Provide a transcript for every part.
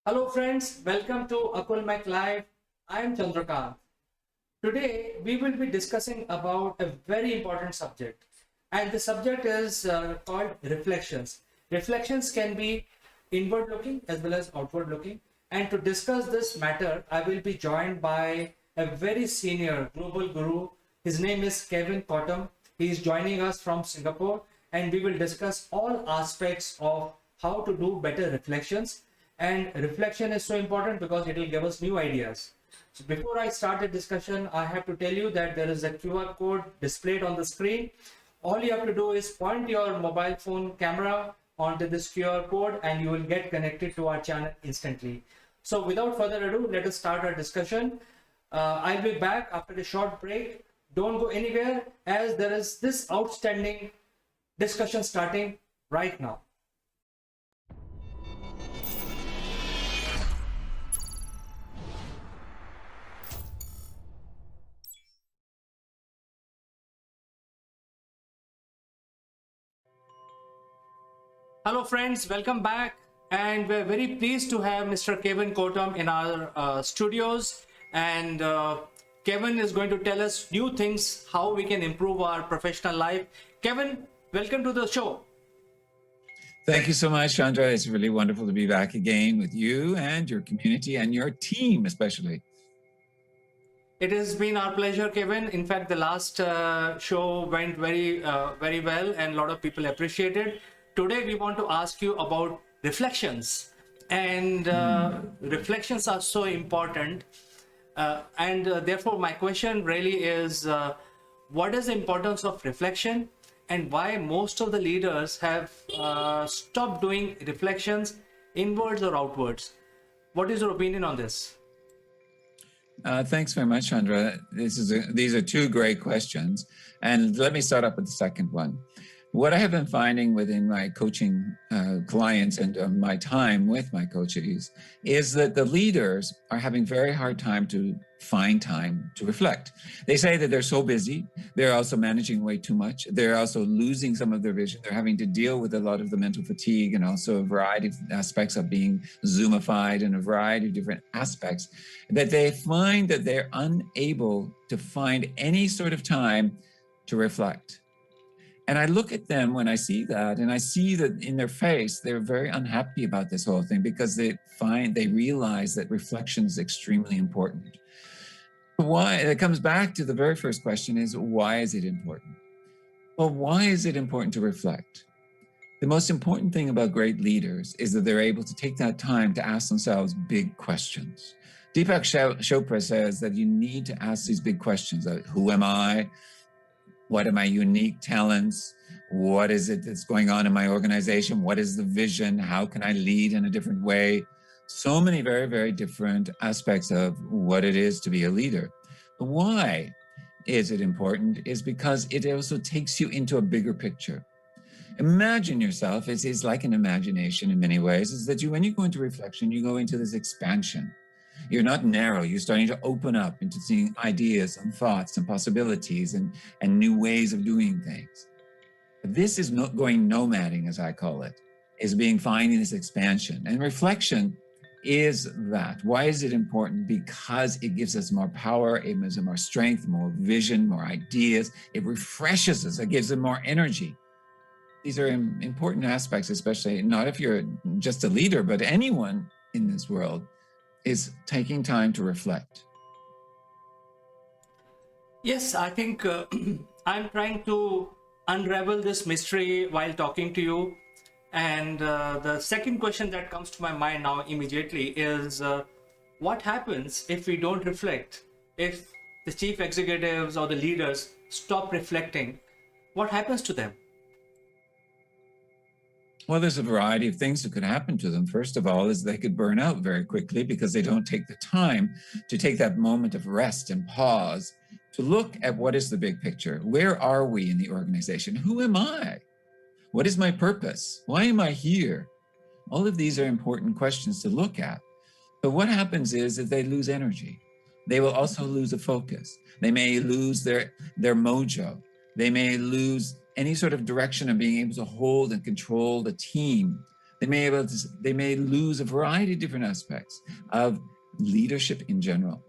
Hello friends, welcome to Akul Mac Live. I am Chandrakant. Today we will be discussing about a very important subject, and the subject is called reflections. Reflections can be inward looking as well as outward looking, and to discuss this matter I will be joined by a very senior global guru. His name is Kevin Cottam. He is joining us from Singapore, and we will discuss all aspects of how to do better reflections. And reflection is so important because it will give us new ideas. So before I start the discussion, I have to tell you that there is a QR code displayed on the screen. All you have to do is point your mobile phone camera onto this QR code and you will get connected to our channel instantly. So without further ado, let us start our discussion. I'll be back after a short break. Don't go anywhere as there is this outstanding discussion starting right now. Hello friends, welcome back, and we're very pleased to have Mr. Kevin Kotam in our studios, and Kevin is going to tell us new things, how we can improve our professional life. Kevin, welcome to the show. Thank you so much, Chandra. It's really wonderful to be back again with you and your community and your team, especially. It has been our pleasure, Kevin. In fact, the last show went very well, and a lot of people appreciated. Today, we want to ask you about reflections, and reflections are so important. Therefore, my question really is, what is the importance of reflection, and why most of the leaders have stopped doing reflections inwards or outwards? What is your opinion on this? Thanks very much, Chandra. These are two great questions. And let me start up with the second one. What I have been finding within my coaching clients and my time with my coaches is that the leaders are having very hard time to find time to reflect. They say that they're so busy. They're also managing way too much. They're also losing some of their vision. They're having to deal with a lot of the mental fatigue and also a variety of aspects of being Zoomified and a variety of different aspects that they find that they're unable to find any sort of time to reflect. And I look at them when I see that, and I see that in their face, they're very unhappy about this whole thing because they realize that reflection is extremely important. Why? It comes back to the very first question is, why is it important? Well, why is it important to reflect? The most important thing about great leaders is that they're able to take that time to ask themselves big questions. Deepak Chopra says that you need to ask these big questions. Who am I? What are my unique talents? What is it that's going on in my organization? What is the vision? How can I lead in a different way? So many very, very different aspects of what it is to be a leader. Why is it important? Is because it also takes you into a bigger picture. Imagine yourself, it is like an imagination in many ways, is that when you go into reflection, you go into this expansion. You're not narrow, you're starting to open up into seeing ideas and thoughts and possibilities and new ways of doing things. This is not going nomading, as I call it, is finding this expansion. And reflection is that. Why is it important? Because it gives us more power, it gives us more strength, more vision, more ideas. It refreshes us, it gives us more energy. These are important aspects, especially not if you're just a leader, but anyone in this world is taking time to reflect. Yes, I think I'm trying to unravel this mystery while talking to you. And the second question that comes to my mind now immediately is what happens if we don't reflect? If the chief executives or the leaders stop reflecting, what happens to them? Well, there's a variety of things that could happen to them. First of all, is they could burn out very quickly because they don't take the time to take that moment of rest and pause to look at what is the big picture. Where are we in the organization? Who am I? What is my purpose? Why am I here? All of these are important questions to look at. But what happens is that they lose energy. They will also lose a focus. They may lose their mojo. They may lose any sort of direction of being able to hold and control the team They may lose a variety of different aspects of leadership in general.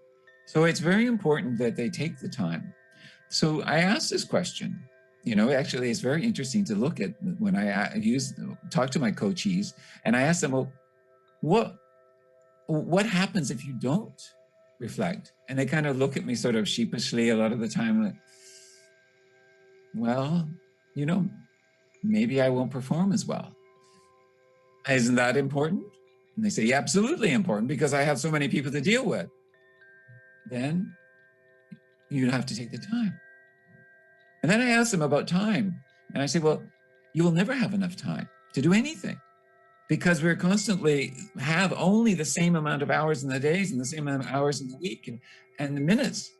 So it's very important that they take the time. So I asked this question. Actually, it's very interesting to look at when I talk to my coachees, and I ask them, well, what happens if you don't reflect? And they kind of look at me sort of sheepishly a lot of the time, like, well, maybe I won't perform as well. Isn't that important? And they say, yeah, absolutely important, because I have so many people to deal with. Then you have to take the time. And then I ask them about time. And I say, well, you will never have enough time to do anything, because we're constantly have only the same amount of hours in the days and the same amount of hours in the week and the minutes.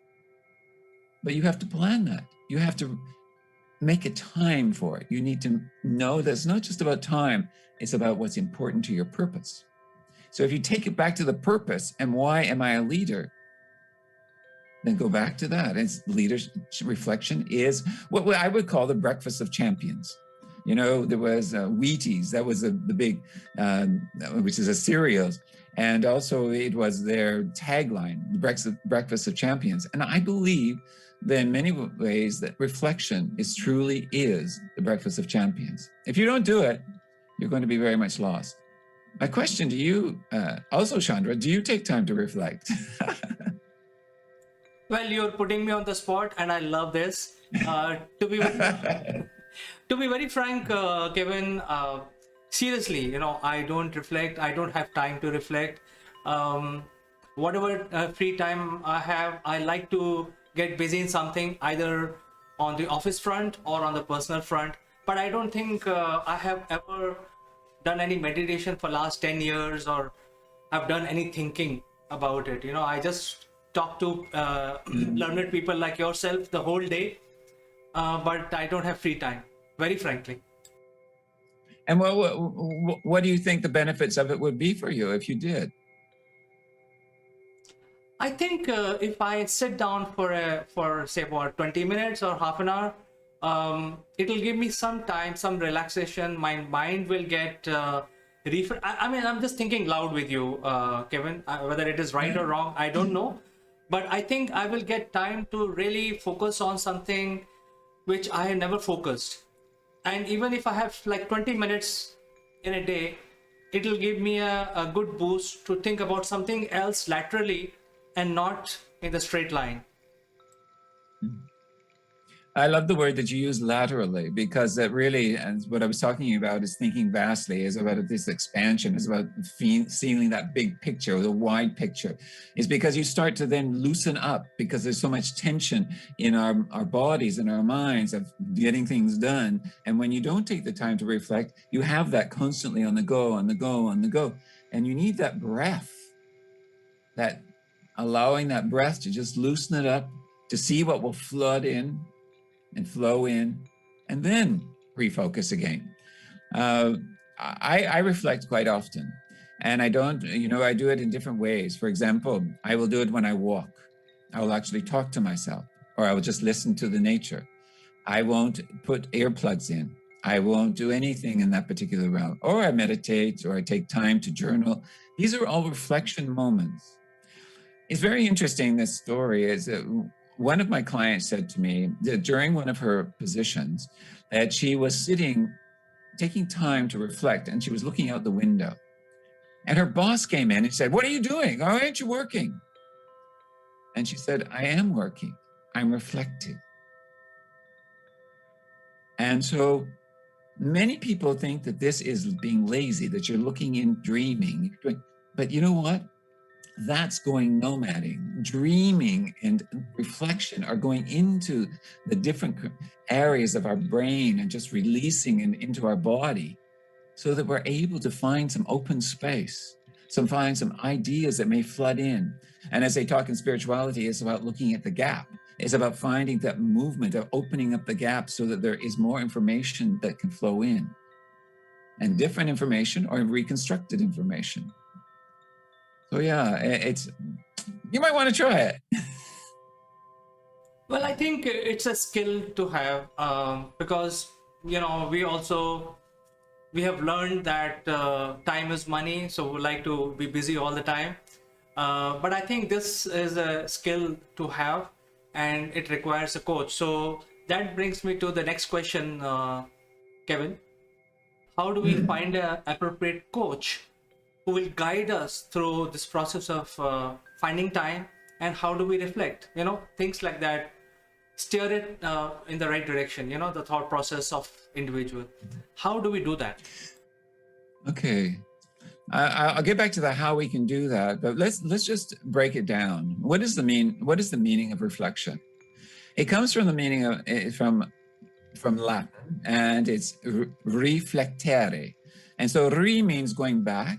But you have to plan that. You have to make a time for it. You need to know that it's not just about time, it's about what's important to your purpose. So if you take it back to the purpose and why am I a leader, then go back to that. It's leadership reflection is what I would call the breakfast of champions. There was Wheaties, that was the big, which is a cereal. And also it was their tagline, the breakfast of champions. And I believe that in many ways that reflection truly is the breakfast of champions. If you don't do it, you're going to be very much lost. My question to you, also, Chandra, do you take time to reflect? Well, you're putting me on the spot, and I love this. To be very frank, Kevin, seriously, I don't reflect. I don't have time to reflect. Whatever free time I have, I like to get busy in something, either on the office front or on the personal front. But I don't think I have ever done any meditation for last 10 years, or I've done any thinking about it. I just talk to learned people like yourself the whole day, but I don't have free time, very frankly. And what do you think the benefits of it would be for you if you did? I think if I sit down for say about 20 minutes or half an hour, it'll give me some time, some relaxation. My mind will get I mean, I'm just thinking loud with you, Kevin. Whether it is right or wrong, I don't know. But I think I will get time to really focus on something which I had never focused. And even if I have like 20 minutes in a day, it'll give me a good boost to think about something else laterally and not in the straight line. I love the word that you use, laterally, because that really, and what I was talking about is thinking vastly, is about this expansion, is about seeing that big picture, the wide picture. Is because you start to then loosen up, because there's so much tension in our bodies and our minds of getting things done. And when you don't take the time to reflect, you have that constantly on the go, on the go, on the go. And you need that breath, that allowing that breath to just loosen it up, to see what will flood in and flow in, and then refocus again. I reflect quite often, and I don't, I do it in different ways. For example, I will do it when I walk. I will actually talk to myself, or I will just listen to the nature. I won't put earplugs in. I won't do anything in that particular realm. Or I meditate, or I take time to journal. These are all reflection moments. It's very interesting, this story is that one of my clients said to me that during one of her positions that she was sitting, taking time to reflect, and she was looking out the window. And her boss came in and said, "What are you doing? Why aren't you working?" And she said, "I am working. I'm reflecting." And so many people think that this is being lazy, that you're looking in, dreaming. But you know what? That's going nomading. Dreaming and reflection are going into the different areas of our brain and just releasing into our body, so that we're able to find some open space, find some ideas that may flood in. And as they talk in spirituality, it's about looking at the gap. It's about finding that movement of opening up the gap so that there is more information that can flow in, and different information or reconstructed information. So yeah, you might want to try it. Well, I think it's a skill to have, because we we have learned that time is money, so we like to be busy all the time. But I think this is a skill to have, and it requires a coach. So that brings me to the next question, Kevin. How do we find an appropriate coach who will guide us through this process of finding time, and how do we reflect? Things like that, steer it in the right direction. The thought process of individual. How do we do that? Okay. I'll get back to the how we can do that, but let's just break it down. What is the meaning of reflection? It comes from the meaning of from Latin, and it's reflectere. And so means going back.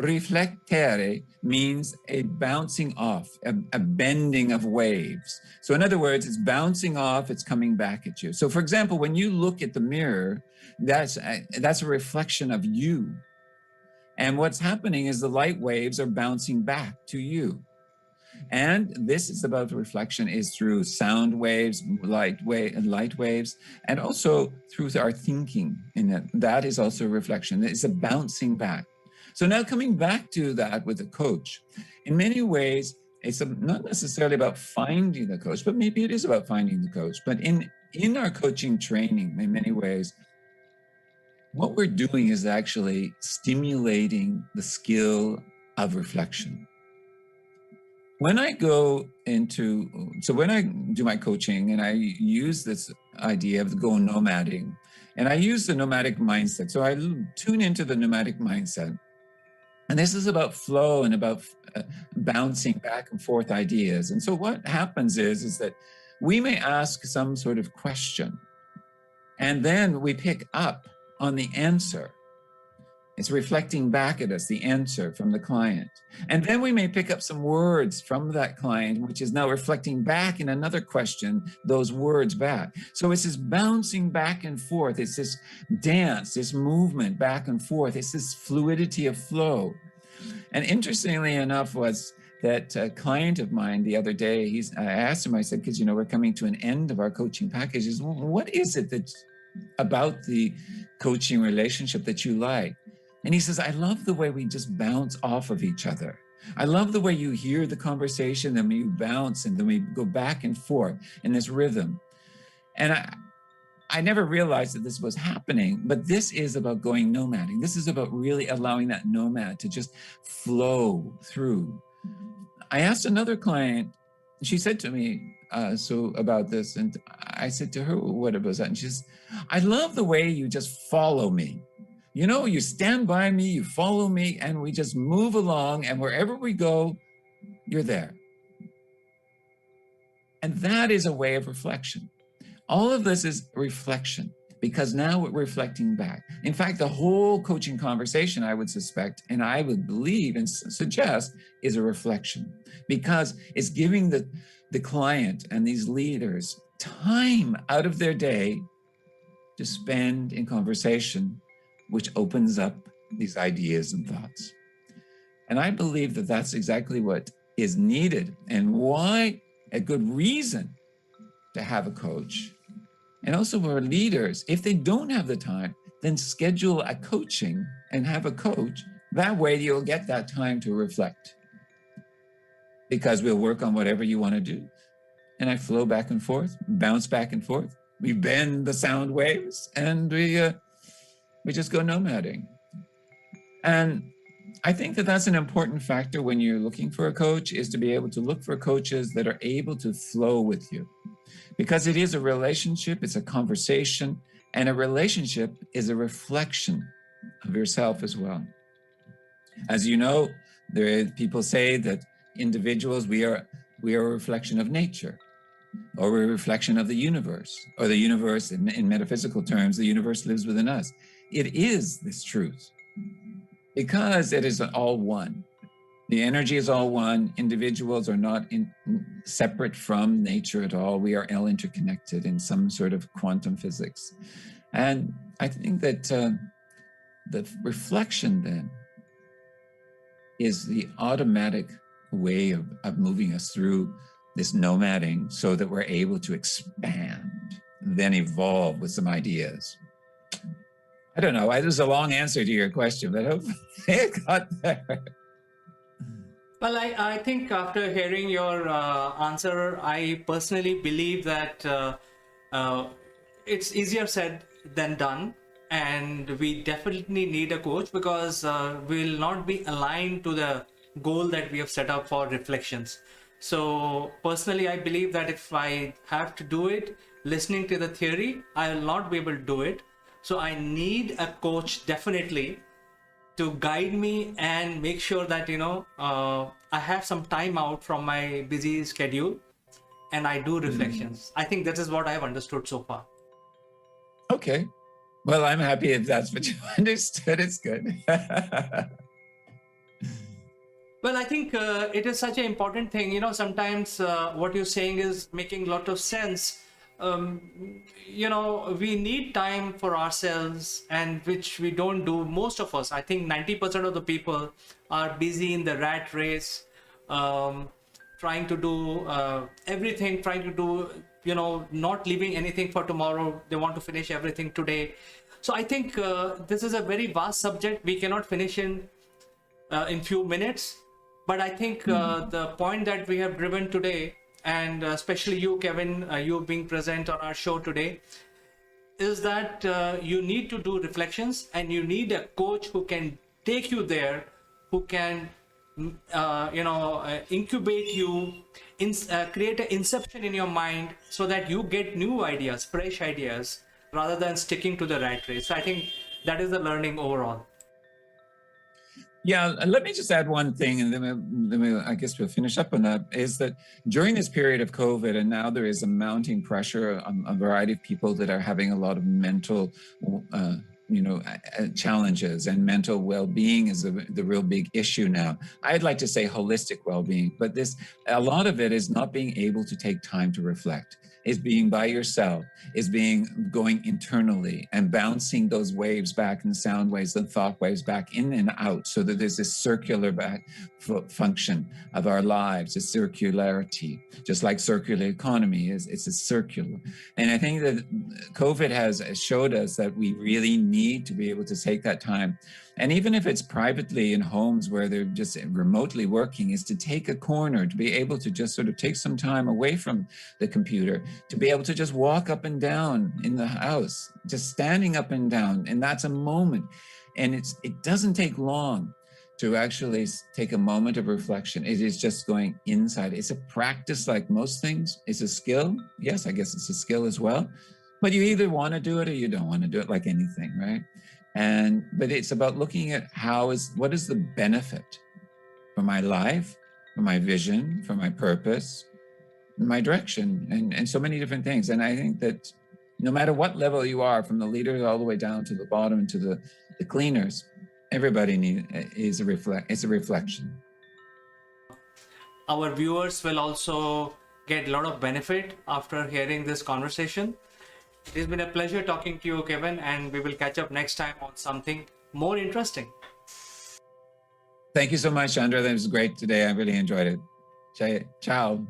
Reflectere means a bouncing off, a bending of waves. So in other words, it's bouncing off, it's coming back at you. So for example, when you look at the mirror, that's a reflection of you. And what's happening is the light waves are bouncing back to you. And this is about the reflection is through sound waves, light waves, and also through our thinking. And that is also a reflection. It's a bouncing back. So now coming back to that with a coach, in many ways, it's not necessarily about finding the coach, but maybe it is about finding the coach. But in our coaching training, in many ways, what we're doing is actually stimulating the skill of reflection. When I when I do my coaching and I use this idea of go nomading, and I use the nomadic mindset. So I tune into the nomadic mindset. And this is about flow and about bouncing back and forth ideas. And so what happens is that we may ask some sort of question, and then we pick up on the answer. It's reflecting back at us, the answer from the client. And then we may pick up some words from that client, which is now reflecting back in another question, those words back. So it's this bouncing back and forth. It's this dance, this movement back and forth. It's this fluidity of flow. And interestingly enough was that a client of mine the other day, I asked him, I said, because, we're coming to an end of our coaching package. He says, well, what is it that's about the coaching relationship that you like? And he says, I love the way we just bounce off of each other. I love the way you hear the conversation, then we bounce, and then we go back and forth in this rhythm. And I never realized that this was happening, but this is about going nomading. This is about really allowing that nomad to just flow through. I asked another client, she said to me, about this, and I said to her, what was that? And she says, I love the way you just follow me. You stand by me, you follow me, and we just move along, and wherever we go, you're there. And that is a way of reflection. All of this is reflection, because now we're reflecting back. In fact, the whole coaching conversation, I would suspect, and I would believe and suggest, is a reflection, because it's giving the client and these leaders time out of their day to spend in conversation, which opens up these ideas and thoughts. And I believe that that's exactly what is needed, and why a good reason to have a coach. And also for leaders, if they don't have the time, then schedule a coaching and have a coach. That way you'll get that time to reflect, because we'll work on whatever you want to do. And I flow back and forth, bounce back and forth. We bend the sound waves, and we just go nomading. And I think that that's an important factor when you're looking for a coach, is to be able to look for coaches that are able to flow with you. Because it is a relationship, it's a conversation, and a relationship is a reflection of yourself as well. As you know, people say that individuals, we are a reflection of nature, or a reflection of the universe, or the universe, in metaphysical terms, the universe lives within us. It is this truth, because it is all one. The energy is all one. Individuals are not separate from nature at all. We are all interconnected in some sort of quantum physics. And I think that the reflection then is the automatic way of moving us through this nomading, so that we're able to expand, then evolve with some ideas. I don't know. It was a long answer to your question, but hopefully it got there. Well, I think after hearing your answer, I personally believe that uh, it's easier said than done. And we definitely need a coach because we'll not be aligned to the goal that we have set up for reflections. So, personally, I believe that if I have to do it, listening to the theory, I will not be able to do it. So, I need a coach definitely to guide me and make sure that I have some time out from my busy schedule and I do reflections. I think that is what I have understood so far. Okay. Well, I'm happy if that's what you understood. It's good. Well, I think it is such an important thing. Sometimes what you're saying is making a lot of sense. We need time for ourselves, and which we don't do. Most of us, I think 90% of the people are busy in the rat race, um, trying to do everything, trying to do, not leaving anything for tomorrow. They want to finish everything today. So I think this is a very vast subject. We cannot finish in few minutes, but I think the point that we have driven today, and especially you, Kevin, you being present on our show today, is that you need to do reflections and you need a coach who can take you there, who can incubate you, create an inception in your mind so that you get new ideas, fresh ideas, rather than sticking to the rat race. So I think that is the learning overall. Yeah, let me just add one thing, and then I guess we'll finish up on that. Is that during this period of COVID, and now there is a mounting pressure on a variety of people that are having a lot of mental, challenges, and mental well-being is the real big issue now. I'd like to say holistic well-being, but a lot of it is not being able to take time to reflect. Is being by yourself, is going internally and bouncing those waves back, and sound waves and thought waves back in and out, so that there's this circular function of our lives, a circularity, just like circular economy it's a circular. And I think that COVID has showed us that we really need to be able to take that time. And even if it's privately in homes where they're just remotely working, is to take a corner, to be able to just sort of take some time away from the computer, to be able to just walk up and down in the house, just standing up and down. And that's a moment. And it doesn't take long to actually take a moment of reflection. It is just going inside. It's a practice like most things. It's a skill. Yes, I guess it's a skill as well. But you either want to do it or you don't want to do it, like anything, right? But it's about looking at what is the benefit for my life, for my vision, for my purpose, my direction, and so many different things. And I think that no matter what level you are, from the leader all the way down to the bottom to the cleaners, everybody is a reflection. Our viewers will also get a lot of benefit after hearing this conversation. It has been a pleasure talking to you, Kevin, and we will catch up next time on something more interesting. Thank you so much, Chandra. That was great today. I really enjoyed it. Ciao.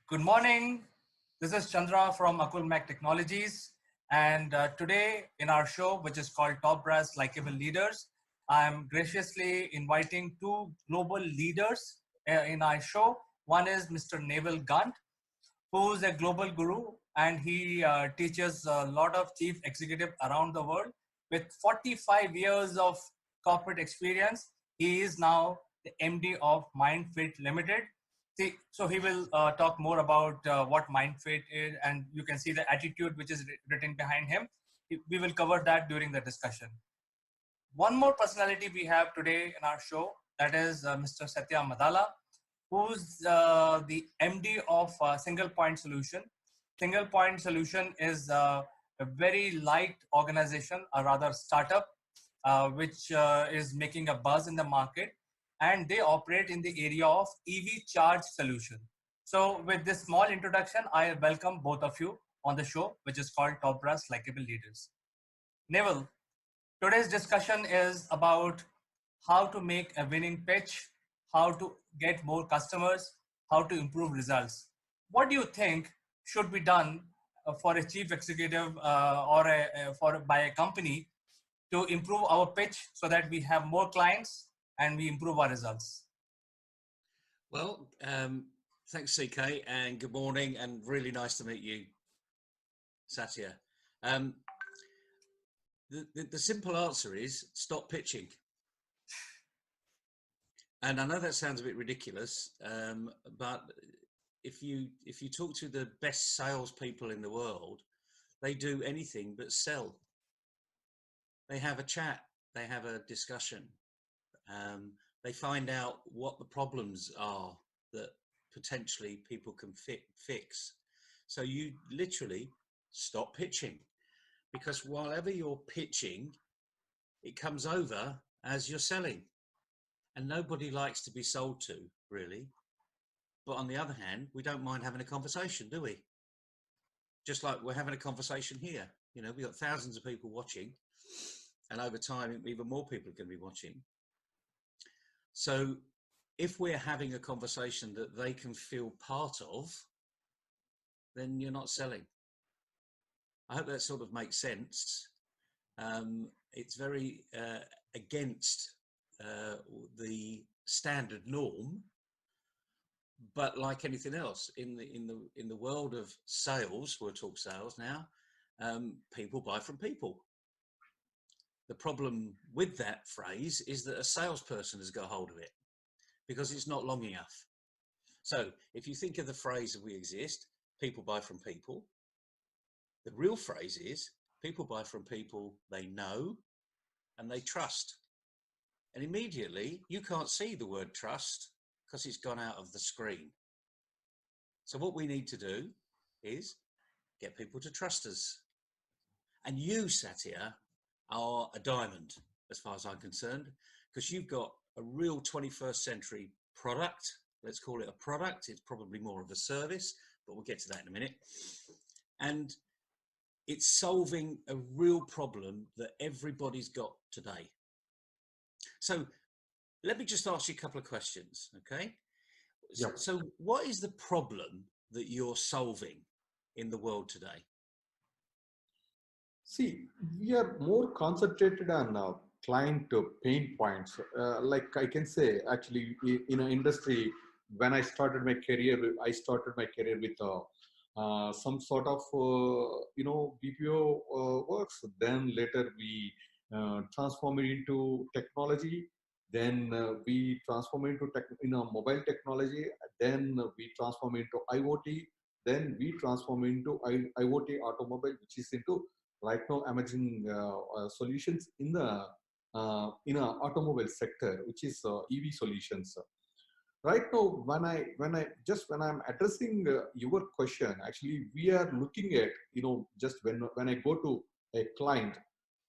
Good morning. This is Chandra from Akul Mac Technologies. And today in our show, which is called Top Brass Likeable Leaders, I'm graciously inviting two global leaders in our show. One is Mr. Naval Gant, who's a global guru, and he teaches a lot of chief executive around the world. With 45 years of corporate experience, he is now the MD of MindFit Limited. See, so he will talk more about what MindFit is, and you can see the attitude which is written behind him. We will cover that during the discussion. One more personality we have today in our show, that is Mr. Satya Madala, who's the MD of Single Point Solution. Single Point Solution is a very light organization, a rather startup, which is making a buzz in the market, and they operate in the area of EV charge solution. So with this small introduction, I welcome both of you on the show, which is called Top Brass Likeable Leaders. Neville, today's discussion is about how to make a winning pitch, how to get more customers, how to improve results. What do you think should be done for a chief executive or for by a company to improve our pitch so that we have more clients and we improve our results? Well, thanks, CK, and good morning, and really nice to meet you, Satya. The simple answer is stop pitching. And I know that sounds a bit ridiculous, but if you talk to the best salespeople in the world, they do anything but sell. They have a chat, they have a discussion, they find out what the problems are that potentially people can fix. So you literally stop pitching, because whatever you're pitching, it comes over as you're selling. And nobody likes to be sold to, really. But on the other hand, we don't mind having a conversation, do we? Just like we're having a conversation here. You know, we've got thousands of people watching, and over time, even more people are going to be watching. So if we're having a conversation that they can feel part of, then you're not selling. I hope that sort of makes sense. It's very against the standard norm, but like anything else in the world of sales, we'll talk sales now. People buy from people. The problem with that phrase is that a salesperson has got hold of it because it's not long enough. So if you think of the phrase that we exist, people buy from people. The real phrase is people buy from people they know and they trust. And immediately you can't see the word trust because it's gone out of the screen. So what we need to do is get people to trust us. And you, Satya, are a diamond as far as I'm concerned, because you've got a real 21st century product. Let's call it a product. It's probably more of a service, but we'll get to that in a minute. And it's solving a real problem that everybody's got today. So let me just ask you a couple of questions, okay? Yep. So what is the problem that you're solving in the world today? See, we are more concentrated on client pain points. Like I can say, actually, in an industry, when I started my career with some sort of, BPO works. Then later we transform it into technology. Then we transform into mobile technology. Then we transform into IoT. Then we transform into IoT automobile, which is into right now emerging solutions in the automobile sector, which is EV solutions. Right now, when I'm addressing your question, actually we are looking at, just when I go to a client,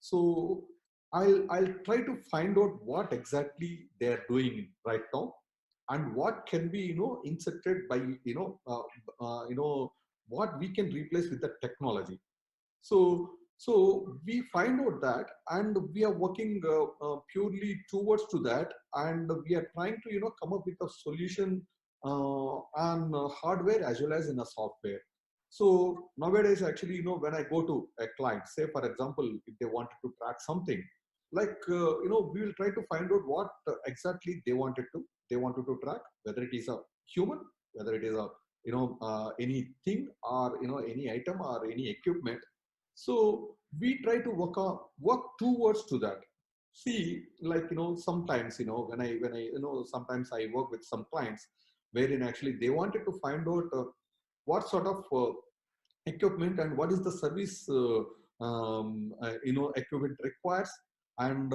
so I'll try to find out what exactly they are doing right now, and what can be inserted by what we can replace with the technology. So we find out that, and we are working purely towards to that, and we are trying to come up with a solution on hardware as well as in a software. So nowadays, actually, when I go to a client, say for example, if they wanted to track something, like we will try to find out what exactly they wanted to track, whether it is a human, whether it is a anything, or any item or any equipment. So we try to work towards to that. See, like sometimes when I sometimes I work with some clients wherein actually they wanted to find out what sort of equipment and what is the service equipment requires, and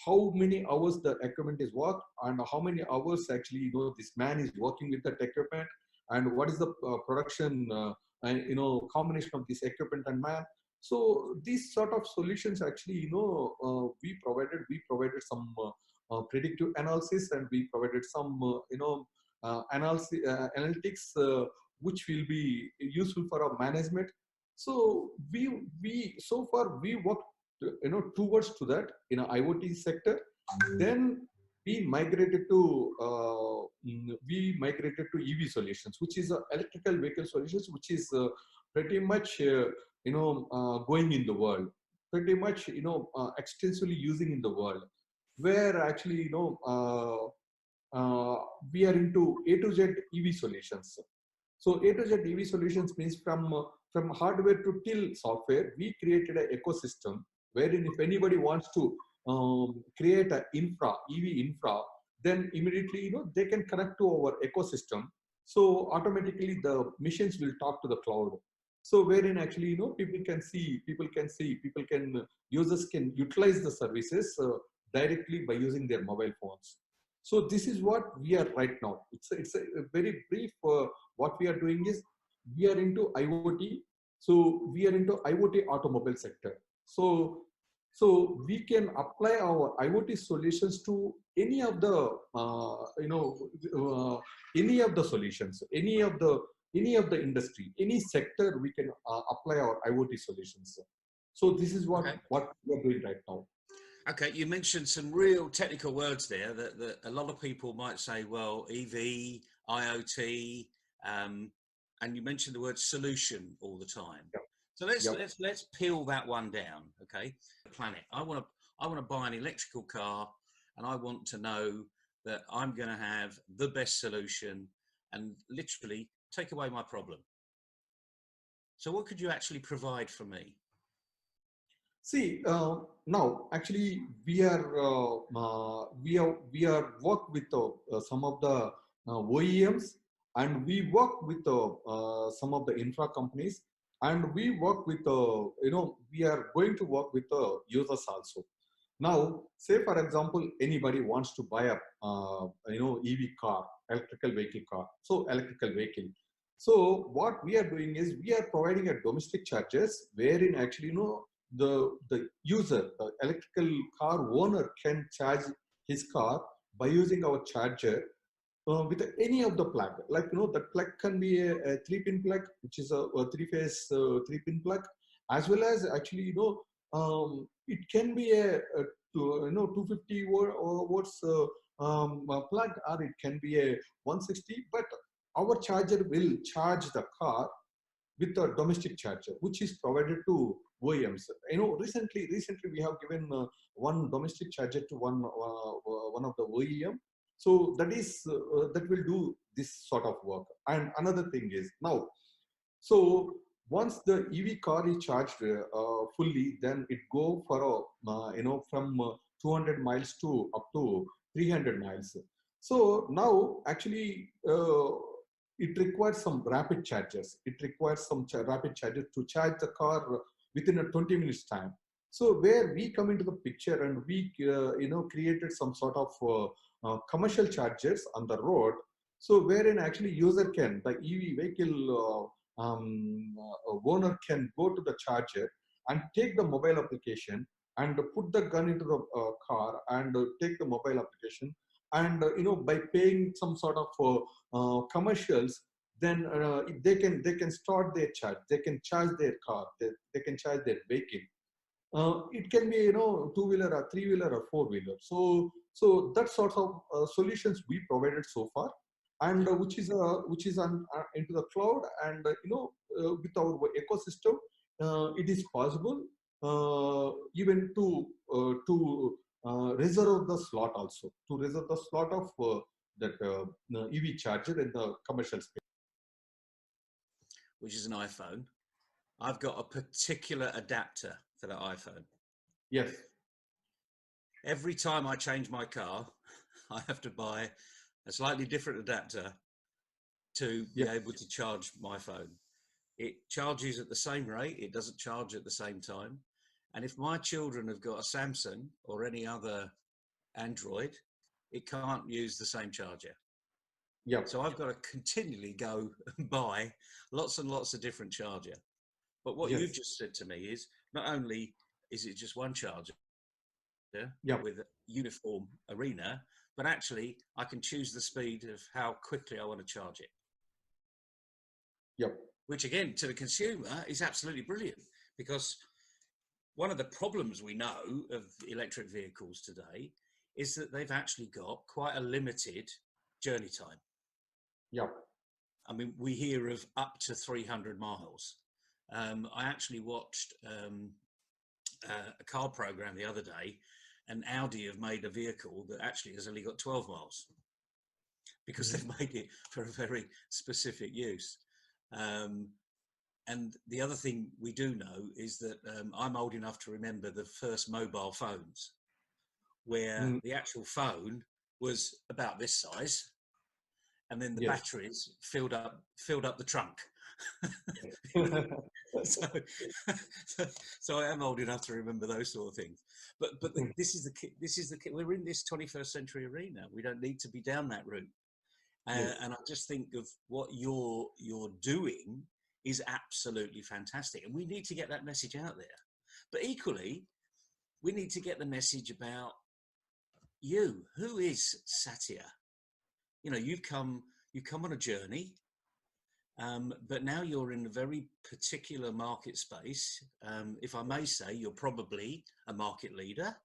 how many hours the equipment is worked, and how many hours actually this man is working with that equipment, and what is the production combination of this equipment and man. So these sort of solutions actually, we provided some predictive analysis, and we provided some, analysis, analytics, which will be useful for our management. So we so far we worked, towards to that in a IoT sector. Then we migrated to EV solutions, which is electrical vehicle solutions, which is pretty much going in the world, pretty much extensively using in the world, where actually we are into A to Z EV solutions. So A to Z EV solutions means from hardware to till software, we created an ecosystem wherein if anybody wants to create an EV infra, then immediately they can connect to our ecosystem. So automatically the machines will talk to the cloud. So wherein actually people can users can utilize the services directly by using their mobile phones. So this is what we are right now. It's a very brief. What we are doing is we are into IoT. So we are into IoT automobile sector. So we can apply our IoT solutions to any of the any of the solutions, any of the industry, any sector. We can apply our IoT solutions. So this is Okay. what we are doing right now. Okay, you mentioned some real technical words there that a lot of people might say, well, EV, IoT, and you mentioned the word solution all the time. Yep. So Yep. let's peel that one down. Okay, planet. I want to buy an electrical car, and I want to know that I'm going to have the best solution and literally take away my problem. So what could you actually provide for me? See, now actually we are work with some of the OEMs, and we work with some of the infra companies, and we work with we are going to work with users also. Now, say for example, anybody wants to buy a EV car, electrical vehicle car, so electrical vehicle. So what we are doing is we are providing a domestic charges wherein actually the user, the electrical car owner can charge his car by using our charger with any of the plug. Like that plug can be a 3-pin plug, which is a three-phase 3-pin plug, as well as actually it can be a 250 watts plug, or it can be a 160. But our charger will charge the car with a domestic charger, which is provided to OEMs. Recently we have given one domestic charger to one of the OEM. So that will do this sort of work. And another thing is now, so once the EV car is charged fully, then it go for from 200 miles to up to 300 miles. So now actually it requires some rapid chargers. It requires some rapid chargers to charge the car within a 20 minutes time. So where we come into the picture, and we created some sort of commercial chargers on the road. So wherein actually user can, the EV vehicle owner can go to the charger and take the mobile application and put the gun into the car and take the mobile application, and by paying some sort of commercials, then they can start their charge, they can charge their car, they can charge their vehicle. It can be two-wheeler or three-wheeler or four-wheeler. So that sort of solutions we provided so far, and which is on into the cloud, and with our ecosystem, it is possible even to reserve the slot, also to reserve the slot of that EV charger in the commercial space. Which is an iPhone. I've got a particular adapter for that iPhone. Yes. Every time I change my car, I have to buy a slightly different adapter to be able to charge my phone. It charges at the same rate, it doesn't charge at the same time. And if my children have got a Samsung or any other Android, it can't use the same charger. Yeah. So I've got to continually go and buy lots and lots of different charger. But what you've Yes. just said to me is not only is it just one charger Yep. with a uniform arena, but actually I can choose the speed of how quickly I want to charge it, Yep. which again to the consumer is absolutely brilliant, because one of the problems we know of electric vehicles today is that they've actually got quite a limited journey time. Yep. I mean, we hear of up to 300 miles. I actually watched a car program the other day, and Audi have made a vehicle that actually has only got 12 miles because they've made it for a very specific use. And the other thing we do know is that I'm old enough to remember the first mobile phones, where Mm, the actual phone was about this size, and then the yes. batteries filled up the trunk. so, so I am old enough to remember those sort of things. But this is the we're in this 21st century arena. We don't need to be down that route. Yes. And I just think of what you're doing is absolutely fantastic, and we need to get that message out there. But equally, we need to get the message about you. Who is Satya? You know, you've come on a journey, but now you're in a very particular market space. If I may say, you're probably a market leader.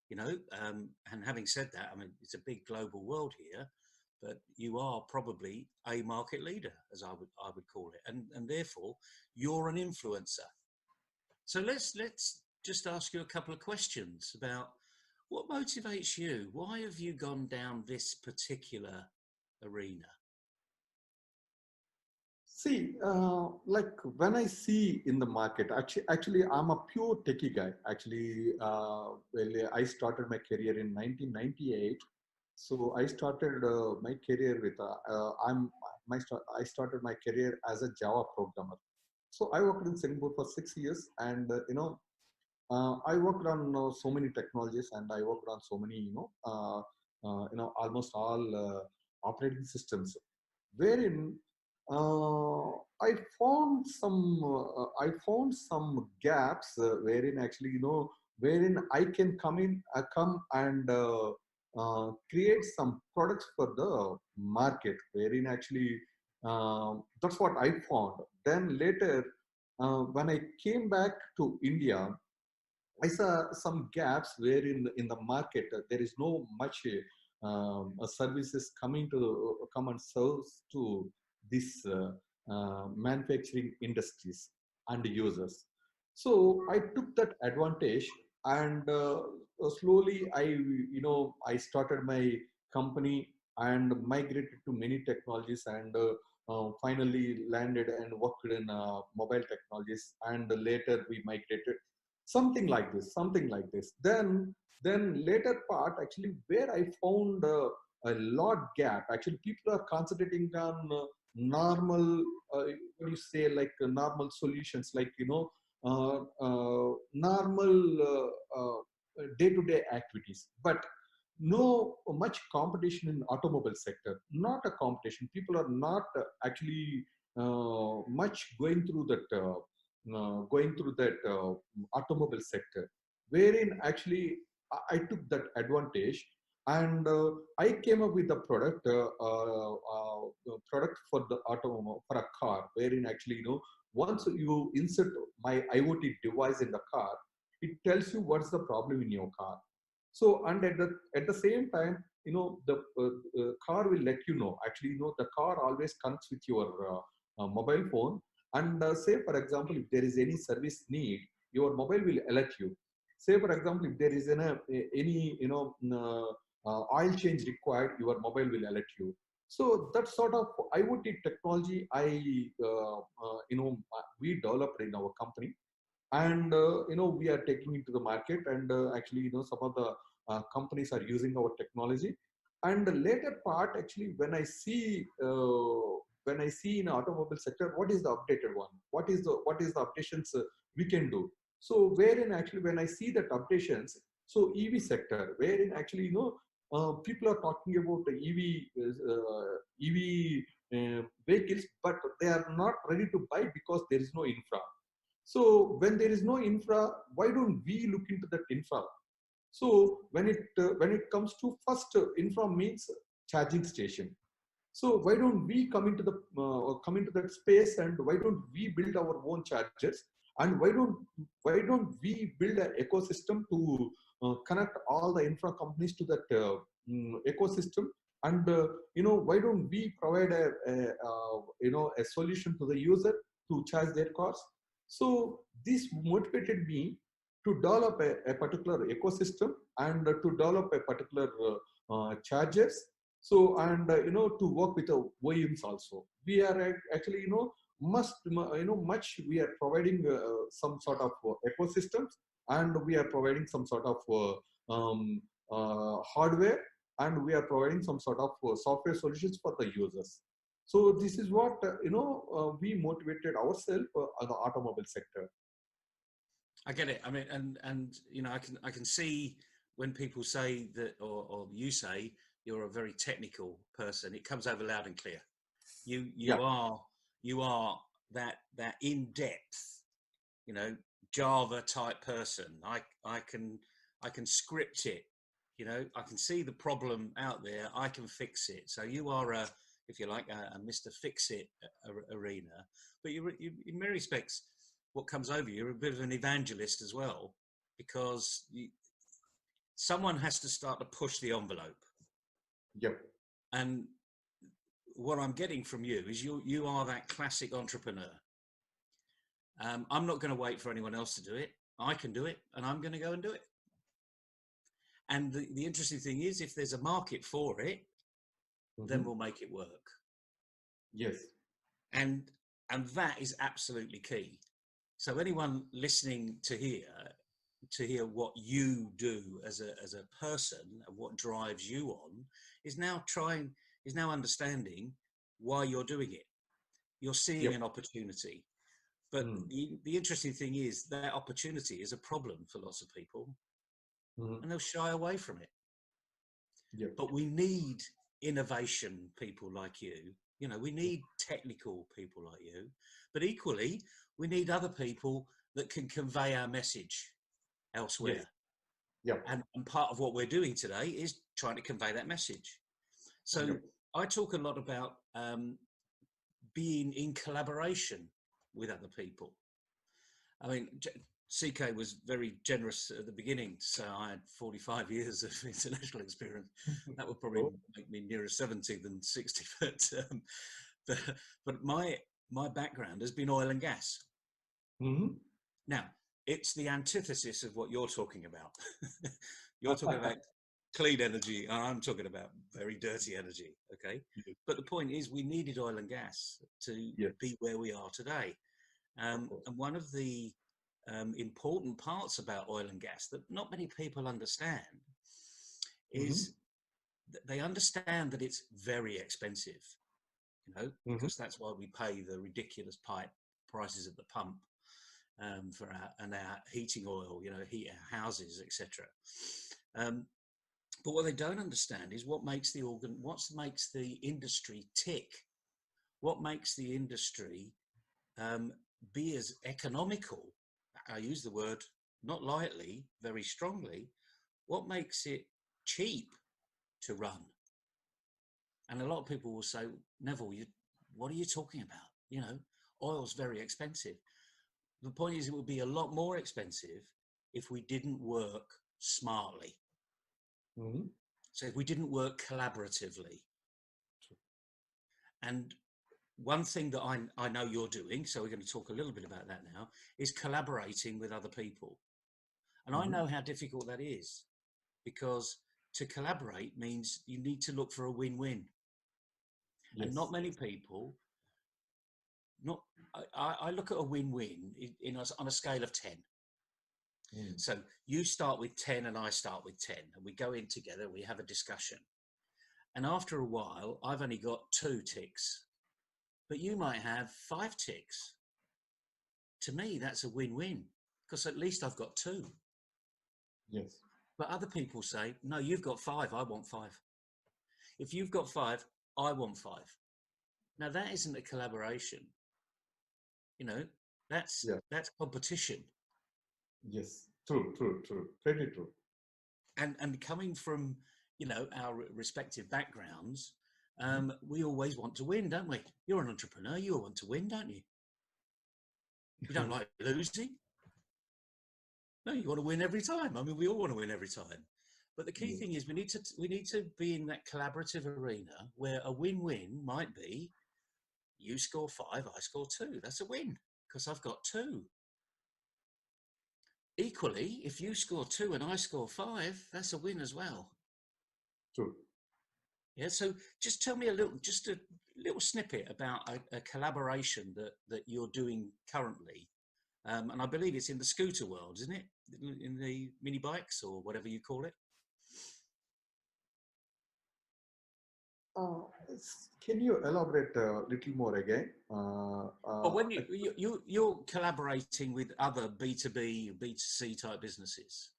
You know, and having said that, I mean, it's a big global world here, but you are probably a market leader, as I would call it, and therefore you're an influencer. So let's just ask you a couple of questions about what motivates you. Why have you gone down this particular arena? See, like when I see in the market, actually, I'm a pure techie guy. Actually, well, I started my career in 1998. So I started my career with I started my career as a Java programmer. So I worked in Singapore for 6 years, and I worked on so many technologies, and I worked on so many almost all operating systems, wherein uh, I found some gaps wherein actually wherein I can come and create some products for the market, wherein actually that's what I found. Then later, when I came back to India, I saw some gaps where in the market there is no much services coming to come and serve to these manufacturing industries and users. So I took that advantage, and slowly I started my company and migrated to many technologies, and finally landed and worked in mobile technologies, and later we migrated something like this. Then later part, actually, where I found a lot gap, actually people are concentrating on normal what do you say, like normal solutions, like normal day-to-day activities, but no much competition in automobile sector. Not a competition, people are not actually much going through that automobile sector, wherein actually I took that advantage, and I came up with a product for the for a car, wherein actually once you insert my IoT device in the car, it tells you what's the problem in your car. So, and at the same time, the car will let you know. Actually, the car always connects with your mobile phone, and say for example, if there is any service need, your mobile will alert you. Say for example, if there is any oil change required, your mobile will alert you. So that sort of IoT technology we developed in our company, and we are taking it to the market, and actually some of the companies are using our technology. And the later part, actually, when I see in automobile sector, what is the updated one, what is the updations we can do. So wherein actually when I see that updations, so EV sector, wherein actually people are talking about the EV vehicles, but they are not ready to buy because there is no infra. So when there is no infra, why don't we look into that infra? So when it comes to first, infra means charging station. So why don't we come into that space, and why don't we build our own chargers, and why don't we build an ecosystem to connect all the infra companies to that ecosystem, and why don't we provide a solution to the user to charge their cars? So this motivated me to develop a particular ecosystem, and to develop a particular chargers. So, and to work with the OEMs also. We are actually much we are providing some sort of ecosystems, and we are providing some sort of hardware, and we are providing some sort of software solutions for the users. So this is what we motivated ourselves on the automobile sector. I get it. I mean, and I can see when people say that, or you say you're a very technical person. It comes over loud and clear. You Yeah. are that in depth, Java type person. I can script it. I can see the problem out there. I can fix it. So you are if you like, a Mr. Fix It arena. But you in many respects, what comes over you, you're a bit of an evangelist as well, because someone has to start to push the envelope. Yep. And what I'm getting from you is you are that classic entrepreneur. I'm not going to wait for anyone else to do it. I can do it, and I'm going to go and do it. And the interesting thing is, if there's a market for it, then we'll make it work. Yes. And that is absolutely key. So anyone listening to hear what you do as a person and what drives you on is now understanding why you're doing it. You're seeing an opportunity. But the interesting thing is that opportunity is a problem for lots of people, and they'll shy away from it. Yep. But we need innovation people like you. We need technical people like you, but equally we need other people that can convey our message elsewhere. Yes. Yep. And part of what we're doing today is trying to convey that message. So I talk a lot about being in collaboration with other people. I mean, CK was very generous at the beginning, so I had 45 years of international experience. That would probably make me nearer 70 than 60. But my background has been oil and gas. Now, it's the antithesis of what you're talking about. You're talking about clean energy, and I'm talking about very dirty energy. Okay, but the point is, we needed oil and gas to be where we are today. And one of the important parts about oil and gas that not many people understand is that they understand that it's very expensive, because that's why we pay the ridiculous prices at the pump for our heating oil, heat our houses, etc. But what they don't understand is what makes the industry tick, what makes the industry be as economical. I use the word not lightly, very strongly. What makes it cheap to run? And a lot of people will say, Neville, what are you talking about? Oil's very expensive. The point is, it would be a lot more expensive if we didn't work smartly. So if we didn't work collaboratively. And one thing that I know you're doing, so we're going to talk a little bit about that now, is collaborating with other people. And I know how difficult that is, because to collaborate means you need to look for a win-win. Yes. And not many people, I look at a win-win on a scale of 10. So you start with 10 and I start with 10, and we go in together, we have a discussion. And after a while, I've only got 2 ticks. But you might have 5 ticks. To me, that's a win-win, because at least I've got 2. Yes. But other people say, no, you've got 5, I want 5. If you've got 5, I want 5. Now, that isn't a collaboration. Yeah. That's competition. Yes. True. True. True. Pretty true. And coming from, you know, our respective backgrounds, Mhm. we always want to win, don't we? You're an entrepreneur, you want to win, don't you? You don't like losing. No, you want to win every time. I mean, we all want to win every time. But the key Yes. thing is we need to be in that collaborative arena where a win-win might be you score 5, I score 2. That's a win because I've got 2. Equally, if you score 2 and I score 5, that's a win as well. True. Yeah. So just tell me just a little snippet about a collaboration that you're doing currently. And I believe it's in the scooter world, isn't it? In the mini bikes or whatever you call it. Uh, can you elaborate a little more again? But when you're collaborating with other B2B, B2C type businesses,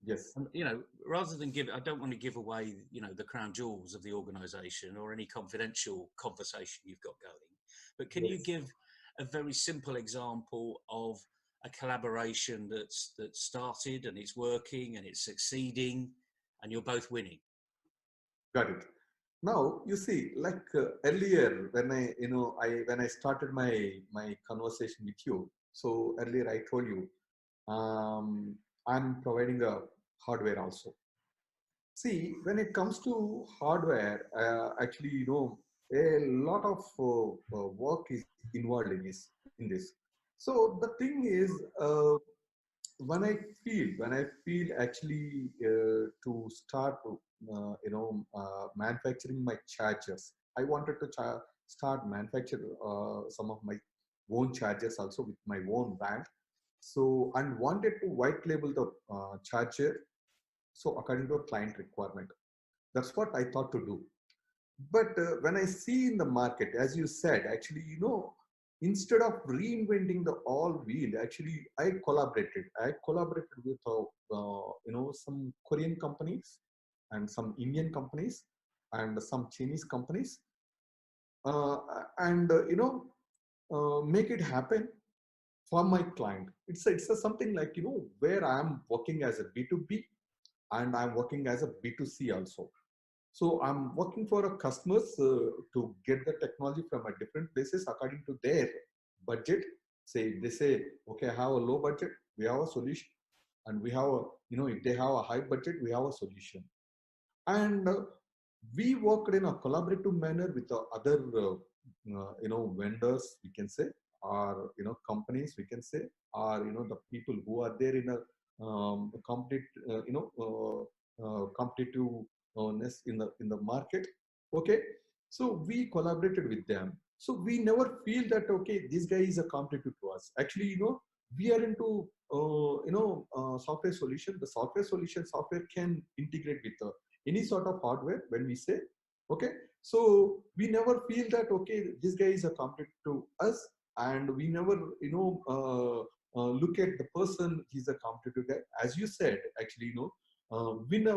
yes. and you know, rather than I don't want to give away, you know, the crown jewels of the organisation or any confidential conversation you've got going. But can you Yes. give a very simple example of a collaboration that started and it's working and it's succeeding, and you're both winning? Got it. Now you see, like earlier when when I started my conversation with you. So earlier I told you I'm providing a hardware also. See, when it comes to hardware, actually, a lot of work is involved in this. So the thing is, when I feel actually to start, manufacturing my chargers. I wanted to start manufacture some of my own chargers also with my own brand. So and wanted to white label the charger. So according to a client requirement, that's what I thought to do. But when I see in the market, as you said, actually, instead of reinventing the all wheel, actually, I collaborated. I collaborated with, some Korean companies and some Indian companies and some Chinese companies, uh, and make it happen for my client. It's a something like where I am working as a B2B and I'm working as a B2C also. So I'm working for a customers to get the technology from a different places according to their budget. Say they say, okay, I have a low budget, we have a solution, and we have a, if they have a high budget, we have a solution. And we worked in a collaborative manner with the other, vendors, we can say, or companies, we can say, or the people who are there in a complete, competitiveness in the market. Okay, so we collaborated with them. So we never feel that okay, this guy is a competitor to us. Actually, we are into software solution. The software can integrate with the any sort of hardware when we say okay. So we never feel that okay, this guy is a competitor to us, and we never look at the person, he's a competitor guy. As you said, actually, win a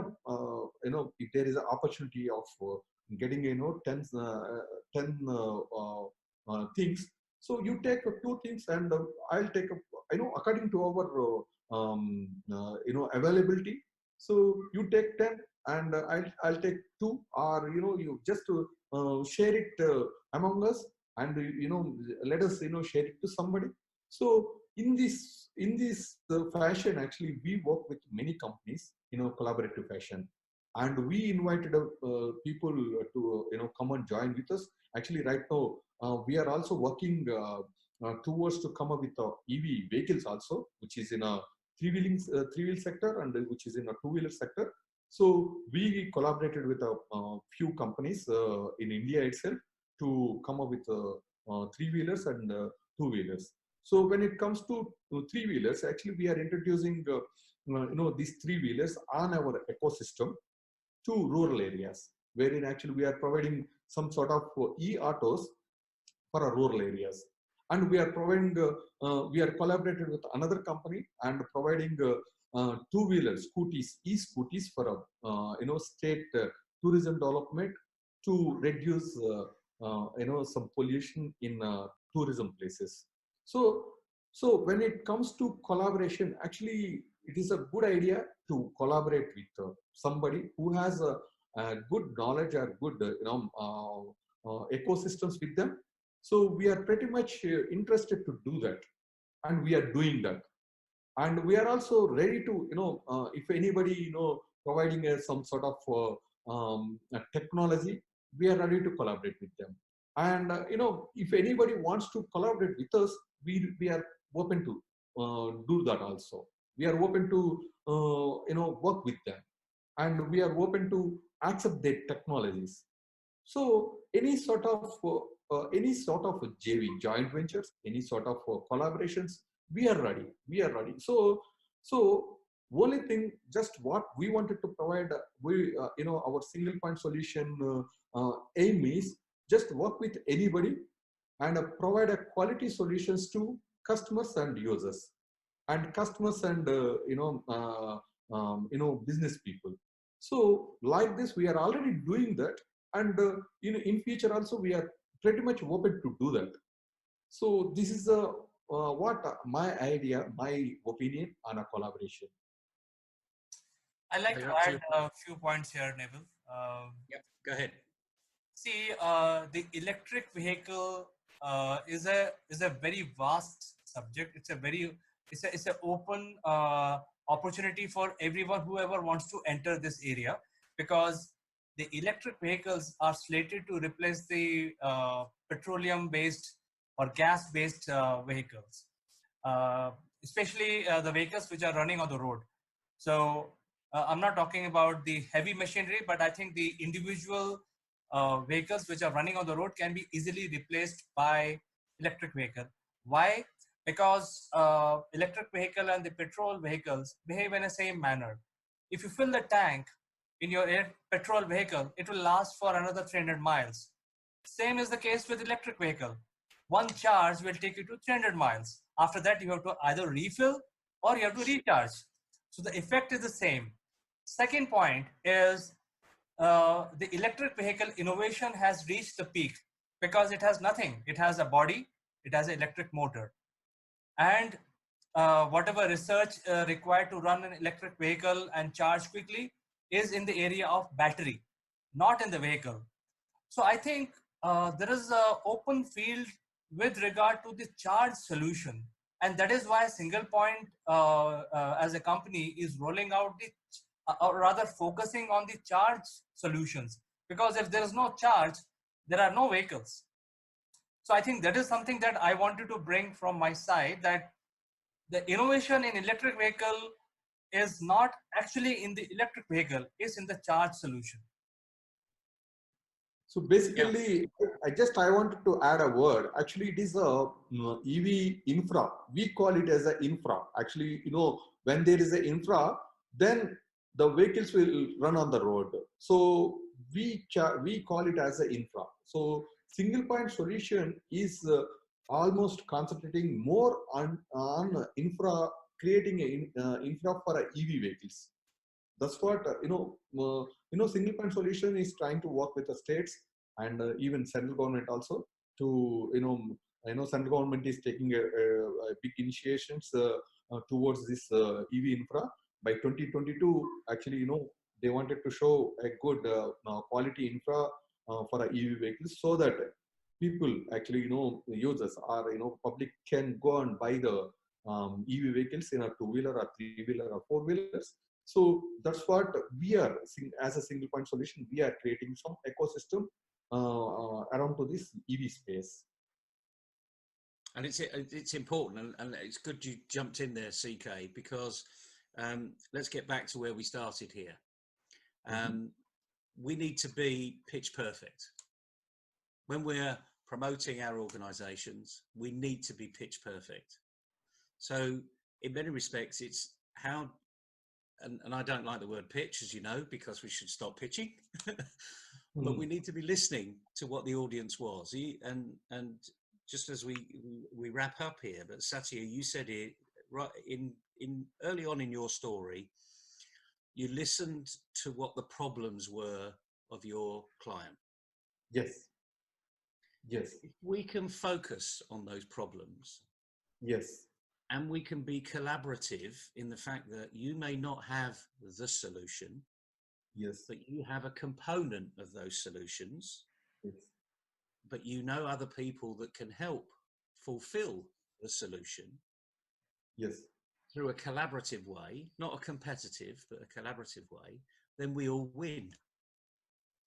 if there is an opportunity of getting 10 things, so you take 2 things and I'll take according to our availability. So you take 10 and I'll take 2, or you just share it among us, and let us share it to somebody. So in this fashion, actually, we work with many companies collaborative fashion, and we invited people to come and join with us. Actually, right now we are also working towards to come up with EV vehicles also, which is in a three-wheel sector, and which is in a two-wheeler sector. So we collaborated with a few companies in India itself to come up with three-wheelers and two-wheelers. So when it comes to three-wheelers, actually we are introducing these three-wheelers on our ecosystem to rural areas, wherein actually we are providing some sort of e-autos for our rural areas. And we are providing, we are collaborated with another company and providing two-wheeler scooties, e-scooties for state tourism development to reduce some pollution in tourism places. So So when it comes to collaboration, actually, it is a good idea to collaborate with somebody who has a good knowledge or good ecosystems with them. So we are pretty much interested to do that, and we are doing that. And we are also ready to, if anybody, providing some sort of technology, we are ready to collaborate with them. And if anybody wants to collaborate with us, we are open to do that also. We are open to work with them, and we are open to accept their technologies. So any sort of JV, joint ventures, any sort of collaborations, we are ready. We are ready. So only thing, just what we wanted to provide, our single point solution aim is just work with anybody and provide a quality solutions to customers and users, and customers and business people. So like this, we are already doing that, and in future also we are pretty much open to do that. So this is what my idea, my opinion on a collaboration. I like You're to add absolutely. a few points here, Neville. Yep. Go ahead. See, the electric vehicle is a very vast subject. It's a open opportunity for everyone whoever wants to enter this area, because the electric vehicles are slated to replace the petroleum based or gas based vehicles, uh, especially the vehicles which are running on the road. So I'm not talking about the heavy machinery, but I think the individual vehicles which are running on the road can be easily replaced by electric vehicle. Why? Because electric vehicle and the petrol vehicles behave in the same manner. If you fill the tank in your petrol vehicle, it will last for another 300 miles. Same is the case with electric vehicle. One charge will take you to 300 miles. After that, you have to either refill or you have to recharge. So the effect is the same. Second point is the electric vehicle innovation has reached the peak because it has nothing. It has a body, it has an electric motor, and whatever research required to run an electric vehicle and charge quickly is in the area of battery, not in the vehicle. So I think there is an open field with regard to the charge solution, and that is why Single Point as a company is rolling out the, or rather focusing on the charge solutions. Because if there is no charge, there are no vehicles. So I think that is something that I wanted to bring from my side, that the innovation in electric vehicle is not actually in the electric vehicle, is in the charge solution. So Yeah. basically, I wanted to add a word. Actually, it is a EV infra. We call it as an infra. Actually, when there is an infra, then the vehicles will run on the road. So we call it as an infra. So single point solution is almost concentrating more on infra, creating an infra for EV vehicles. That's what single point solution is trying to work with the states and even central government also to central government is taking a big initiations towards this EV infra by 2022. Actually, they wanted to show a good quality infra for a EV vehicles, so that people actually, users or public can go and buy the EV vehicles in a two-wheeler or three-wheeler or four-wheelers. So that's what we are seeing as a single point solution. We are creating some ecosystem around to this EV space. And it's important, and it's good you jumped in there, CK, because let's get back to where we started here. We need to be pitch perfect. When we're promoting our organizations, we need to be pitch perfect. So in many respects, it's how, and I don't like the word pitch, as you know, because we should stop pitching, but we need to be listening to what the audience was. And just as we wrap up here, but Satya, you said it right in early on in your story, you listened to what the problems were of your client. Yes. Yes. If we can focus on those problems, Yes. and we can be collaborative in the fact that you may not have the solution, Yes. but you have a component of those solutions, Yes. but you know other people that can help fulfill the solution Yes. through a collaborative way, not a competitive, but a collaborative way, then we all win.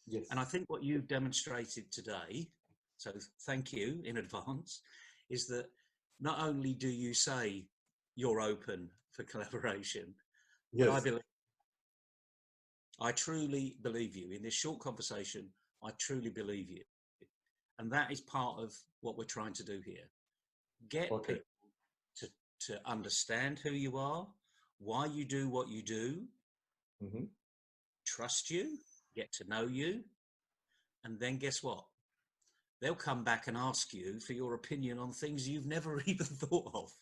Yes. And I think what you've demonstrated today, so thank you in advance, is that not only do you say you're open for collaboration, but Yes. I truly believe you. In this short conversation, I truly believe you. And that is part of what we're trying to do here. Get Okay. people to understand who you are, why you do what you do, Mm-hmm. trust you, get to know you, and then guess what? They'll come back and ask you for your opinion on things you've never even thought of,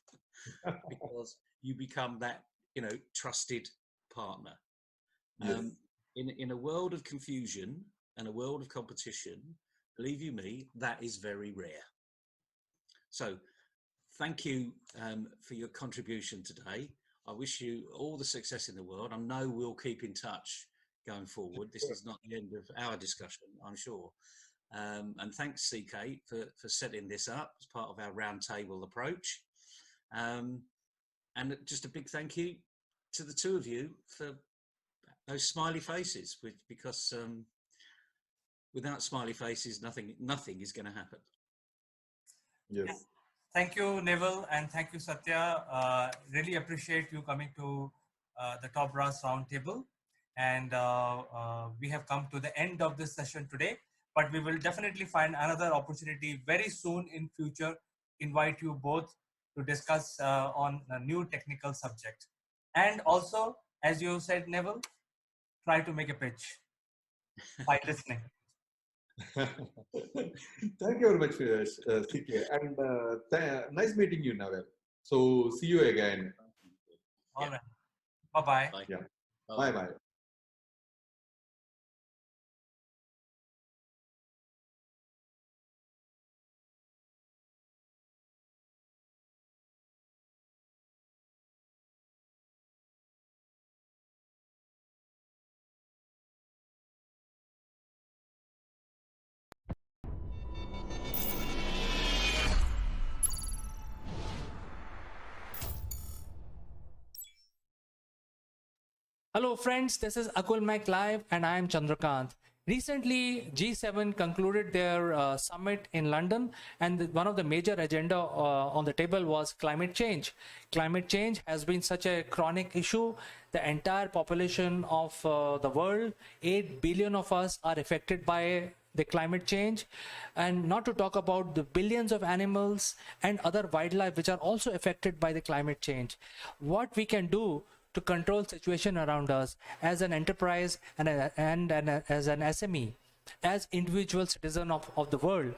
because you become that, trusted partner. Yes. In a world of confusion and a world of competition, believe you me, that is very rare. So thank you for your contribution today. I wish you all the success in the world. I know we'll keep in touch going forward. This is not the end of our discussion, I'm sure. And thanks, CK, for setting this up as part of our roundtable approach. And just a big thank you to the two of you for those smiley faces, because without smiley faces, nothing is going to happen. Yes. Thank you, Neville, and thank you, Satya. Really appreciate you coming to the Top Brass Roundtable. And we have come to the end of this session today, but we will definitely find another opportunity very soon in future, invite you both to discuss on a new technical subject. And also, as you said, Neville, try to make a pitch by listening. Thank you very much, CK. And nice meeting you, Navel. So see you again. All right. Bye-bye. Bye. Yeah. Bye. Bye-bye. Hello friends, this is Akul Mac Live and I am Chandrakant. Recently, G7 concluded their summit in London, and one of the major agenda on the table was climate change. Climate change has been such a chronic issue. The entire population of the world, 8 billion of us, are affected by the climate change, and not to talk about the billions of animals and other wildlife which are also affected by the climate change. What we can do to control situation around us as an enterprise and as an SME, as individual citizen of the world.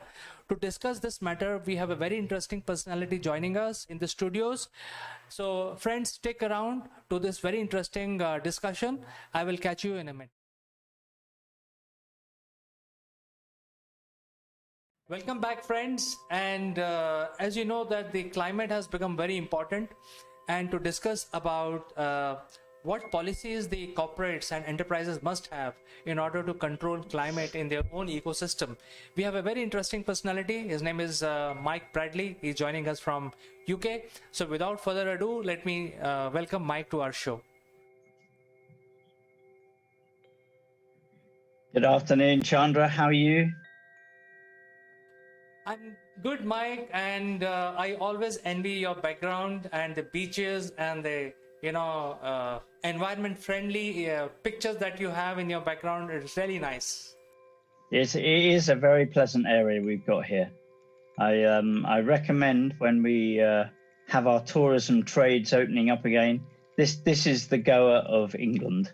To discuss this matter, we have a very interesting personality joining us in the studios. So friends, stick around to this very interesting discussion. I will catch you in a minute. Welcome back, friends. And as you know that the climate has become very important, and to discuss about what policies the corporates and enterprises must have in order to control climate in their own ecosystem, we have a very interesting personality. His name is Mike Bradley. He's joining us from UK. So without further ado, let me welcome Mike to our show. Good afternoon, Chandra. How are you? I'm good, Mike, and I always envy your background and the beaches and the environment friendly pictures that you have in your background. It's really nice. It is a very pleasant area we've got here. I recommend when we have our tourism trades opening up again, this is the Goa of England.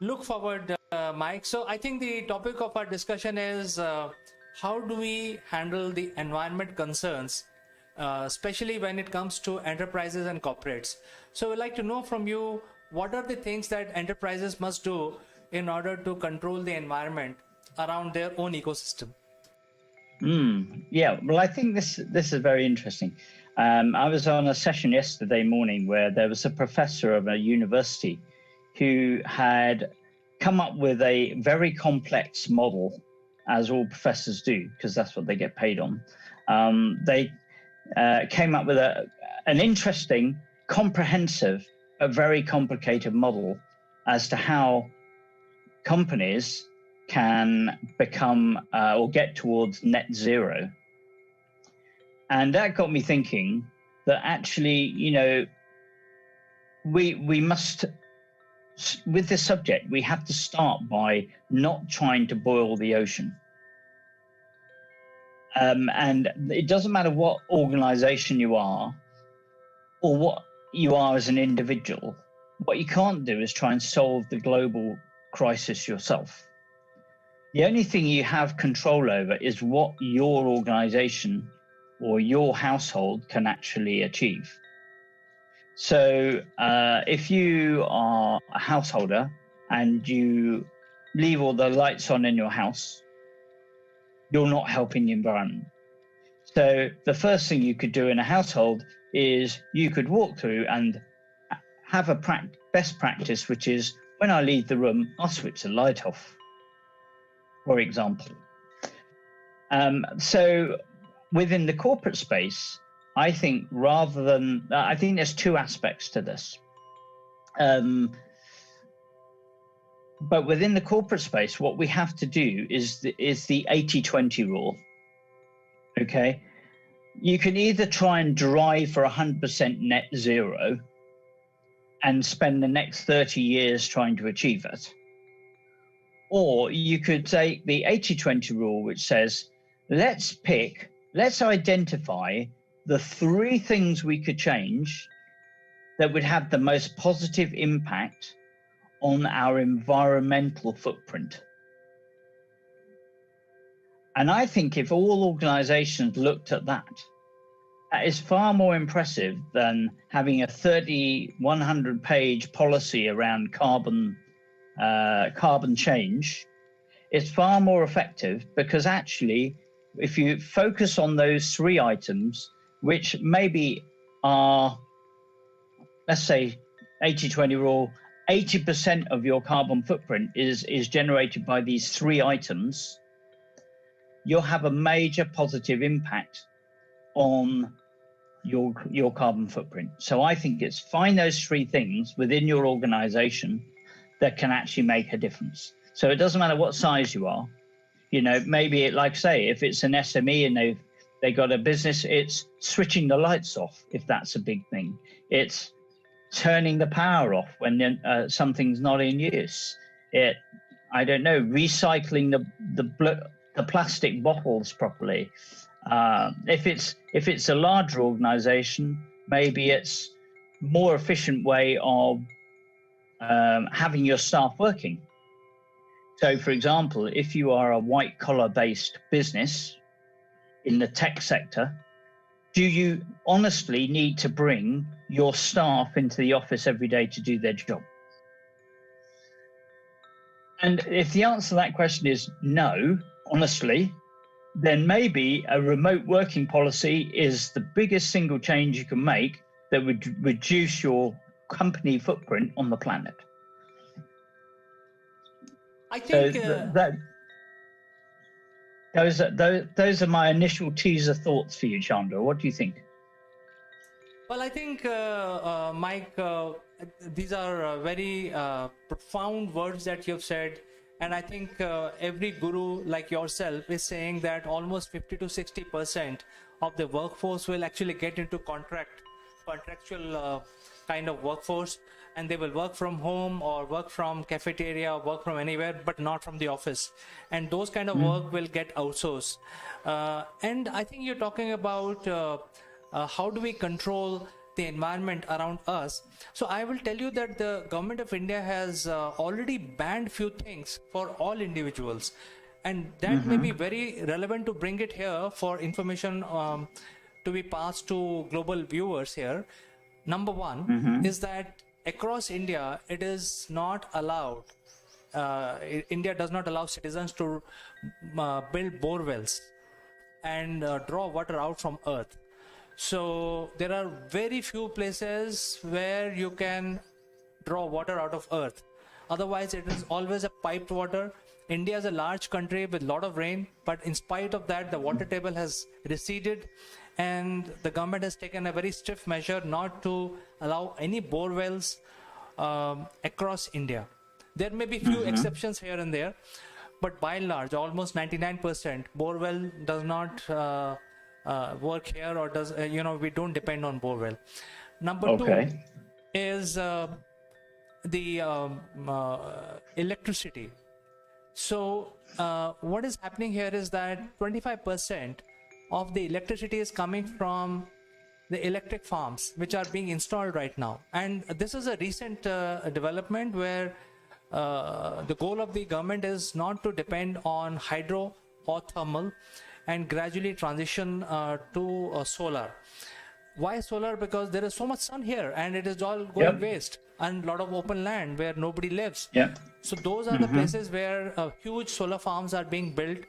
Look forward, Mike. So I think the topic of our discussion is how do we handle the environment concerns, especially when it comes to enterprises and corporates. So we'd like to know from you, what are the things that enterprises must do in order to control the environment around their own ecosystem? Yeah, well, I think this is very interesting. I was on a session yesterday morning where there was a professor of a university who had come up with a very complex model, as all professors do, because that's what they get paid on. They came up with an interesting, comprehensive, but very complicated model as to how companies can become or get towards net zero. And that got me thinking that actually, we must, with this subject, we have to start by not trying to boil the ocean. And it doesn't matter what organization you are or what you are as an individual. What you can't do is try and solve the global crisis yourself. The only thing you have control over is what your organization or your household can actually achieve. So if you are a householder and you leave all the lights on in your house, you're not helping the environment. So the first thing you could do in a household is you could walk through and have a best practice, which is when I leave the room, I'll switch the light off, for example. So within the corporate space, I think I think there's two aspects to this. But within the corporate space, what we have to do is the 80-20 rule. Okay, you can either try and drive for 100% net zero and spend the next 30 years trying to achieve it, or you could take the 80-20 rule, which says, let's identify the 3 things we could change that would have the most positive impact on our environmental footprint. And I think if all organizations looked at that, that is far more impressive than having a 100-page policy around carbon change. It's far more effective because actually, if you focus on those 3 items, which maybe are, let's say, 80-20 rule, 80% of your carbon footprint is generated by these 3 items, you'll have a major positive impact on your carbon footprint. So I think it's find those 3 things within your organization that can actually make a difference. So it doesn't matter what size you are. Maybe like say, if it's an SME and they got a business, it's switching the lights off if that's a big thing. It's turning the power off when something's not in use. I don't know, recycling the plastic bottles properly. If it's a larger organization, maybe it's more efficient way of having your staff working. So, for example, if you are a white-collar based business in the tech sector, do you honestly need to bring your staff into the office every day to do their job? And if the answer to that question is no, honestly, then maybe a remote working policy is the biggest single change you can make that would reduce your company footprint on the planet. I think those are my initial teaser thoughts for you, Chandra. What do you think? Well, I think, Mike, these are very profound words that you've said. And I think every guru like yourself is saying that almost 50 to 60% of the workforce will actually get into contractual kind of workforce, and they will work from home or work from cafeteria or work from anywhere, but not from the office. And those kind of work will get outsourced. And I think you're talking about how do we control the environment around us. So I will tell you that the government of India has already banned few things for all individuals, and that may be very relevant to bring it here for information to be passed to global viewers here. Number one is that across India, it is not allowed. India does not allow citizens to build bore wells and draw water out from earth. So there are very few places where you can draw water out of earth. Otherwise, it is always a piped water. India is a large country with a lot of rain, but in spite of that, the water table has receded, and the government has taken a very stiff measure not to allow any bore wells across India. There may be few exceptions here and there, but by and large, almost 99% bore well does not work here, or does we don't depend on bore well. Number two is the electricity. So what is happening here is that 25% of the electricity is coming from the electric farms which are being installed right now, and this is a recent development where the goal of the government is not to depend on hydro or thermal and gradually transition to solar. Why solar? Because there is so much sun here and it is all going waste, and a lot of open land where nobody lives. So those are the places where huge solar farms are being built,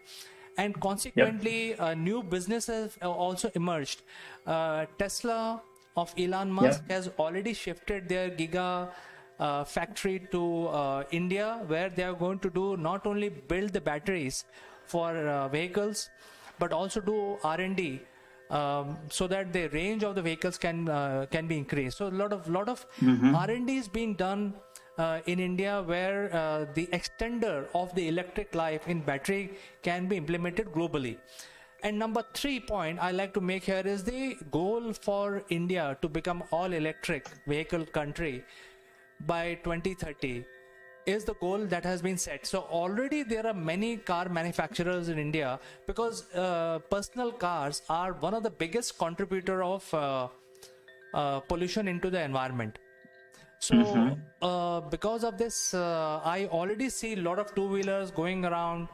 and consequently new businesses have also emerged. Tesla of Elon Musk has already shifted their giga factory to India, where they are going to do not only build the batteries for vehicles, but also do R&D so that the range of the vehicles can be increased. So a lot of R&D is being done in India, where the extender of the electric life in battery can be implemented globally. And number 3 point I like to make here is the goal for India to become all electric vehicle country by 2030 is the goal that has been set. So already there are many car manufacturers in India, because personal cars are one of the biggest contributor of pollution into the environment. So because of this, I already see a lot of two-wheelers going around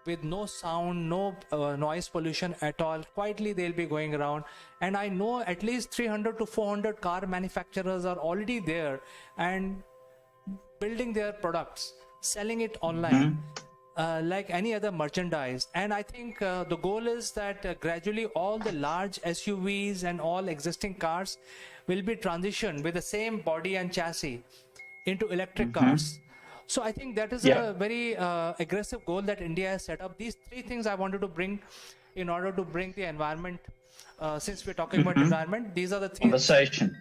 with no sound, no noise pollution at all. Quietly they'll be going around, and I know at least 300 to 400 car manufacturers are already there and building their products, selling it online like any other merchandise. And I think the goal is that gradually all the large SUVs and all existing cars will be transitioned with the same body and chassis into electric cars. So I think that is a very aggressive goal that India has set up. These 3 things I wanted to bring in order to bring the environment, since we're talking about environment, these are the 3 conversation.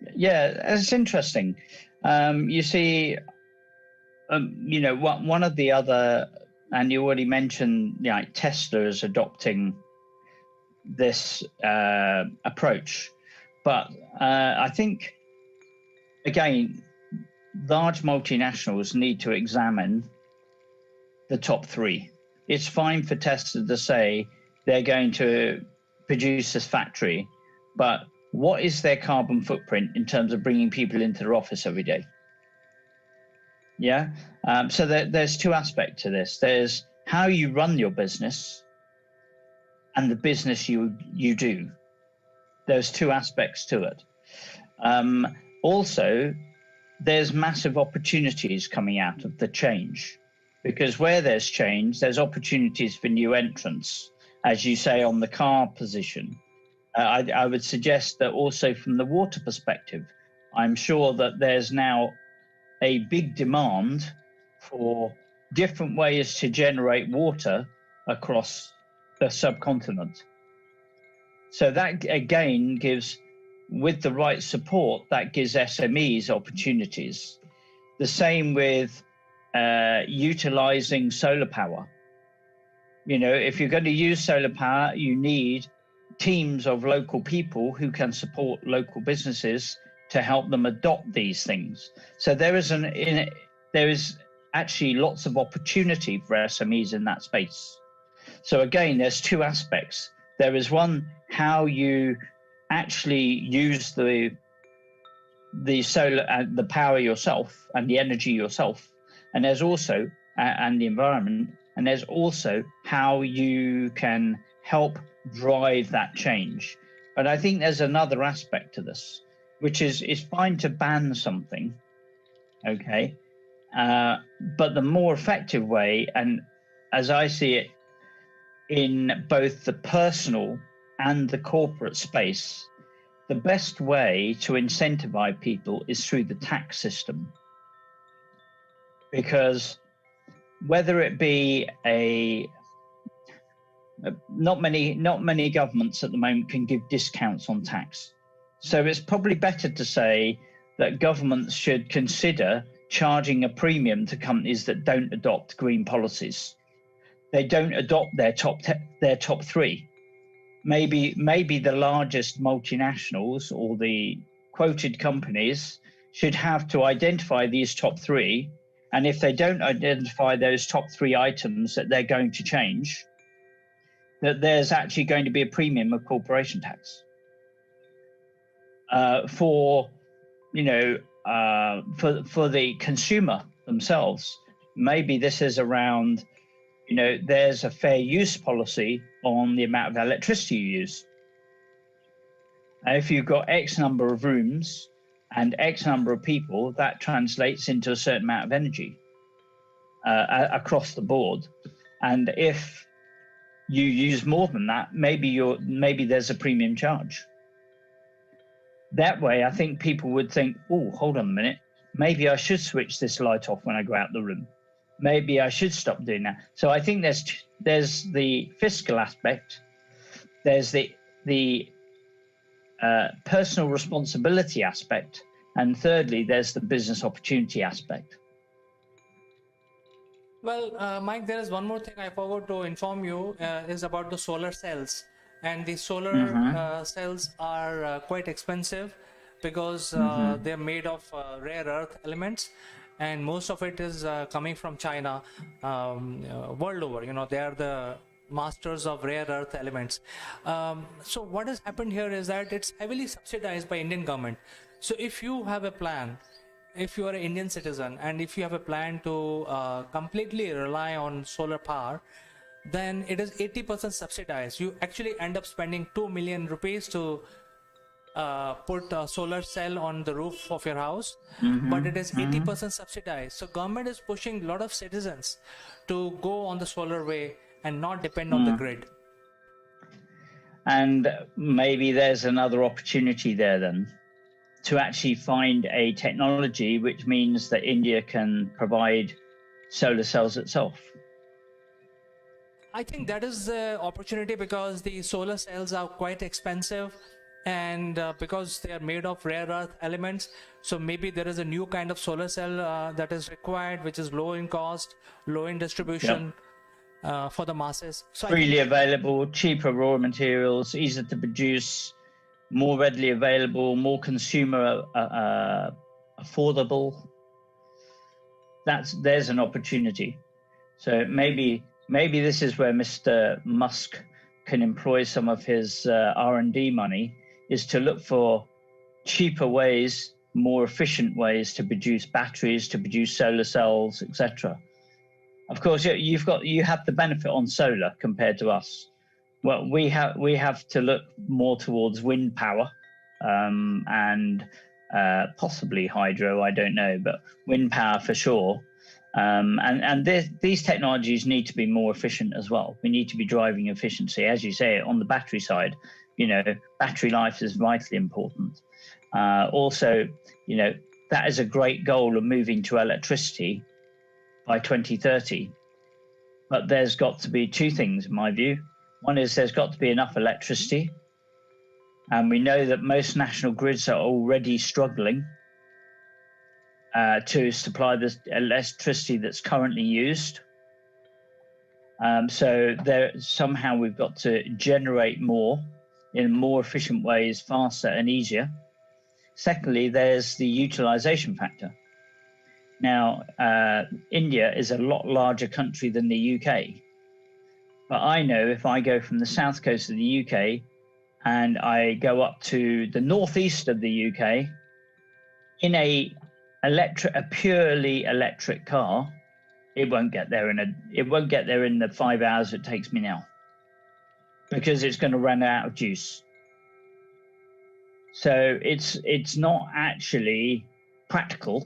It's interesting. You see, one of the other, and you already mentioned, Tesla is adopting this approach, but I think, again, large multinationals need to examine the top 3. It's fine for Tesla to say they're going to produce this factory, but what is their carbon footprint in terms of bringing people into their office every day? So there's 2 aspects to this. There's how you run your business and the business you do. There's 2 aspects to it. Also, there's massive opportunities coming out of the change, because where there's change, there's opportunities for new entrants, as you say, on the car position. I would suggest that also from the water perspective, I'm sure that there's now a big demand for different ways to generate water across the subcontinent. So that again gives, with the right support, that gives SMEs opportunities. The same with utilizing solar power. If you're going to use solar power, you need teams of local people who can support local businesses to help them adopt these things. So there is actually lots of opportunity for SMEs in that space. So again, there's 2 aspects. There is one, how you actually use the solar and the power yourself and the energy yourself, and there's also and the environment, and there's also how you can help drive that change. But I think there's another aspect to this, which is it's fine to ban something, but the more effective way, and as I see it, in both the personal and the corporate space, the best way to incentivize people is through the tax system. Because whether it be not many governments at the moment can give discounts on tax. So it's probably better to say that governments should consider charging a premium to companies that don't adopt green policies. They don't adopt their top three. Maybe the largest multinationals or the quoted companies should have to identify these top three. And if they don't identify those top three items that they're going to change, that there's actually going to be a premium of corporation tax for the consumer themselves. Maybe this is around, there's a fair use policy on the amount of electricity you use. If you've got X number of rooms and X number of people, that translates into a certain amount of energy across the board. And if you use more than that, maybe there's a premium charge. That way, I think people would think, oh, hold on a minute, maybe I should switch this light off when I go out the room. Maybe I should stop doing that. So I think there's the fiscal aspect, there's the personal responsibility aspect, and thirdly, there's the business opportunity aspect. Well, Mike, there is one more thing I forgot to inform you is about the solar cells. And the solar cells are quite expensive because they're made of rare earth elements, and most of it is coming from China world over. They are the masters of rare earth elements. So what has happened here is that it's heavily subsidized by Indian government. So if you have a plan, if you are an Indian citizen, and if you have a plan to completely rely on solar power, then it is 80% subsidized. You actually end up spending 2 million rupees to put a solar cell on the roof of your house, but it is 80% subsidized. So government is pushing a lot of citizens to go on the solar way and not depend on the grid. And maybe there's another opportunity there then to actually find a technology which means that India can provide solar cells itself. I think that is the opportunity because the solar cells are quite expensive, and because they are made of rare earth elements, so maybe there is a new kind of solar cell that is required, which is low in cost, low in distribution for the masses. So freely available, cheaper raw materials, easier to produce, more readily available, more consumer affordable. There's an opportunity. So maybe this is where Mr. Musk can employ some of his R&D money, is to look for cheaper ways, more efficient ways to produce batteries, to produce solar cells, etc. Of course, you have the benefit on solar compared to us. Well, we have to look more towards wind power and possibly hydro. I don't know, but wind power for sure. And these technologies need to be more efficient as well. We need to be driving efficiency, as you say, on the battery side. Battery life is vitally important. Also, that is a great goal of moving to electricity by 2030. But there's got to be two things, in my view. One is there's got to be enough electricity. And we know that most national grids are already struggling to supply the electricity that's currently used. So somehow we've got to generate more in more efficient ways, faster and easier. Secondly, there's the utilization factor. Now, India is a lot larger country than the UK. But I know if I go from the south coast of the UK and I go up to the northeast of the UK in a purely electric car, it won't get there in the 5 hours it takes me now, because it's going to run out of juice. So it's not actually practical,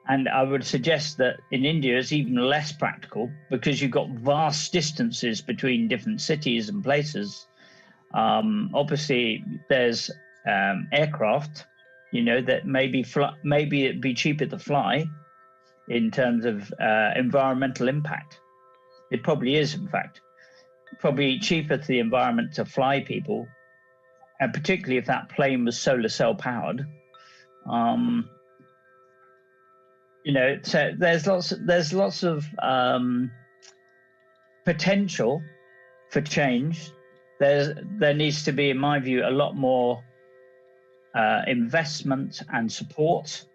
And I would suggest that in India it's even less practical because you've got vast distances between different cities and places. Obviously, there's aircraft, that maybe it'd be cheaper to fly in terms of environmental impact. It probably is, in fact, probably cheaper to the environment to fly people, and particularly if that plane was solar cell powered. So there's lots of potential for change. There needs to be, in my view, a lot more investment and support.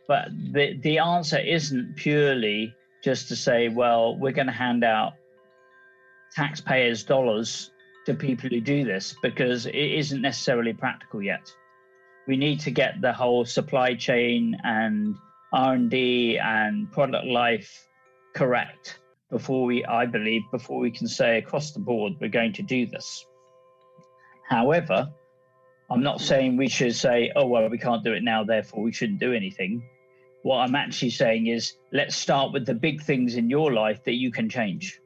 But the answer isn't purely just to say, well, we're going to hand out taxpayers' dollars to people who do this, because it isn't necessarily practical yet. We need to get the whole supply chain and R&D and product life correct before we can say across the board we're going to do this. However, I'm not saying we should say, oh, well, we can't do it now, therefore we shouldn't do anything. What I'm actually saying is, let's start with the big things in your life that you can change.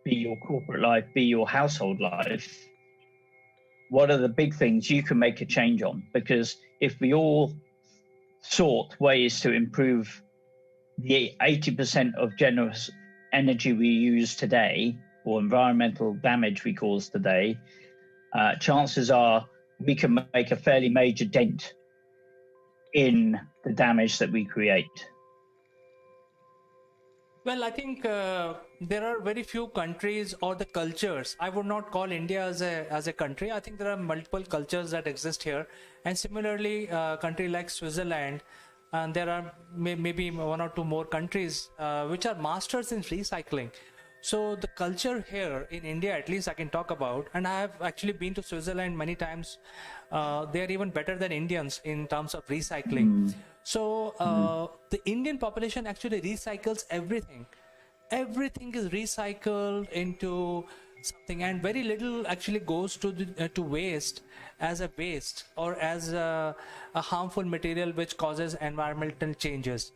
Be your corporate life, be your household life. What are the big things you can make a change on? Because if we all sought ways to improve the 80% of generous energy we use today, or environmental damage we cause today, chances are we can make a fairly major dent in the damage that we create. Well, I think there are very few countries or the cultures. I would not call India as a country. I think there are multiple cultures that exist here, and similarly, a country like Switzerland, and there are maybe one or two more countries which are masters in recycling. So the culture here in India, at least I can talk about, and I have actually been to Switzerland many times. They are even better than Indians in terms of recycling. So the Indian population actually recycles everything. Everything is recycled into something, and very little actually goes to waste as a waste or as a harmful material which causes environmental changes.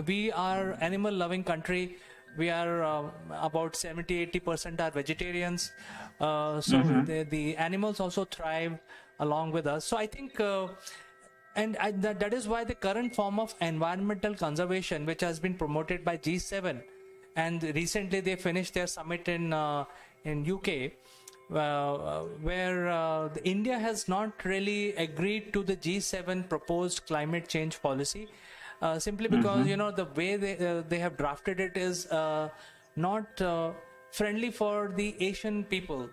We are animal loving country. We are about 70-80% are vegetarians. So the animals also thrive along with us. So I think that is why the current form of environmental conservation, which has been promoted by G7, and recently they finished their summit in UK, where India has not really agreed to the G7 proposed climate change policy, simply because the way they have drafted it is not friendly for the Asian people,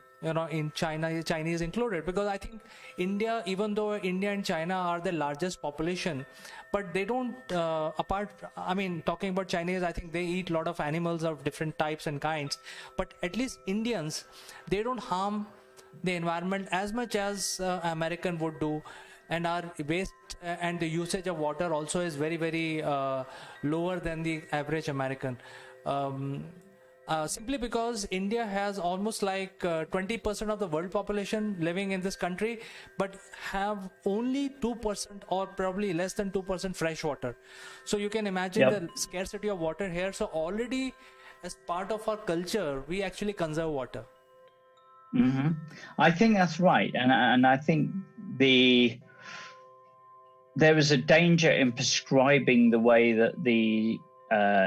in China, Chinese included, because I think India, even though India and China are the largest population, but they don't, talking about Chinese, I think they eat a lot of animals of different types and kinds, but at least Indians, they don't harm the environment as much as American would do. And our waste and the usage of water also is very, very lower than the average American. Simply because India has almost like 20% of the world population living in this country, but have only 2% or probably less than 2% fresh water. So you can imagine the scarcity of water here. So already as part of our culture, we actually conserve water. I think that's right. And I think there is a danger in prescribing the way that the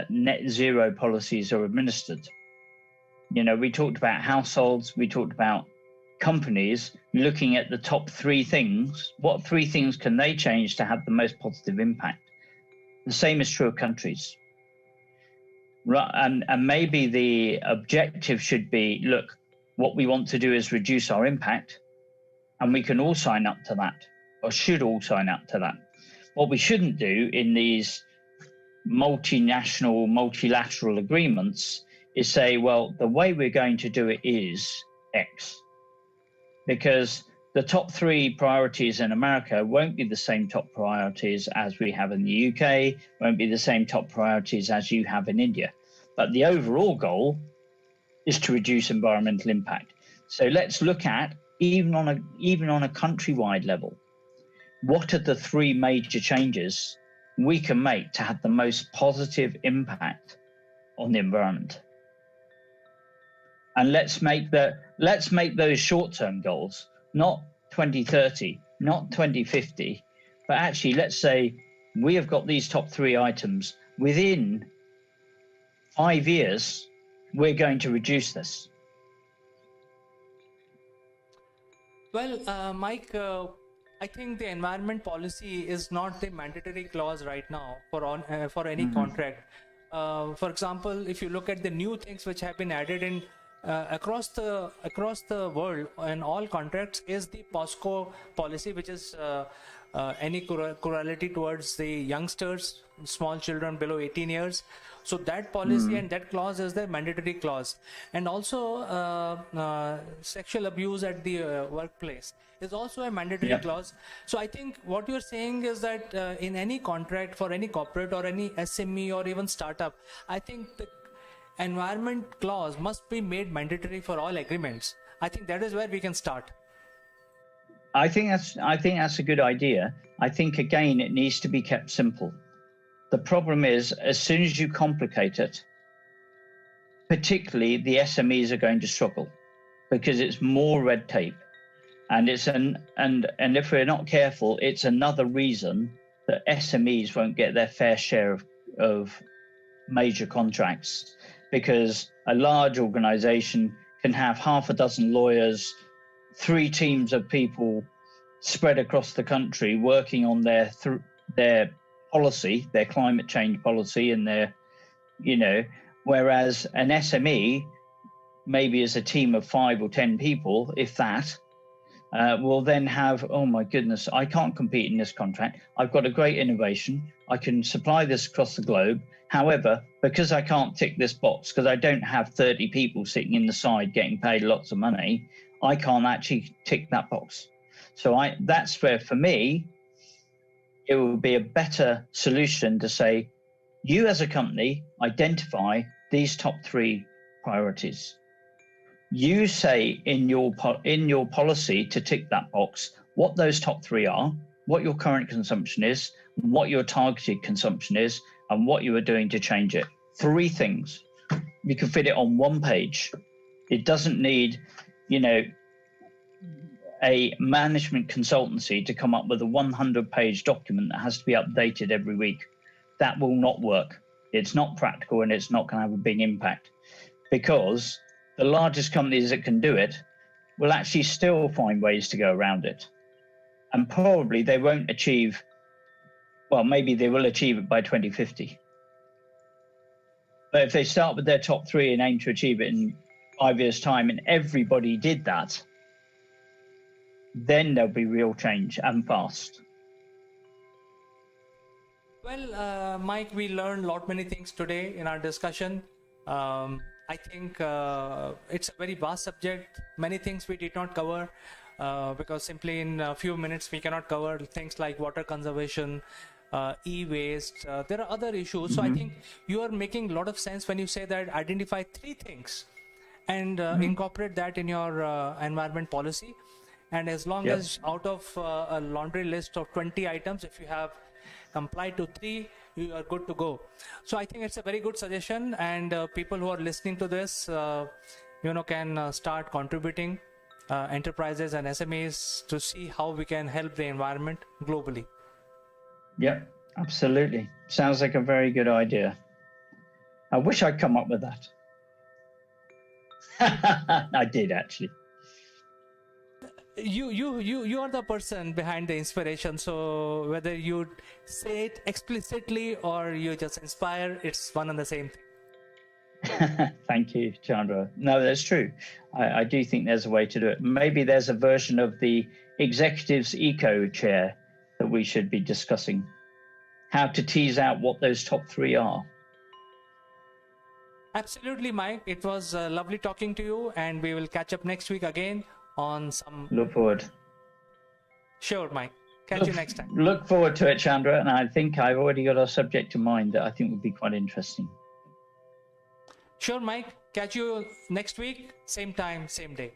net zero policies are administered. We talked about households, we talked about companies looking at the top three things. What three things can they change to have the most positive impact? The same is true of countries. Right, and maybe the objective should be, look, what we want to do is reduce our impact, and we can all sign up to that, or should all sign up to that. What we shouldn't do in these multinational, multilateral agreements is say, well, the way we're going to do it is X. Because the top three priorities in America won't be the same top priorities as we have in the UK, won't be the same top priorities as you have in India. But the overall goal is to reduce environmental impact. So let's look at, even on a countrywide level, what are the three major changes we can make to have the most positive impact on the environment. And let's make those short-term goals, not 2030, not 2050, but actually let's say we have got these top 3 items. Within 5 years, we're going to reduce this. Well, Mike, I think the environment policy is not the mandatory clause right now for any contract. For example, if you look at the new things which have been added in across the world in all contracts, is the POSCO policy, which is any cruelty towards the youngsters, small children below 18 years. So that policy and that clause is the mandatory clause. And also sexual abuse at the workplace is also a mandatory clause. So I think what you're saying is that in any contract for any corporate or any SME or even startup, I think the environment clause must be made mandatory for all agreements. I think that is where we can start. I think that's a good idea. I think again it needs to be kept simple. The problem is, as soon as you complicate it, particularly the SMEs are going to struggle because it's more red tape, and and if we're not careful, it's another reason that SMEs won't get their fair share of major contracts, because a large organization can have half a dozen lawyers, 3 teams of people spread across the country working on their policy, their climate change policy, and their, whereas an SME maybe is a team of 5 or 10 people, if that, will then have, oh my goodness, I can't compete in this contract. I've got a great innovation. I can supply this across the globe. However, because I can't tick this box, because I don't have 30 people sitting in the side getting paid lots of money, I can't actually tick that box. So that's where, for me, it would be a better solution to say, you as a company identify these top 3 priorities. You say in your policy to tick that box what those top 3 are, what your current consumption is, what your targeted consumption is, and what you are doing to change it. 3 things. You can fit it on 1 page. It doesn't need, a management consultancy to come up with a 100-page document that has to be updated every week. That will not work. It's not practical, and it's not going to have a big impact, because the largest companies that can do it will actually still find ways to go around it. And probably they won't achieve, well, maybe they will achieve it by 2050. But if they start with their top 3 and aim to achieve it in 5 years' time, and everybody did that, then there'll be real change, and fast. Well, Mike, we learned many things today in our discussion. I think it's a very vast subject. Many things we did not cover because simply in a few minutes we cannot cover things like water conservation, e-waste. There are other issues. So I think you are making a lot of sense when you say that identify 3 things and incorporate that in your environment policy. And as long as out of a laundry list of 20 items, if you have complied to 3, you are good to go. So I think it's a very good suggestion, and people who are listening to this, can start contributing, enterprises and SMEs, to see how we can help the environment globally. Yeah, absolutely. Sounds like a very good idea. I wish I'd come up with that. I did, actually. You are the person behind the inspiration, so whether you say it explicitly or you just inspire, it's one and the same thing. Thank you, Chandra. No, that's true. I do think there's a way to do it. Maybe there's a version of the executives eco chair that we should be discussing, how to tease out what those top 3 are. Absolutely, Mike. It was lovely talking to you, and we will catch up next week again on some. Look forward. Sure, Mike. Catch you next time. Look forward to it, Chandra. And I think I've already got a subject in mind that I think would be quite interesting. Sure, Mike. Catch you next week, same time, same day.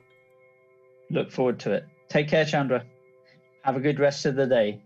Look forward to it. Take care, Chandra. Have a good rest of the day.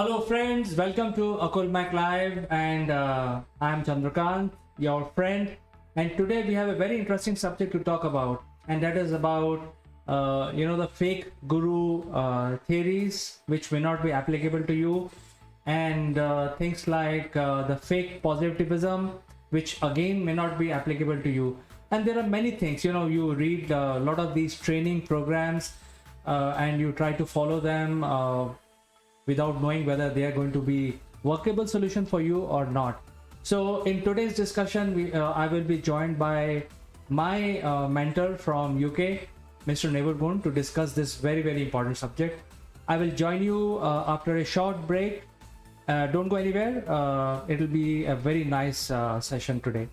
Hello, friends. Welcome to Akulmak Live, and I'm Chandrakant, your friend. And today we have a very interesting subject to talk about, and that is about the fake guru theories, which may not be applicable to you, and things like the fake positivism, which again may not be applicable to you. And there are many things. You read a lot of these training programs, and you try to follow them. Without knowing whether they are going to be workable solution for you or not. So in today's discussion, I will be joined by my mentor from UK, Mr. Neville Boone, to discuss this very, very important subject. I will join you after a short break. Don't go anywhere. It'll be a very nice session today.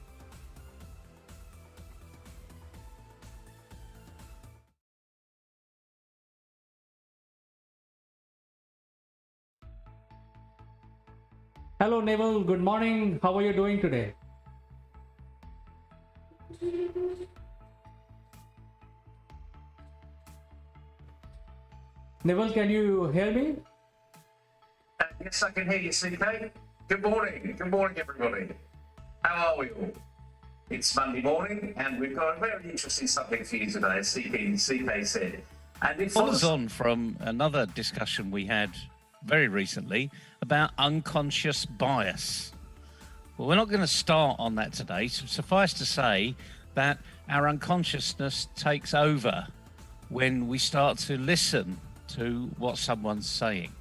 Hello, Neville. Good morning. How are you doing today? Neville, can you hear me? Yes, I can hear you, CK. Good morning. Good morning, everybody. How are we all? It's Monday morning, and we've got a very interesting subject for you today, as CK said. And it follows on from another discussion we had very recently about unconscious bias. Well, we're not going to start on that today. Suffice to say that our unconsciousness takes over when we start to listen to what someone's saying.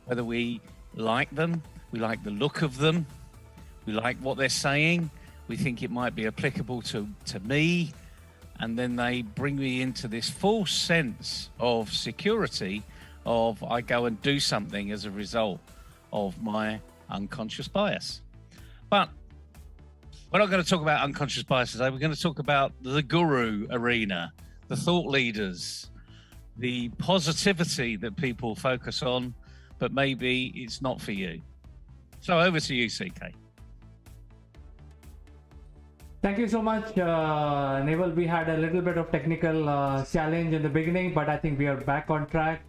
Whether we like them, we like the look of them, we like what they're saying, we think it might be applicable to me, and then they bring me into this false sense of security of I go and do something as a result of my unconscious bias. But we're not going to talk about unconscious bias today. We're going to talk about the guru arena, the thought leaders, the positivity that people focus on, but maybe it's not for you. So over to you, CK. Thank you so much, Neville. We had a little bit of technical challenge in the beginning, but I think we are back on track.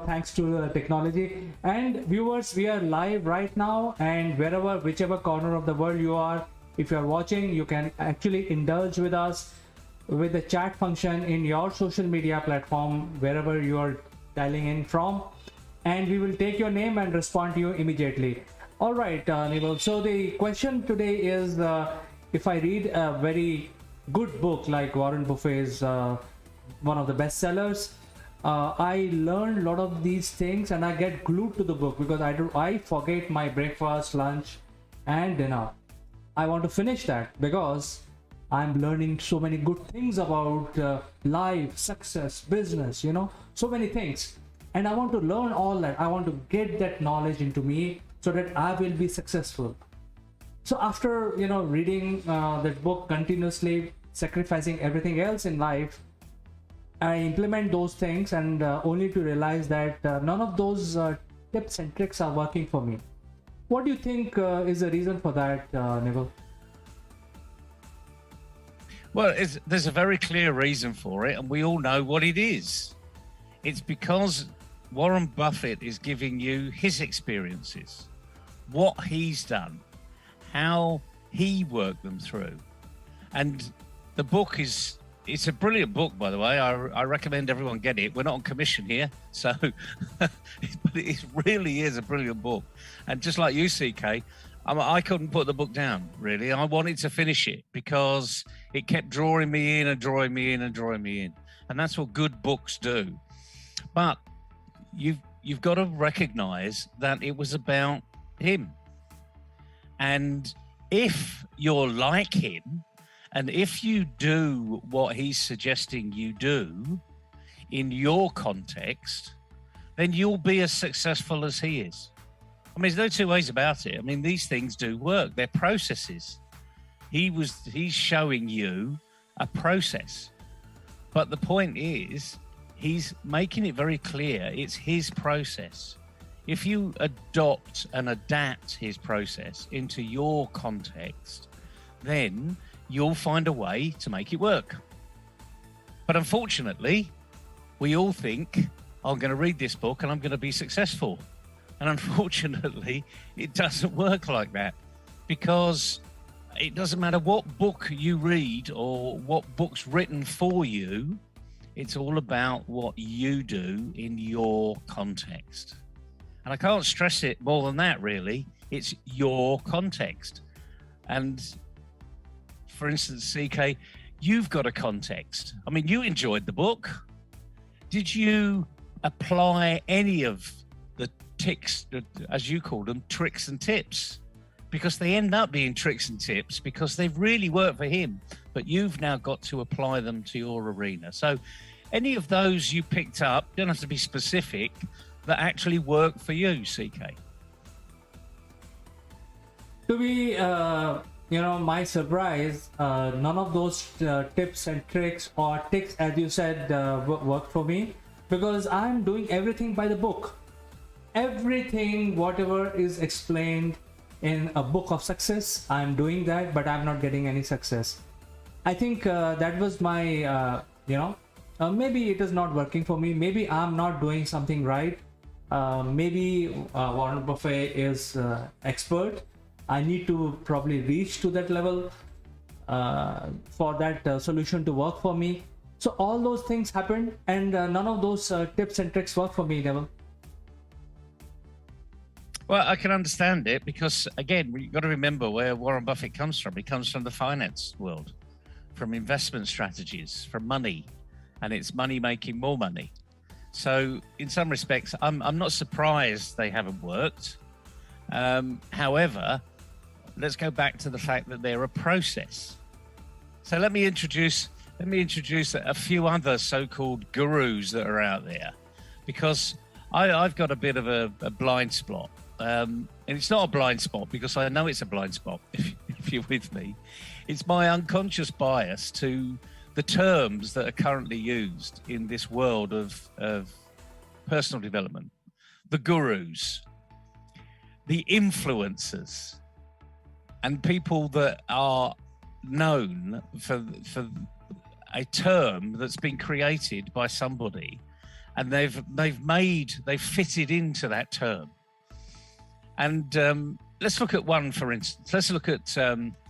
Thanks to the technology. And viewers, we are live right now, and whichever corner of the world you are, if you are watching, you can actually indulge with us with the chat function in your social media platform, wherever you are dialing in from, and we will take your name and respond to you immediately. All right, Neville. So the question today is, if I read a very good book like Warren Buffett's, one of the bestsellers, I learn a lot of these things and I get glued to the book because I forget my breakfast, lunch, and dinner. I want to finish that because I'm learning so many good things about life, success, business, so many things. And I want to learn all that. I want to get that knowledge into me so that I will be successful. So after, reading that book continuously, sacrificing everything else in life, I implement those things and only to realize that none of those tips and tricks are working for me. What do you think is the reason for that, Neville? Well, there's a very clear reason for it, and we all know what it is. It's because Warren Buffett is giving you his experiences, what he's done, how he worked them through. And the book it's a brilliant book, by the way. I recommend everyone get it. We're not on commission here, so but it really is a brilliant book. And just like you, CK, I couldn't put the book down, really. I wanted to finish it because it kept drawing me in and drawing me in and drawing me in. And that's what good books do. But you've got to recognize that it was about him. And if you're like him, and if you do what he's suggesting you do in your context, then you'll be as successful as he is. I mean, there's no two ways about it. I mean, these things do work. They're processes. He's showing you a process. But the point is, he's making it very clear it's his process. If you adopt and adapt his process into your context, then you'll find a way to make it work. But unfortunately, we all think I'm going to read this book and I'm going to be successful. And unfortunately, it doesn't work like that, because it doesn't matter what book you read or what book's written for you. It's all about what you do in your context. And I can't stress it more than that, really. It's your context. And for instance, CK, you've got a context. I mean, you enjoyed the book. Did you apply any of the ticks, as you call them, tricks and tips? Because they end up being tricks and tips because they've really worked for him, but you've now got to apply them to your arena. So any of those you picked up, don't have to be specific, that actually work for you, CK? To be, my surprise, none of those tips and tricks or ticks, as you said, worked for me, because I'm doing everything by the book. Everything, whatever is explained in a book of success, I'm doing that, but I'm not getting any success. I think that was my, maybe it is not working for me. Maybe I'm not doing something right. Maybe Warren Buffett is expert. I need to probably reach to that level for that solution to work for me. So all those things happened, and none of those tips and tricks work for me, Neville. Well, I can understand it because, again, you've got to remember where Warren Buffett comes from. He comes from the finance world, from investment strategies, from money, and it's money making more money. So in some respects, I'm not surprised they haven't worked. However, let's go back to the fact that they're a process. So let me introduce a few other so-called gurus that are out there, because I've got a bit of a blind spot. And it's not a blind spot because I know it's a blind spot, if you're with me. It's my unconscious bias to the terms that are currently used in this world of personal development. The gurus, the influencers, and people that are known for a term that's been created by somebody, and they've fitted into that term. And let's look at one, for instance. Let's look at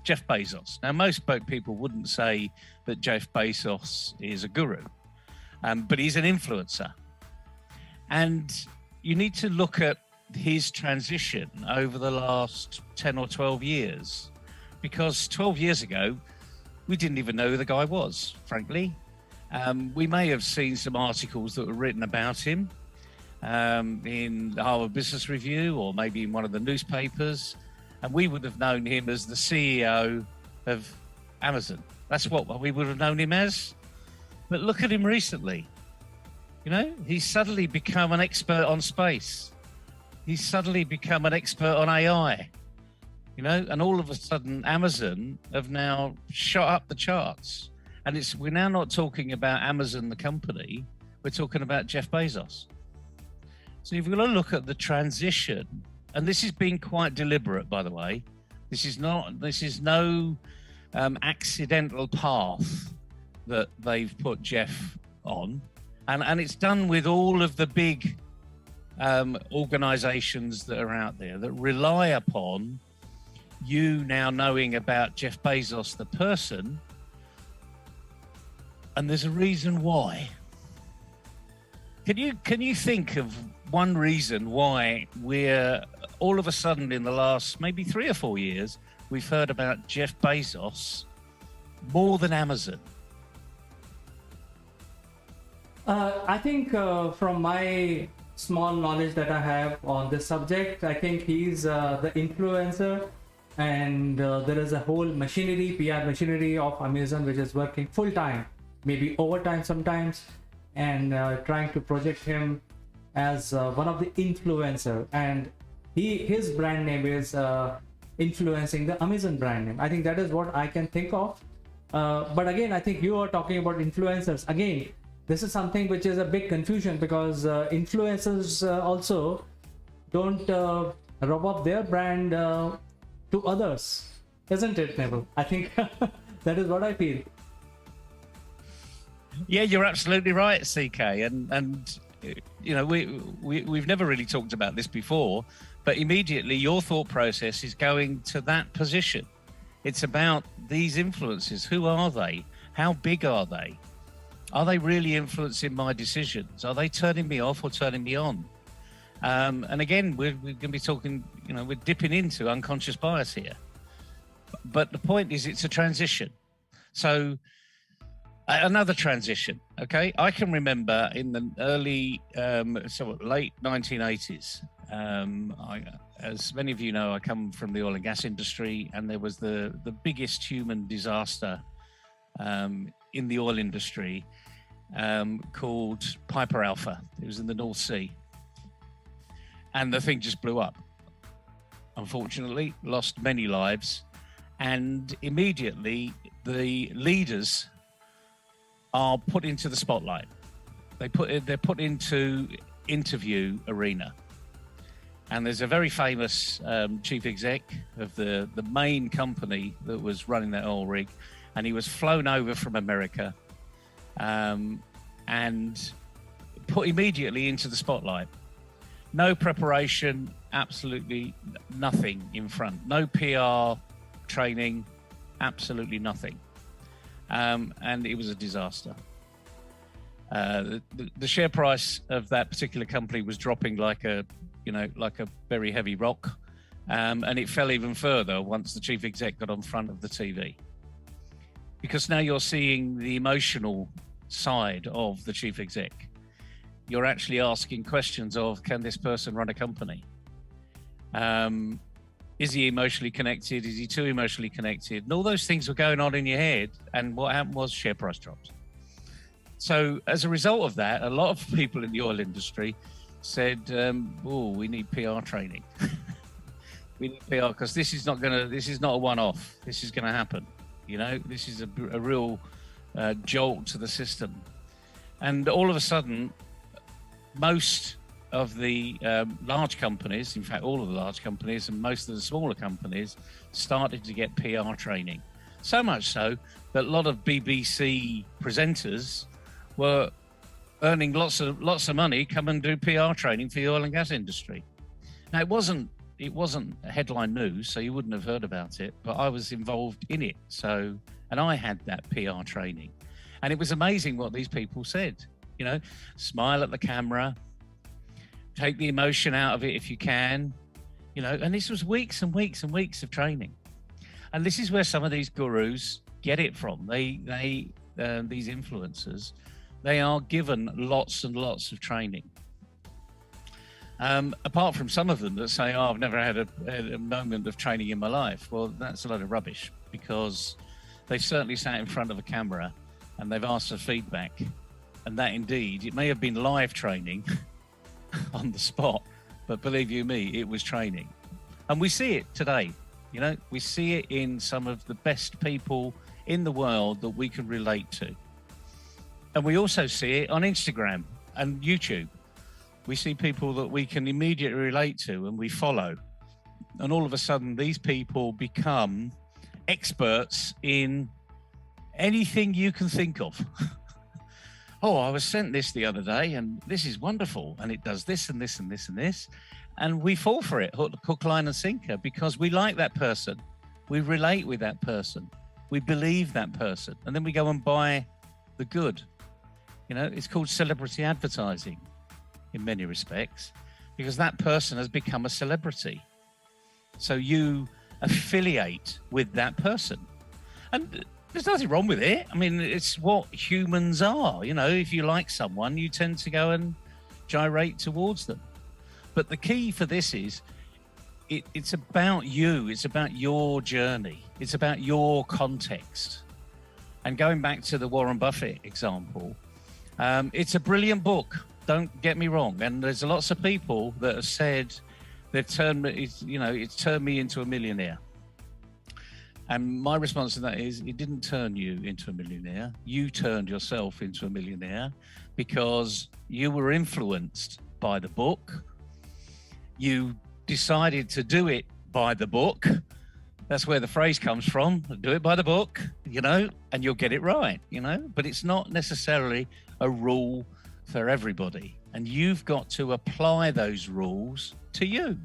Jeff Bezos. Now, most people wouldn't say that Jeff Bezos is a guru, but he's an influencer. And you need to look at his transition over the last 10 or 12 years, because 12 years ago, we didn't even know who the guy was, frankly. We may have seen some articles that were written about him in the Harvard Business Review or maybe in one of the newspapers, and we would have known him as the CEO of Amazon. That's what we would have known him as. But look at him recently. He's suddenly become an expert on space. He's suddenly become an expert on AI. And all of a sudden Amazon have now shot up the charts. And we're now not talking about Amazon, the company, we're talking about Jeff Bezos. So you've got to look at the transition, and this has been quite deliberate, by the way. This is no accidental path that they've put Jeff on. And it's done with all of the big organizations that are out there that rely upon you now knowing about Jeff Bezos, the person. And there's a reason why. Can you think of one reason why we're all of a sudden in the last maybe 3 or 4 years, we've heard about Jeff Bezos more than Amazon? I think from my small knowledge that I have on this subject, I think he's the influencer, and there is a whole machinery, PR machinery of Amazon, which is working full time, maybe overtime sometimes, and trying to project him as one of the influencer, and his brand name is influencing the Amazon brand name. I think that is what I can think of. But again, I think you are talking about influencers. Again, this is something which is a big confusion, because influencers also don't rub up their brand to others, isn't it, Neville? I think that is what I feel. Yeah, you're absolutely right, CK. And we've never really talked about this before, but immediately your thought process is going to that position. It's about these influences. Who are they? How big are they? Are they really influencing my decisions? Are they turning me off or turning me on? And again, we're going to be talking, we're dipping into unconscious bias here. But the point is, it's a transition. So another transition, okay? I can remember in the late 1980s, as many of you know, I come from the oil and gas industry, and there was the biggest human disaster in the oil industry called Piper Alpha. It was in the North Sea. And the thing just blew up. Unfortunately, lost many lives. And immediately, the leaders are put into the spotlight. They're put into interview arena. And there's a very famous chief exec of the main company that was running that oil rig, and he was flown over from America and put immediately into the spotlight. No preparation, absolutely nothing in front. No PR training, absolutely nothing. And it was a disaster. The share price of that particular company was dropping like a very heavy rock. And it fell even further once the chief exec got on front of the TV. Because now you're seeing the emotional side of the chief exec. You're actually asking questions of, can this person run a company? Is he emotionally connected? Is he too emotionally connected? And all those things were going on in your head. And what happened was share price dropped. So as a result of that, a lot of people in the oil industry said, we need PR training. We need PR because this is not a one-off. This is going to happen. This is a real jolt to the system. And all of a sudden, most of the large companies, in fact, all of the large companies and most of the smaller companies started to get PR training. So much so that a lot of BBC presenters were earning lots of money, come and do PR training for the oil and gas industry. Now, it wasn't headline news, so you wouldn't have heard about it, but I was involved in it. And I had that PR training. And it was amazing what these people said. Smile at the camera, take the emotion out of it if you can, and this was weeks and weeks and weeks of training. And this is where some of these gurus get it from. These influencers, they are given lots and lots of training. Apart from some of them that say, I've never had a moment of training in my life. Well, that's a load of rubbish, because they've certainly sat in front of a camera and they've asked for feedback. And that indeed, it may have been live training on the spot, but believe you me, it was training. And we see it today. We see it in some of the best people in the world that we can relate to. And we also see it on Instagram and YouTube. We see people that we can immediately relate to and we follow. And all of a sudden, these people become experts in anything you can think of. Oh, I was sent this the other day and this is wonderful. And it does this and this and this and this. And we fall for it, hook, line and sinker, because we like that person. We relate with that person. We believe that person. And then we go and buy the good. It's called celebrity advertising in many respects, because that person has become a celebrity. So you affiliate with that person. And there's nothing wrong with it. I mean, it's what humans are. If you like someone, you tend to go and gyrate towards them. But the key for this is it's about you. It's about your journey. It's about your context. And going back to the Warren Buffett example, it's a brilliant book. Don't get me wrong. And there's lots of people that have said it's turned me into a millionaire. And my response to that is, it didn't turn you into a millionaire. You turned yourself into a millionaire because you were influenced by the book. You decided to do it by the book. That's where the phrase comes from. Do it by the book, and you'll get it right, But it's not necessarily a rule for everybody, and you've got to apply those rules to you.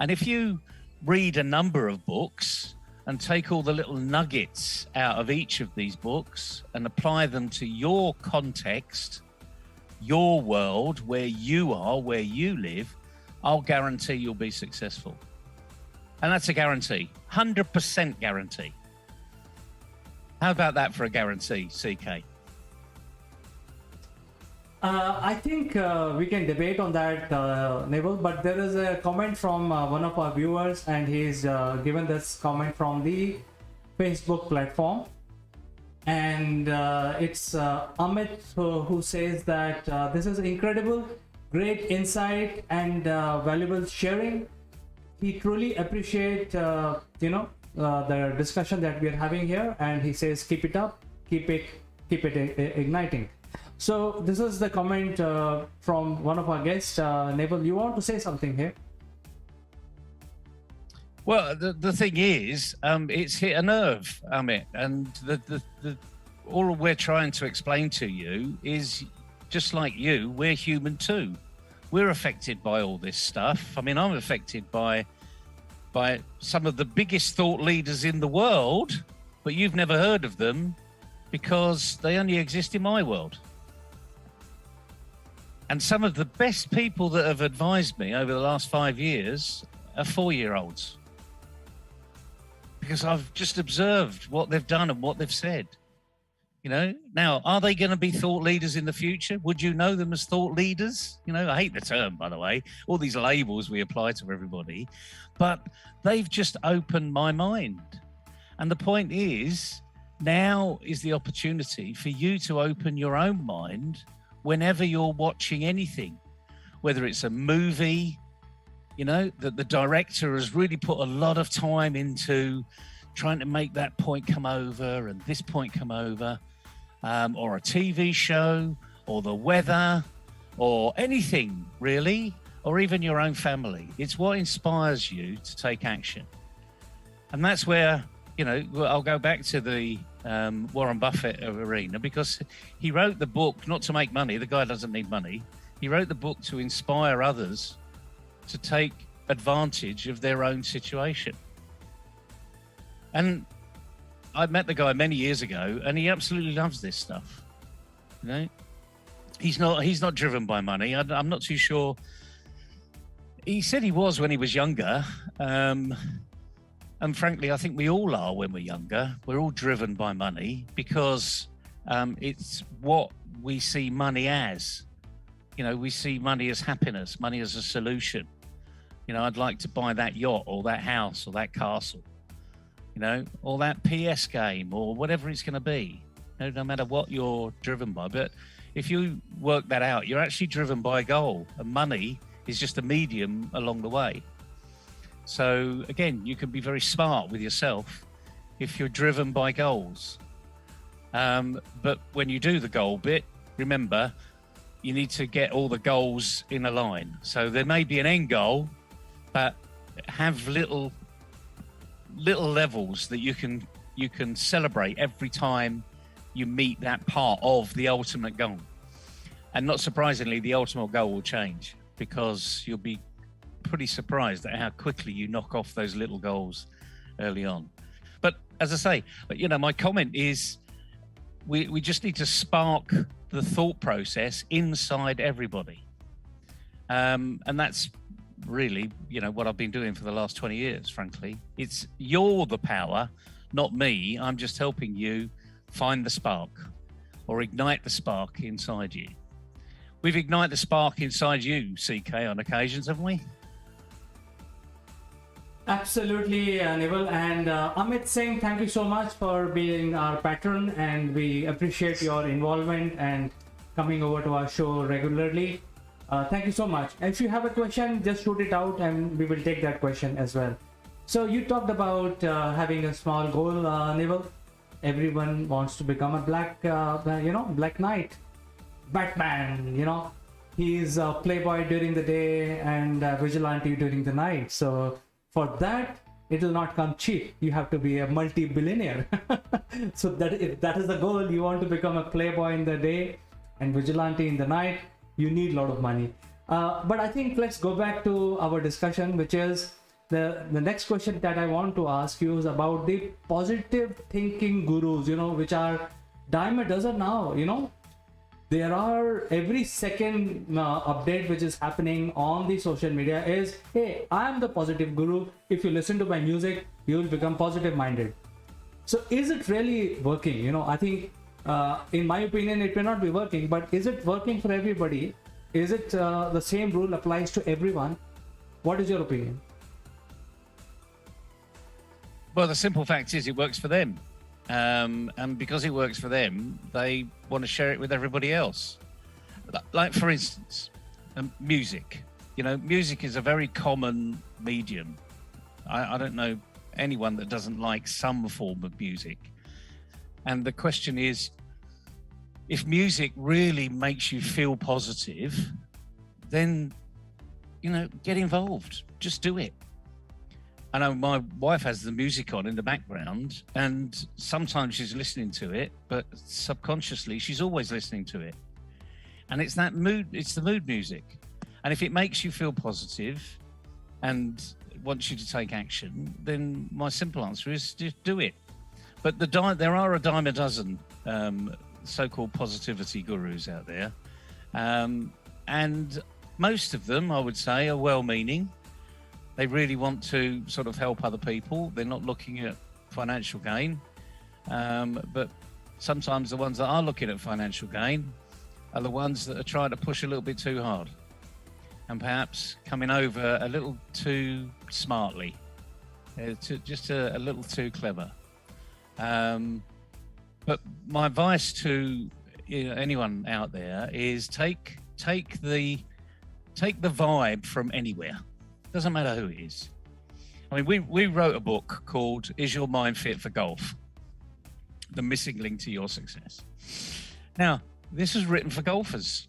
And if you read a number of books and take all the little nuggets out of each of these books and apply them to your context, your world, where you are, where you live, I'll guarantee you'll be successful. And that's a guarantee, 100% guarantee. How about that for a guarantee, CK? I think we can debate on that, Neville, but there is a comment from one of our viewers, and he's given this comment from the Facebook platform. And it's Amit who says that this is incredible, great insight and valuable sharing. He truly appreciates, the discussion that we are having here, and he says, keep it up, keep it igniting. So this is the comment from one of our guests. Neville, you want to say something here? Well, the thing is, it's hit a nerve, Amit, and all we're trying to explain to you is, just like you, we're human too. We're affected by all this stuff. I mean, I'm affected by some of the biggest thought leaders in the world, but you've never heard of them because they only exist in my world. And some of the best people that have advised me over the last 5 years are 4-year-olds. Because I've just observed what they've done and what they've said. Now, are they going to be thought leaders in the future? Would you know them as thought leaders? I hate the term, by the way, all these labels we apply to everybody, but they've just opened my mind. And the point is, now is the opportunity for you to open your own mind whenever you're watching anything, whether it's a movie, that the director has really put a lot of time into trying to make that point come over and this point come over, or a TV show, or the weather, or anything really, or even your own family. It's what inspires you to take action. And that's where, I'll go back to the Warren Buffett arena, because he wrote the book not to make money. The guy doesn't need money. He wrote the book to inspire others to take advantage of their own situation. And I met the guy many years ago, and he absolutely loves this stuff. He's not driven by money. I'm not too sure. He said he was when he was younger. And frankly, I think we all are when we're younger. We're all driven by money because it's what we see money as. We see money as happiness, money as a solution. I'd like to buy that yacht or that house or that castle, or that PS game or whatever it's going to be, no matter what you're driven by. But if you work that out, you're actually driven by a goal, and money is just a medium along the way. So again, you can be very smart with yourself if you're driven by goals. But when you do the goal bit, remember, you need to get all the goals in a line. So there may be an end goal, but have little levels that you can celebrate every time you meet that part of the ultimate goal. And not surprisingly, the ultimate goal will change, because you'll be pretty surprised at how quickly you knock off those little goals early on. But as I say, my comment is we just need to spark the thought process inside everybody. And that's really, what I've been doing for the last 20 years, frankly. It's you're the power, not me. I'm just helping you find the spark or ignite the spark inside you. We've ignited the spark inside you, CK, on occasions, haven't we? Absolutely, Neville. And Amit Singh, thank you so much for being our patron, and we appreciate your involvement and coming over to our show regularly. Thank you so much. If you have a question, just shoot it out and we will take that question as well. So you talked about having a small goal, Neville. Everyone wants to become a Black Knight, Batman. He's a playboy during the day and a vigilante during the night. So for that, it will not come cheap. You have to be a multi-billionaire. So that if that is the goal, you want to become a playboy in the day and vigilante in the night, you need a lot of money. But I think let's go back to our discussion, which is the next question that I want to ask you is about the positive thinking gurus, which are dime a dozen now. There are every second update which is happening on the social media is, hey, I am the positive guru. If you listen to my music, you will become positive minded. So is it really working? I think in my opinion, it may not be working, but is it working for everybody? Is it the same rule applies to everyone? What is your opinion? Well, the simple fact is it works for them. And because it works for them, they want to share it with everybody else. Like, for instance, music. Music is a very common medium. I don't know anyone that doesn't like some form of music. And the question is, if music really makes you feel positive, then, get involved. Just do it. I know my wife has the music on in the background, and sometimes she's listening to it, but subconsciously she's always listening to it. And it's that mood, it's the mood music. And if it makes you feel positive and wants you to take action, then my simple answer is just do it. But there are a dime a dozen so-called positivity gurus out there. And most of them, I would say, are well-meaning. They really want to sort of help other people. They're not looking at financial gain. But sometimes the ones that are looking at financial gain are the ones that are trying to push a little bit too hard and perhaps coming over a little too smartly, just a little too clever. But my advice to anyone out there is take the vibe from anywhere. Doesn't matter who it is. I mean, we wrote a book called Is Your Mind Fit for Golf? The Missing Link to Your Success. Now, this was written for golfers.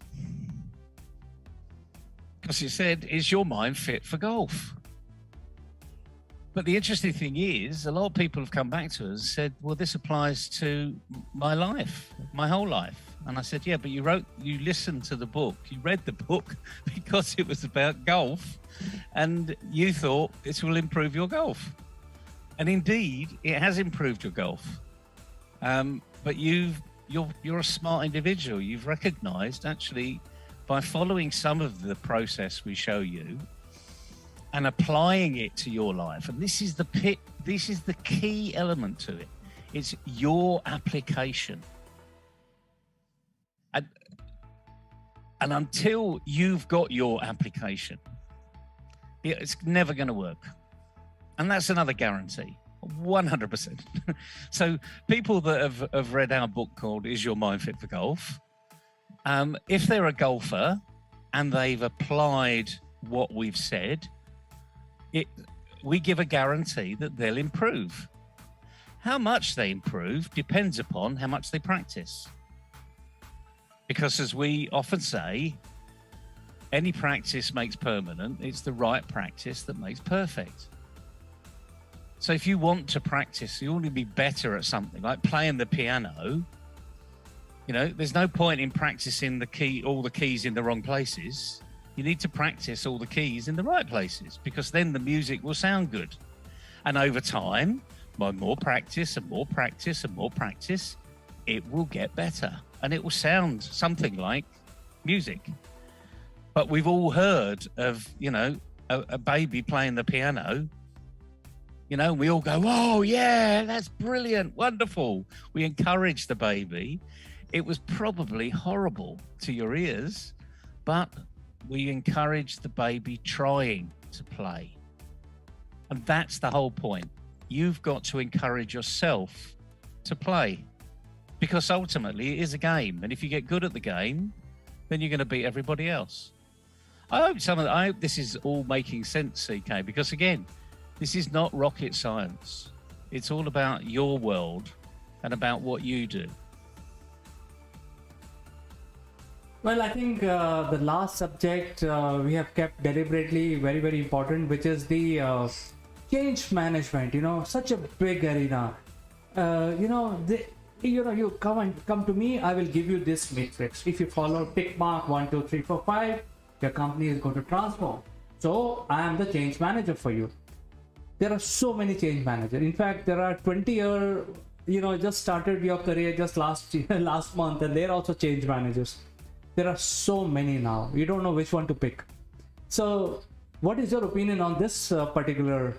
Because it said, is your mind fit for golf? But the interesting thing is, a lot of people have come back to us and said, well, this applies to my life, my whole life. And I said, yeah, but you listened to the book, you read the book because it was about golf, and you thought this will improve your golf. And indeed, it has improved your golf. But you're a smart individual. You've recognized, actually, by following some of the process we show you and applying it to your life. And this is the key element to it. It's your application. And until you've got your application, it's never going to work. And that's another guarantee, 100%. So people that have read our book called Is Your Mind Fit for Golf? If they're a golfer and they've applied what we've said, we give a guarantee that they'll improve. How much they improve depends upon how much they practice. Because as we often say, any practice makes permanent. It's the right practice that makes perfect. So if you want to practice, you want to be better at something like playing the piano. There's no point in practicing all the keys in the wrong places. You need to practice all the keys in the right places, because then the music will sound good. And over time, by more practice and more practice and more practice, it will get better and it will sound something like music. But we've all heard of, a baby playing the piano. We all go, oh yeah, that's brilliant, wonderful. We encourage the baby. It was probably horrible to your ears, but we encourage the baby trying to play. And that's the whole point. You've got to encourage yourself to play, because ultimately it is a game. And if you get good at the game, then you're going to beat everybody else. I hope this is all making sense, CK, because again, this is not rocket science. It's all about your world and about what you do. Well, I think the last subject we have kept deliberately very, very important, which is the change management. Such a big arena. you come to me, I will give you this matrix. If you follow tick mark 1 2 3 4 5, your company is going to transform. So I am the change manager for you. There are so many change managers. In fact, there are 20-year, just started your career just last month, and they're also change managers. There are so many now. You don't know which one to pick. So what is your opinion on this particular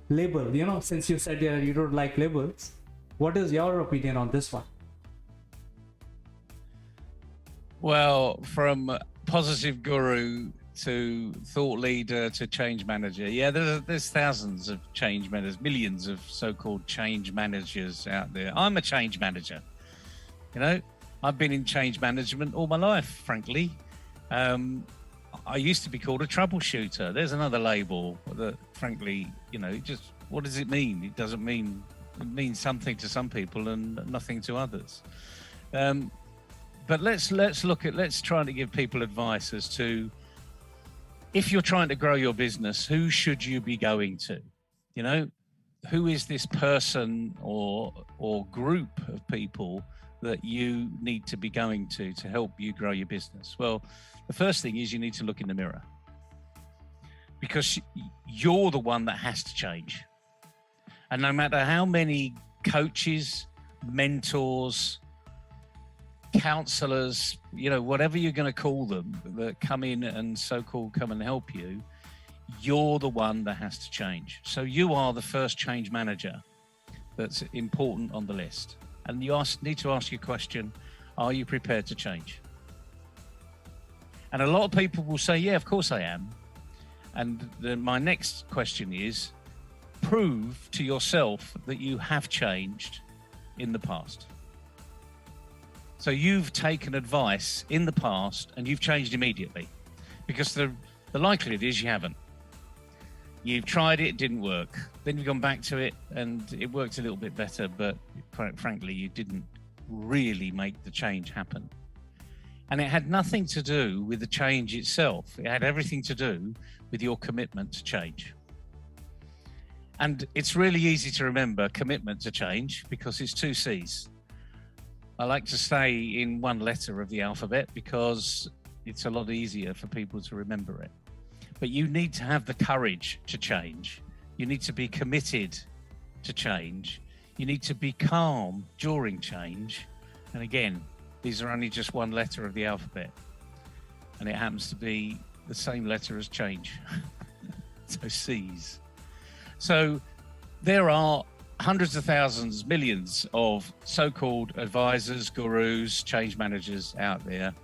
label? Since you said you don't like labels, what is your opinion on this one? Well, from positive guru to thought leader to change manager, yeah, there's thousands of change managers, millions of so-called change managers out there. I'm a change manager. I've been in change management all my life, frankly. I used to be called a troubleshooter. There's another label that, frankly, just what does it mean? It doesn't mean, it means something to some people and nothing to others. But let's try to give people advice as to, if you're trying to grow your business, who should you be going to? Who is this person or group of people that you need to be going to help you grow your business? Well, the first thing is you need to look in the mirror, because you're the one that has to change. And no matter how many coaches, mentors, counselors, whatever you're going to call them, that come in and so-called come and help you, you're the one that has to change. So you are the first change manager that's important on the list. And you need to ask your question, are you prepared to change? And a lot of people will say, yeah, of course I am. And then my next question is, prove to yourself that you have changed in the past. So you've taken advice in the past and you've changed immediately, because the likelihood is you haven't. You've tried it didn't work. Then you've gone back to it and it worked a little bit better, but quite frankly, you didn't really make the change happen. And it had nothing to do with the change itself. It had everything to do with your commitment to change. And it's really easy to remember commitment to change because it's 2 C's. I like to say in one letter of the alphabet because it's a lot easier for people to remember it. But you need to have the courage to change. You need to be committed to change. You need to be calm during change. And again, these are only just one letter of the alphabet. And it happens to be the same letter as change. So C's. So there are hundreds of thousands, millions of so-called advisors, gurus, change managers out there.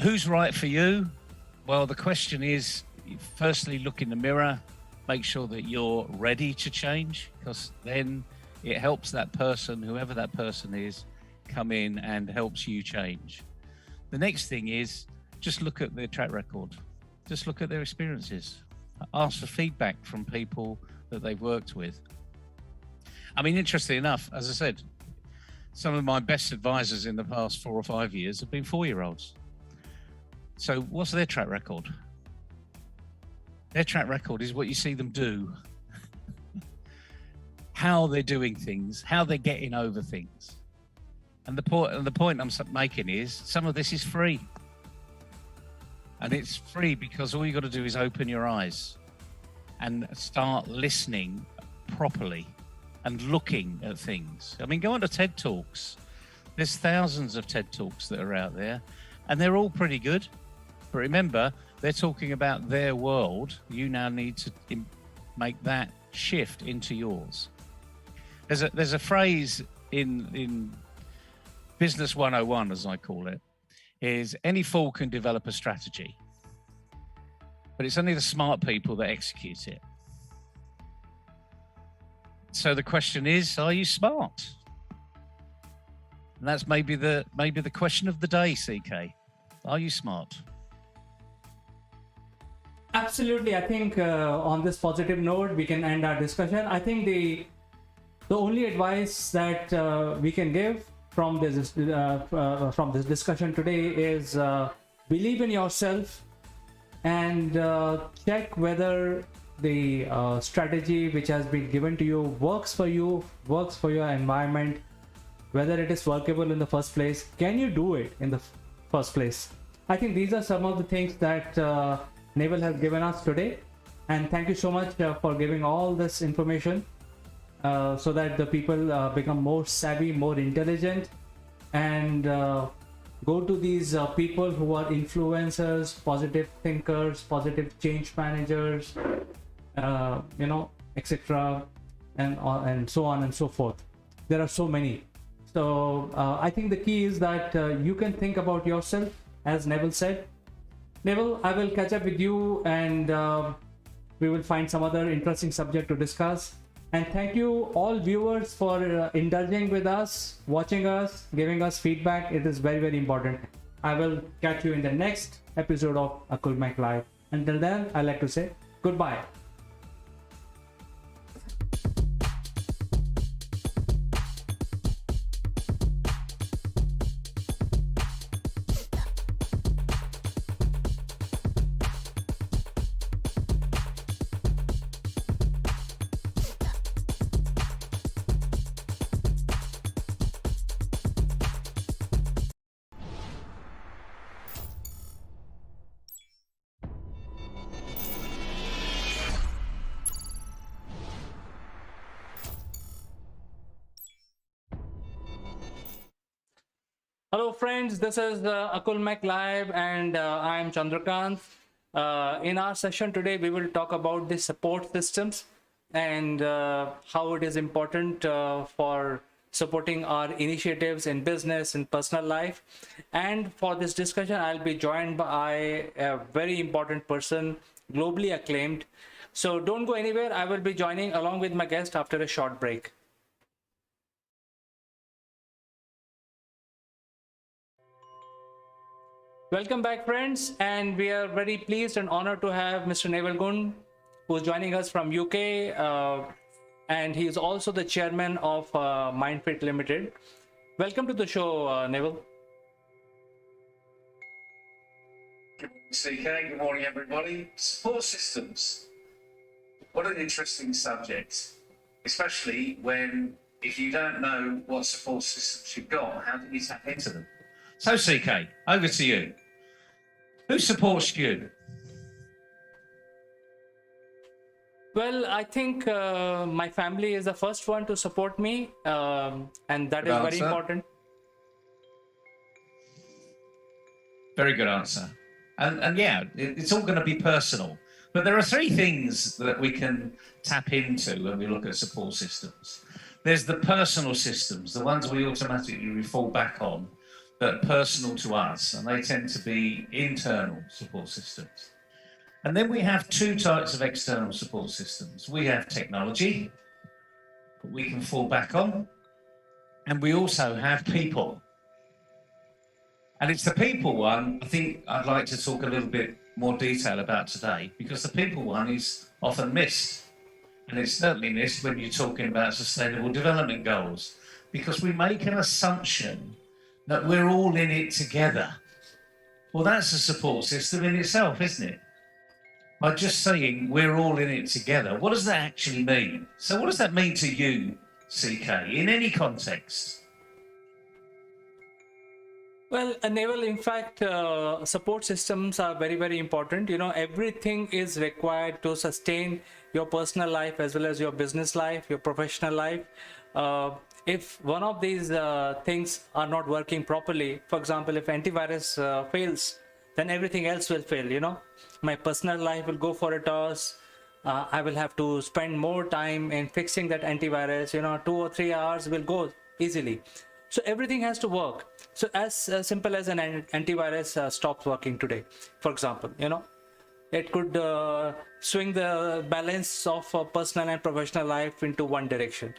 Who's right for you? Well, the question is, firstly, look in the mirror, make sure that you're ready to change, because then it helps that person, whoever that person is, come in and helps you change. The next thing is just look at their track record. Just look at their experiences. Ask for feedback from people that they've worked with. I mean, interestingly enough, as I said, some of my best advisors in the past 4 or 5 years have been 4-year-olds. So what's their track record? Their track record is what you see them do. How they're doing things, how they're getting over things. And the point I'm making is some of this is free. And it's free because all you got to do is open your eyes and start listening properly and looking at things. I mean, go on to TED Talks. There's thousands of TED Talks that are out there, and they're all pretty good. But remember, they're talking about their world. You now need to make that shift into yours. There's a phrase in Business 101, as I call it, is any fool can develop a strategy, but it's only the smart people that execute it. So the question is, are you smart? And that's maybe the question of the day, CK. Are you smart? Absolutely. I think on this positive note, we can end our discussion. I think the only advice that we can give from this discussion today is believe in yourself and check whether the strategy which has been given to you works for your environment, whether it is workable in the first place. Can you do it in the first place? I think these are some of the things that Naval has given us today. And thank you so much for giving all this information so that the people become more savvy, more intelligent, and go to these people who are influencers, positive thinkers, positive change managers, etc., and so on and so forth. There are so many. So I think the key is that you can think about yourself, as Neville said. Neville, I will catch up with you, and we will find some other interesting subject to discuss. And thank you all viewers for indulging with us, watching us, giving us feedback. It is very, very important. I will catch you in the next episode of A Cool Mic Live. Until then, I like to say goodbye. Hello friends, this is Akul Mac Live, and I am Chandrakant. In our session today, we will talk about the support systems and how it is important for supporting our initiatives in business and personal life. And for this discussion, I'll be joined by a very important person, globally acclaimed. So don't go anywhere. I will be joining along with my guest after a short break. Welcome back, friends, and we are very pleased and honored to have Mr. Naval Gun, who's joining us from UK, and he is also the chairman of MindFit Limited. Welcome to the show, Naval. Good morning, CK. Good morning, everybody. Support systems. What an interesting subject, especially if you don't know what support systems you've got, how do you tap into them? So, CK, over to you. Who supports you? Well, I think my family is the first one to support me, and that Good is very answer. important. Very good answer. And yeah, it's all going to be personal. But there are three things that we can tap into when we look at support systems. There's the personal systems, the ones we automatically fall back on, that are personal to us, and they tend to be internal support systems. And then we have two types of external support systems. We have technology that we can fall back on, and we also have people. And it's the people one I think I'd like to talk a little bit more detail about today, because the people one is often missed. And it's certainly missed when you're talking about sustainable development goals, because we make an assumption that we're all in it together. Well, that's a support system in itself, isn't it? By just saying we're all in it together, what does that actually mean? So what does that mean to you, CK, in any context? Well, Naval, in fact, support systems are very, very important. You know, everything is required to sustain your personal life as well as your business life, your professional life. If one of these things are not working properly, for example, if antivirus fails, then everything else will fail. You know, my personal life will go for a toss. I will have to spend more time in fixing that antivirus. You know, 2 or 3 hours will go easily. So everything has to work. So as simple as an antivirus stops working today, for example, you know, it could swing the balance of personal and professional life into one direction.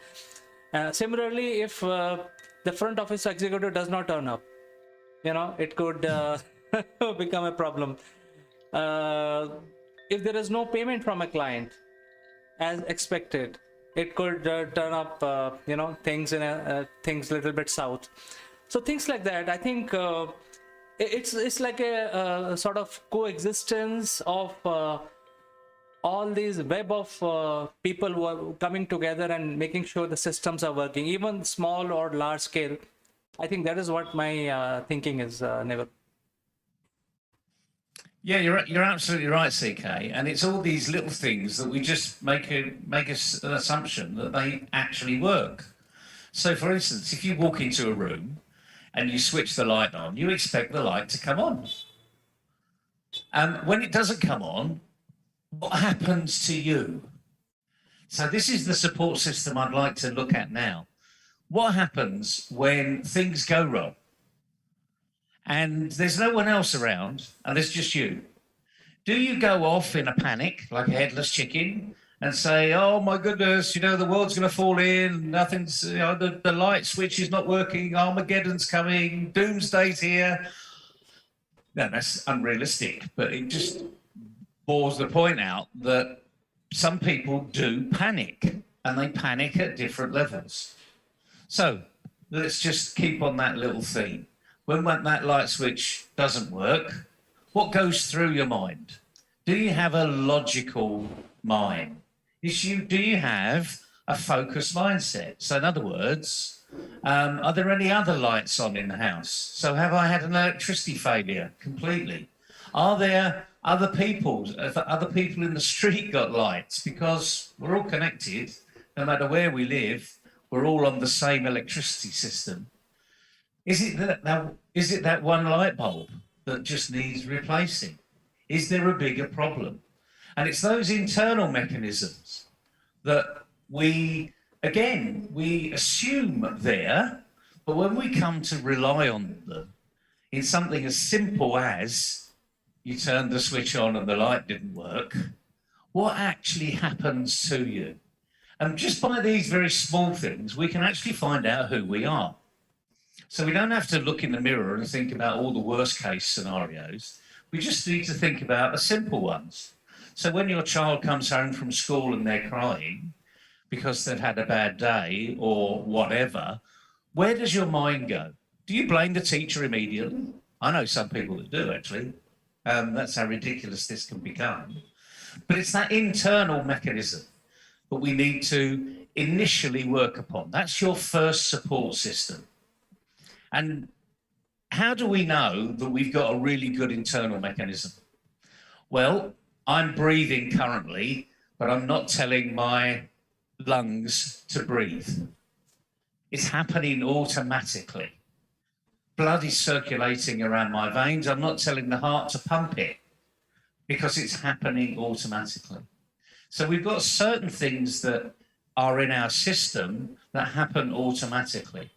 Similarly, if the front office executive does not turn up, you know, it could become a problem. If there is no payment from a client as expected, it could turn up, you know, things things a little bit south. So things like that. I think it's like a sort of coexistence of all these web of people who are coming together and making sure the systems are working, even small or large scale. I think that is what my thinking is, Never. Yeah, you're absolutely right, CK. And it's all these little things that we just make an assumption that they actually work. So, for instance, if you walk into a room and you switch the light on, you expect the light to come on. And when it doesn't come on, what happens to you? So this is the support system I'd like to look at now. What happens when things go wrong and there's no one else around and there's just you? Do you go off in a panic like a headless chicken and say, oh my goodness, the world's going to fall in, nothing's, the light switch is not working, Armageddon's coming, doomsday's here? No, that's unrealistic, but it just bores the point out that some people do panic, and they panic at different levels. So let's just keep on that little theme. When that light switch doesn't work, what goes through your mind? Do you have a logical mind? Do you have a focused mindset? So in other words, are there any other lights on in the house? So have I had an electricity failure completely? Are there other people in the street got lights? Because we're all connected, no matter where we live, we're all on the same electricity system. Is it that one light bulb that just needs replacing? Is there a bigger problem? And it's those internal mechanisms that we assume there, but when we come to rely on them in something as simple as you turned the switch on and the light didn't work, what actually happens to you? And just by these very small things, we can actually find out who we are. So we don't have to look in the mirror and think about all the worst case scenarios. We just need to think about the simple ones. So when your child comes home from school and they're crying because they've had a bad day or whatever, where does your mind go? Do you blame the teacher immediately? I know some people that do, actually. That's how ridiculous this can become. But it's that internal mechanism that we need to initially work upon. That's your first support system. And how do we know that we've got a really good internal mechanism? Well, I'm breathing currently, but I'm not telling my lungs to breathe. It's happening automatically. Blood is circulating around my veins. I'm not telling the heart to pump it because it's happening automatically. So we've got certain things that are in our system that happen automatically.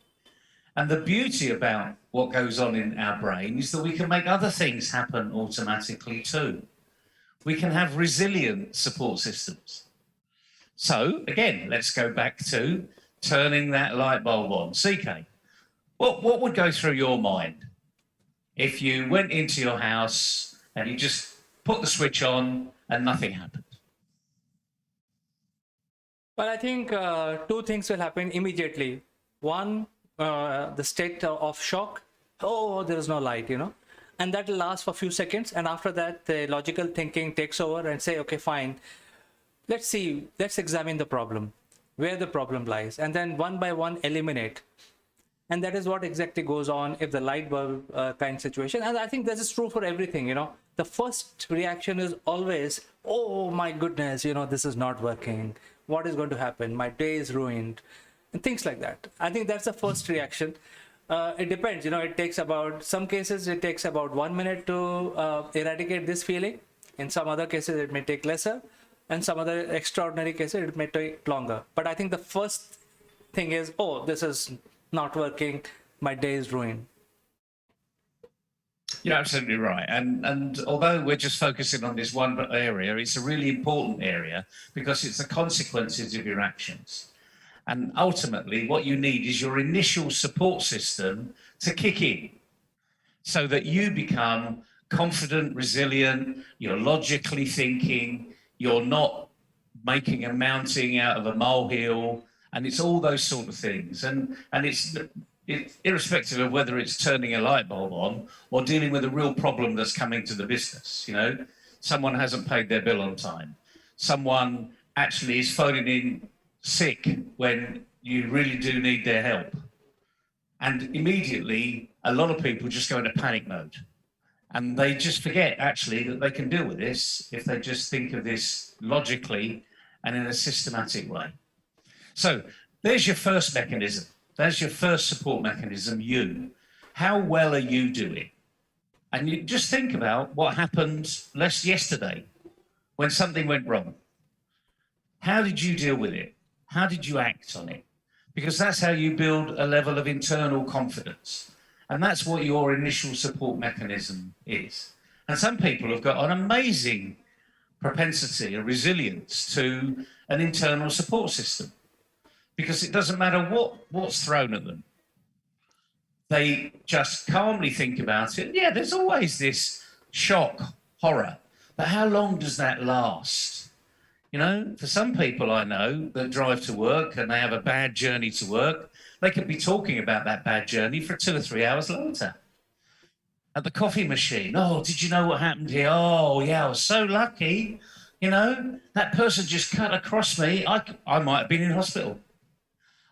And the beauty about what goes on in our brain is that we can make other things happen automatically too. We can have resilient support systems. So again, let's go back to turning that light bulb on. CK, what would go through your mind if you went into your house and you just put the switch on and nothing happened? Well, I think two things will happen immediately. One, the state of shock. Oh, there is no light, and that will last for a few seconds. And after that, the logical thinking takes over and say, okay, fine. Let's examine the problem, where the problem lies, and then one by one eliminate. And that is what exactly goes on if the light bulb kind situation. And I think this is true for everything, The first reaction is always, oh my goodness, this is not working. What is going to happen? My day is ruined. And things like that. I think that's the first reaction. It depends, it takes some cases it takes about 1 minute to eradicate this feeling. In some other cases, it may take lesser. And some other extraordinary cases, it may take longer. But I think the first thing is, oh, this is not working. My day is ruined. You're absolutely right. And although we're just focusing on this one area, it's a really important area because it's the consequences of your actions. And ultimately, what you need is your initial support system to kick in so that you become confident, resilient, you're logically thinking, you're not making a mountain out of a molehill, and it's all those sort of things. And it's irrespective of whether it's turning a light bulb on or dealing with a real problem that's coming to the business. Someone hasn't paid their bill on time. someone actually is phoning in sick when you really do need their help. And immediately, a lot of people just go into panic mode. And they just forget, actually, that they can deal with this if they just think of this logically and in a systematic way. So there's your first mechanism. There's your first support mechanism, you. How well are you doing? And you just think about what happened yesterday when something went wrong. How did you deal with it? How did you act on it? Because that's how you build a level of internal confidence. And that's what your initial support mechanism is. And some people have got an amazing propensity, a resilience to an internal support system, because it doesn't matter what's thrown at them. They just calmly think about it. Yeah, there's always this shock, horror, but how long does that last? You know, for some people I know that drive to work and they have a bad journey to work, they could be talking about that bad journey for 2 or 3 hours later. At the coffee machine, oh, did you know what happened here? Oh, yeah, I was so lucky. You know, that person just cut across me. I might have been in hospital.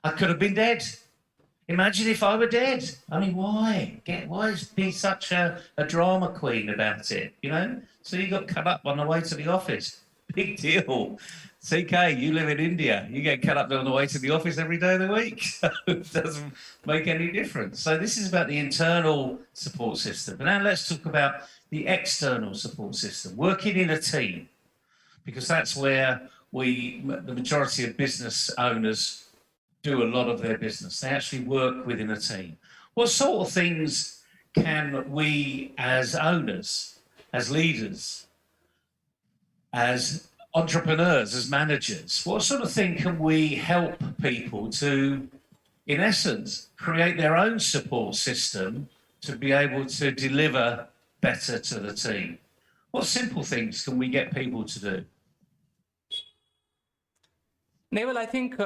I could have been dead. Imagine if I were dead. I mean, why? Why be such a drama queen about it, you know? So you got cut up on the way to the office. Big deal. CK, you live in India. You get cut up on the way to the office every day of the week. So it doesn't make any difference. So this is about the internal support system. But now let's talk about the external support system, working in a team, because that's where the majority of business owners do a lot of their business. They actually work within a team. What sort of things can we as owners, as leaders, as entrepreneurs, as managers, what sort of thing can we help people to, in essence, create their own support system to be able to deliver better to the team? What simple things can we get people to do? Naval, I think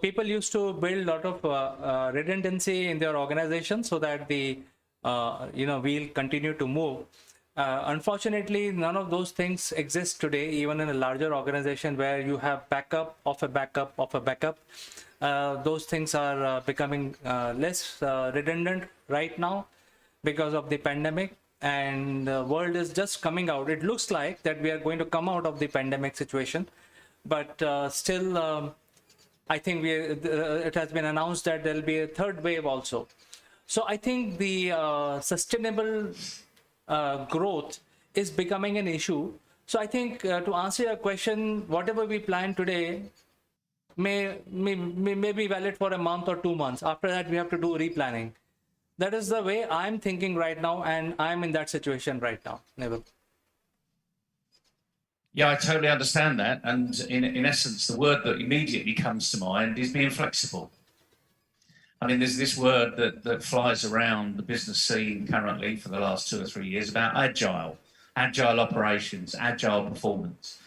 people used to build a lot of redundancy in their organization so that the wheel continue to move. Unfortunately, none of those things exist today, even in a larger organization where you have backup of a backup of a backup. Those things are becoming less redundant right now because of the pandemic, and the world is just coming out. It looks like that we are going to come out of the pandemic situation, but still, I think it has been announced that there will be a third wave also. So I think the sustainable growth is becoming an issue. So I think to answer your question, whatever we plan today may be valid for a month or 2 months. After that, we have to do replanning. That is the way I'm thinking right now, and I'm in that situation right now, Neville. Yeah, I totally understand that. And in essence, the word that immediately comes to mind is being flexible. I mean, there's this word that flies around the business scene currently for the last 2 or 3 years about agile operations, agile performance.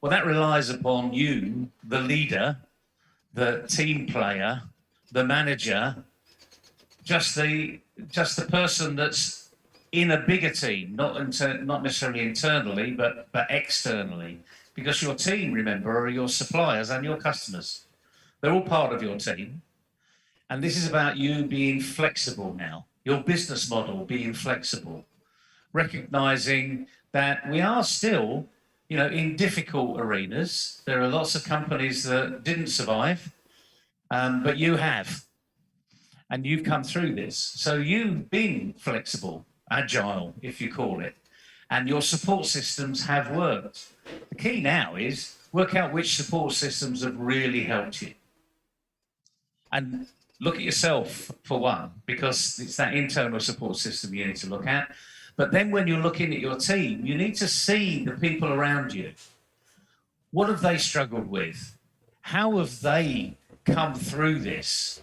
Well, that relies upon you, the leader, the team player, the manager, just the person that's in a bigger team, not necessarily internally, but externally, because your team, remember, are your suppliers and your customers. They're all part of your team. And this is about you being flexible now, your business model being flexible, recognizing that we are still, in difficult arenas. There are lots of companies that didn't survive, but you have, and you've come through this. So you've been flexible, agile, if you call it, and your support systems have worked. The key now is work out which support systems have really helped you. And look at yourself for one, because it's that internal support system you need to look at. But then when you're looking at your team, you need to see the people around you. What have they struggled with? How have they come through this?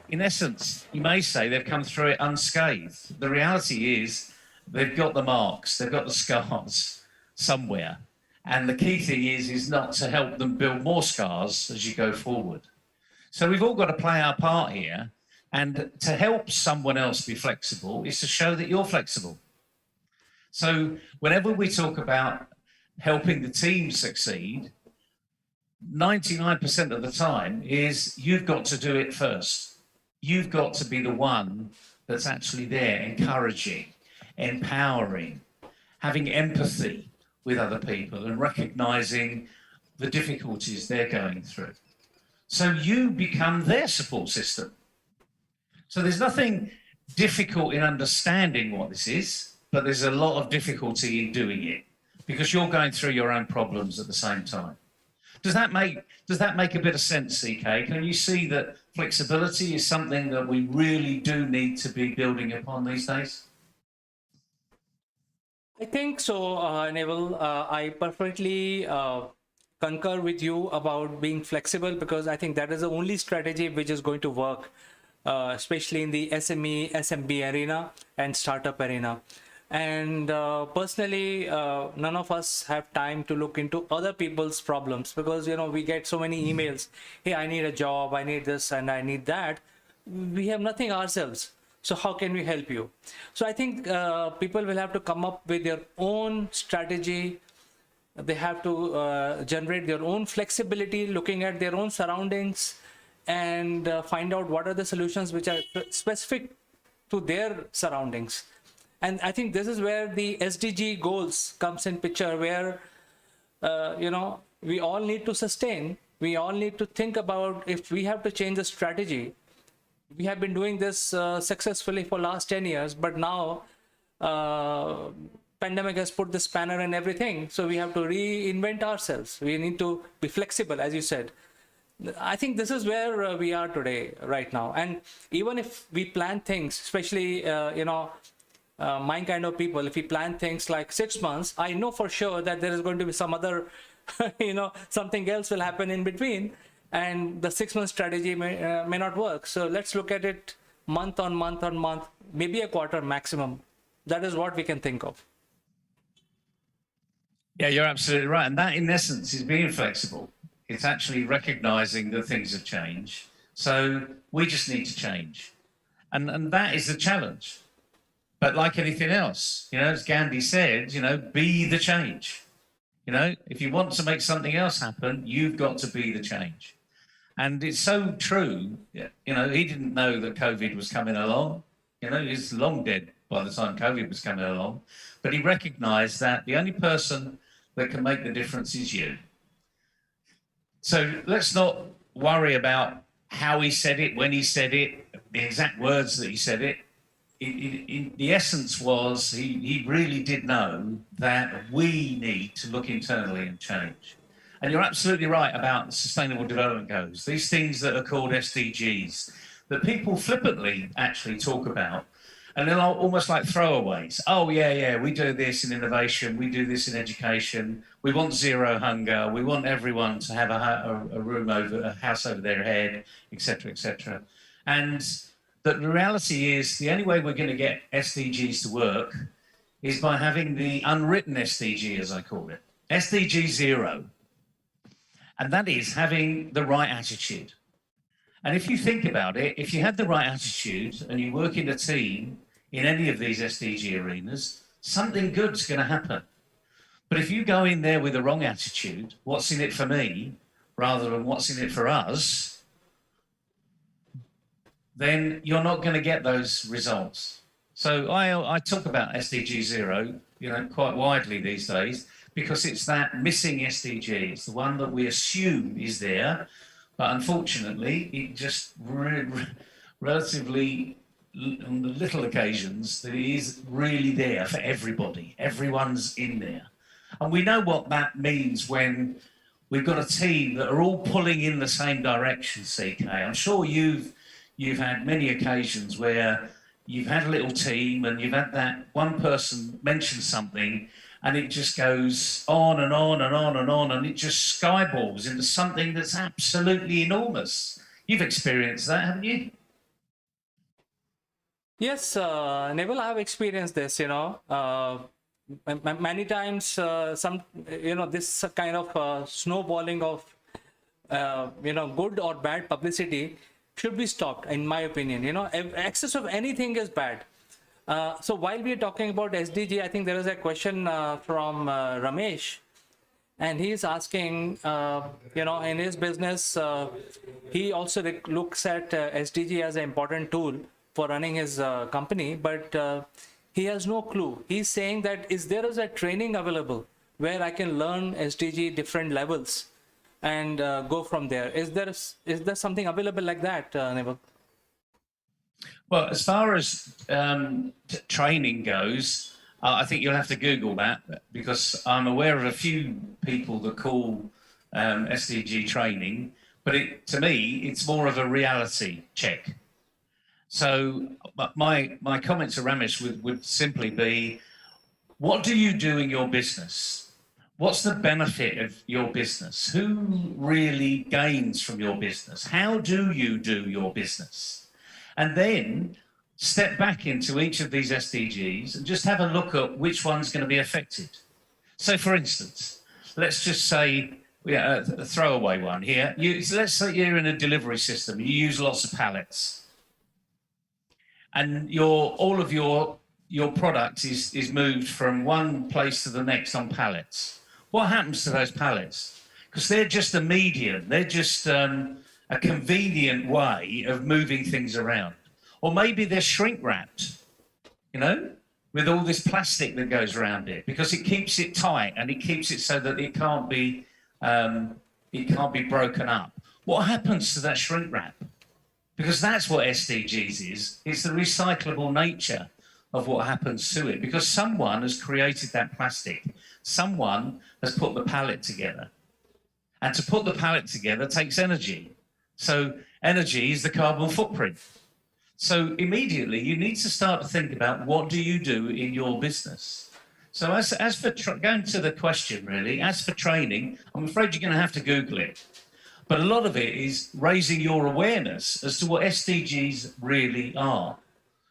In essence, you may say they've come through it unscathed. The reality is they've got the marks, they've got the scars somewhere. And the key thing is not to help them build more scars as you go forward. So we've all got to play our part here, and to help someone else be flexible is to show that you're flexible. So whenever we talk about helping the team succeed, 99% of the time is you've got to do it first. You've got to be the one that's actually there, encouraging, empowering, having empathy with other people and recognizing the difficulties they're going through. So you become their support system. So there's nothing difficult in understanding what this is, but there's a lot of difficulty in doing it because you're going through your own problems at the same time. Does that make a bit of sense, CK? Can you see that flexibility is something that we really do need to be building upon these days? I think so, Neville. I perfectly concur with you about being flexible, because I think that is the only strategy which is going to work, especially in the SME, SMB arena and startup arena. And personally, none of us have time to look into other people's problems, because we get so many emails. Hey, I need a job, I need this and I need that. We have nothing ourselves. So how can we help you? So I think people will have to come up with their own strategy. They have to generate their own flexibility, looking at their own surroundings, and find out what are the solutions which are specific to their surroundings. And I think this is where the SDG goals comes in picture, where we all need to sustain. We all need to think about if we have to change the strategy. We have been doing this successfully for last 10 years, but now pandemic has put the spanner in everything. So we have to reinvent ourselves. We need to be flexible, as you said. I think this is where we are today, right now. And even if we plan things, especially, my kind of people, if we plan things like 6 months, I know for sure that there is going to be some other, something else will happen in between. And the 6 month strategy may not work. So let's look at it month on month on month, maybe a quarter maximum. That is what we can think of. Yeah, you're absolutely right. And that, in essence, is being flexible. It's actually recognizing that things have changed. So we just need to change. And that is the challenge. But like anything else, as Gandhi said, be the change. If you want to make something else happen, you've got to be the change. And it's so true. He didn't know that COVID was coming along. He's long dead by the time COVID was coming along. But he recognized that the only person that can make the difference is you. So let's not worry about how he said it, when he said it, the exact words that he said it. The essence was he really did know that we need to look internally and change. And you're absolutely right about Sustainable Development Goals, these things that are called SDGs, that people flippantly actually talk about, and they're almost like throwaways. Oh, yeah, we do this in innovation, we do this in education, we want zero hunger, we want everyone to have a house over their head, etc., etc. And that the reality is the only way we're going to get SDGs to work is by having the unwritten SDG, as I call it, SDG 0. And that is having the right attitude. And if you think about it, if you have the right attitude and you work in a team in any of these SDG arenas, something good's going to happen. But if you go in there with the wrong attitude, what's in it for me, rather than what's in it for us, then you're not going to get those results. So I talk about SDG 0, quite widely these days, because it's that missing SDG. It's the one that we assume is there, but unfortunately, it just relatively, on the little occasions, that it is really there for everybody. Everyone's in there. And we know what that means when we've got a team that are all pulling in the same direction, CK. I'm sure you've had many occasions where you've had a little team and you've had that one person mention something and it just goes on and on and on and on, and it just skyballs into something that's absolutely enormous. You've experienced that, haven't you? Yes, Neville, I have experienced this, many times, this kind of snowballing of, good or bad publicity should be stopped, in my opinion. Excess of anything is bad. So while we are talking about SDG, I think there is a question from Ramesh. and he is asking, in his business, he also looks at SDG as an important tool for running his company, but he has no clue. He's saying that there is a training available where I can learn SDG different levels and go from there. Is there something available like that, Neville? Well, as far as training goes, I think you'll have to Google that, because I'm aware of a few people that call SDG training, but to me, it's more of a reality check. So my comment to Ramesh would simply be, what do you do in your business? What's the benefit of your business? Who really gains from your business? How do you do your business? And then step back into each of these SDGs and just have a look at which one's going to be affected. So, for instance, let's just say, a throwaway one here. Let's say you're in a delivery system. You use lots of pallets, and all of your product is moved from one place to the next on pallets. What happens to those pallets? Because they're just a medium. They're just a convenient way of moving things around. Or maybe they're shrink wrapped, with all this plastic that goes around it, because it keeps it tight and it keeps it so that it can't be broken up. What happens to that shrink wrap? Because that's what SDGs is. It's the recyclable nature of what happens to it, because someone has created that plastic. Someone has put the pallet together. And to put the pallet together takes energy. So energy is the carbon footprint. So immediately you need to start to think about, what do you do in your business? So as for going to the question, really, as for training, I'm afraid you're going to have to Google it. But a lot of it is raising your awareness as to what SDGs really are.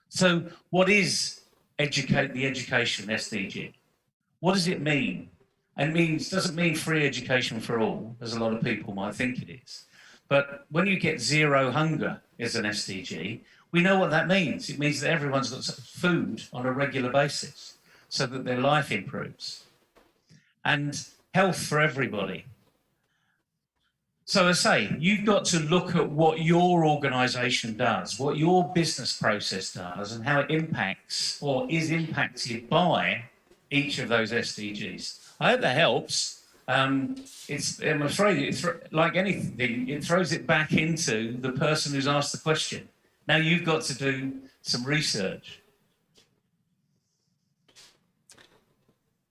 So what is the education SDG? What does it mean? It doesn't mean free education for all, as a lot of people might think it is. But when you get zero hunger as an SDG, we know what that means. It means that everyone's got food on a regular basis so that their life improves. And health for everybody. So as I say, you've got to look at what your organisation does, what your business process does, and how it impacts or is impacted by each of those SDGs. I hope that helps. I'm afraid, like anything, it throws it back into the person who's asked the question. Now you've got to do some research.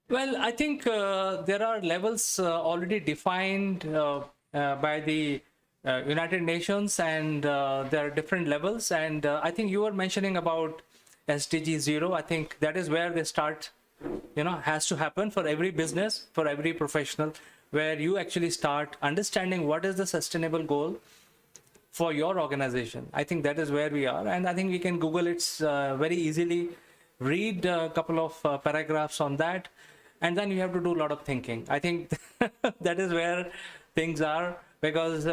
Well, I think there are levels already defined by the United Nations, and there are different levels. And I think you were mentioning about SDG 0. I think that is where they start, has to happen for every business, for every professional, where you actually start understanding what is the sustainable goal for your organization. I think that is where we are. And I think we can Google it very easily, read a couple of paragraphs on that, and then you have to do a lot of thinking. I think that is where things are, because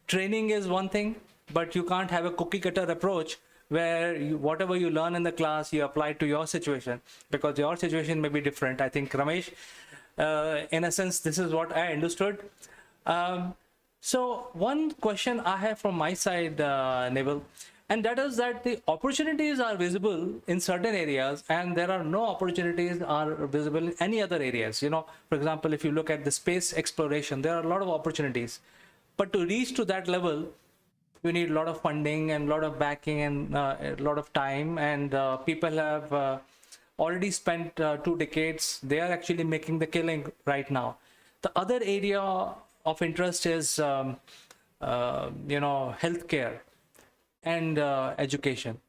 training is one thing, but you can't have a cookie cutter approach where whatever you learn in the class, you apply to your situation, because your situation may be different. I think, Ramesh, in a sense, this is what I understood. So one question I have from my side, Neville, and that is that the opportunities are visible in certain areas and there are no opportunities are visible in any other areas. For example, if you look at the space exploration, there are a lot of opportunities, but to reach to that level, you need a lot of funding and a lot of backing and a lot of time, and people have already spent 2 decades. They are actually making the killing right now. The other area of interest is healthcare and education.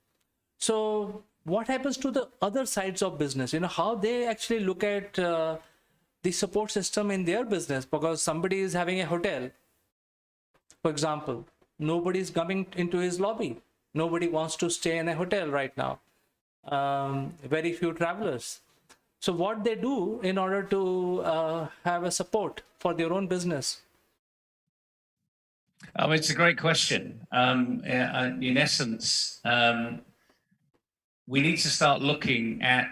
So what happens to the other sides of business? How they actually look at the support system in their business, because somebody is having a hotel, for example, nobody is coming into his lobby. Nobody wants to stay in a hotel right now. Very few travelers. So what they do in order to have a support for their own business? Oh, it's a great question. In essence, we need to start looking at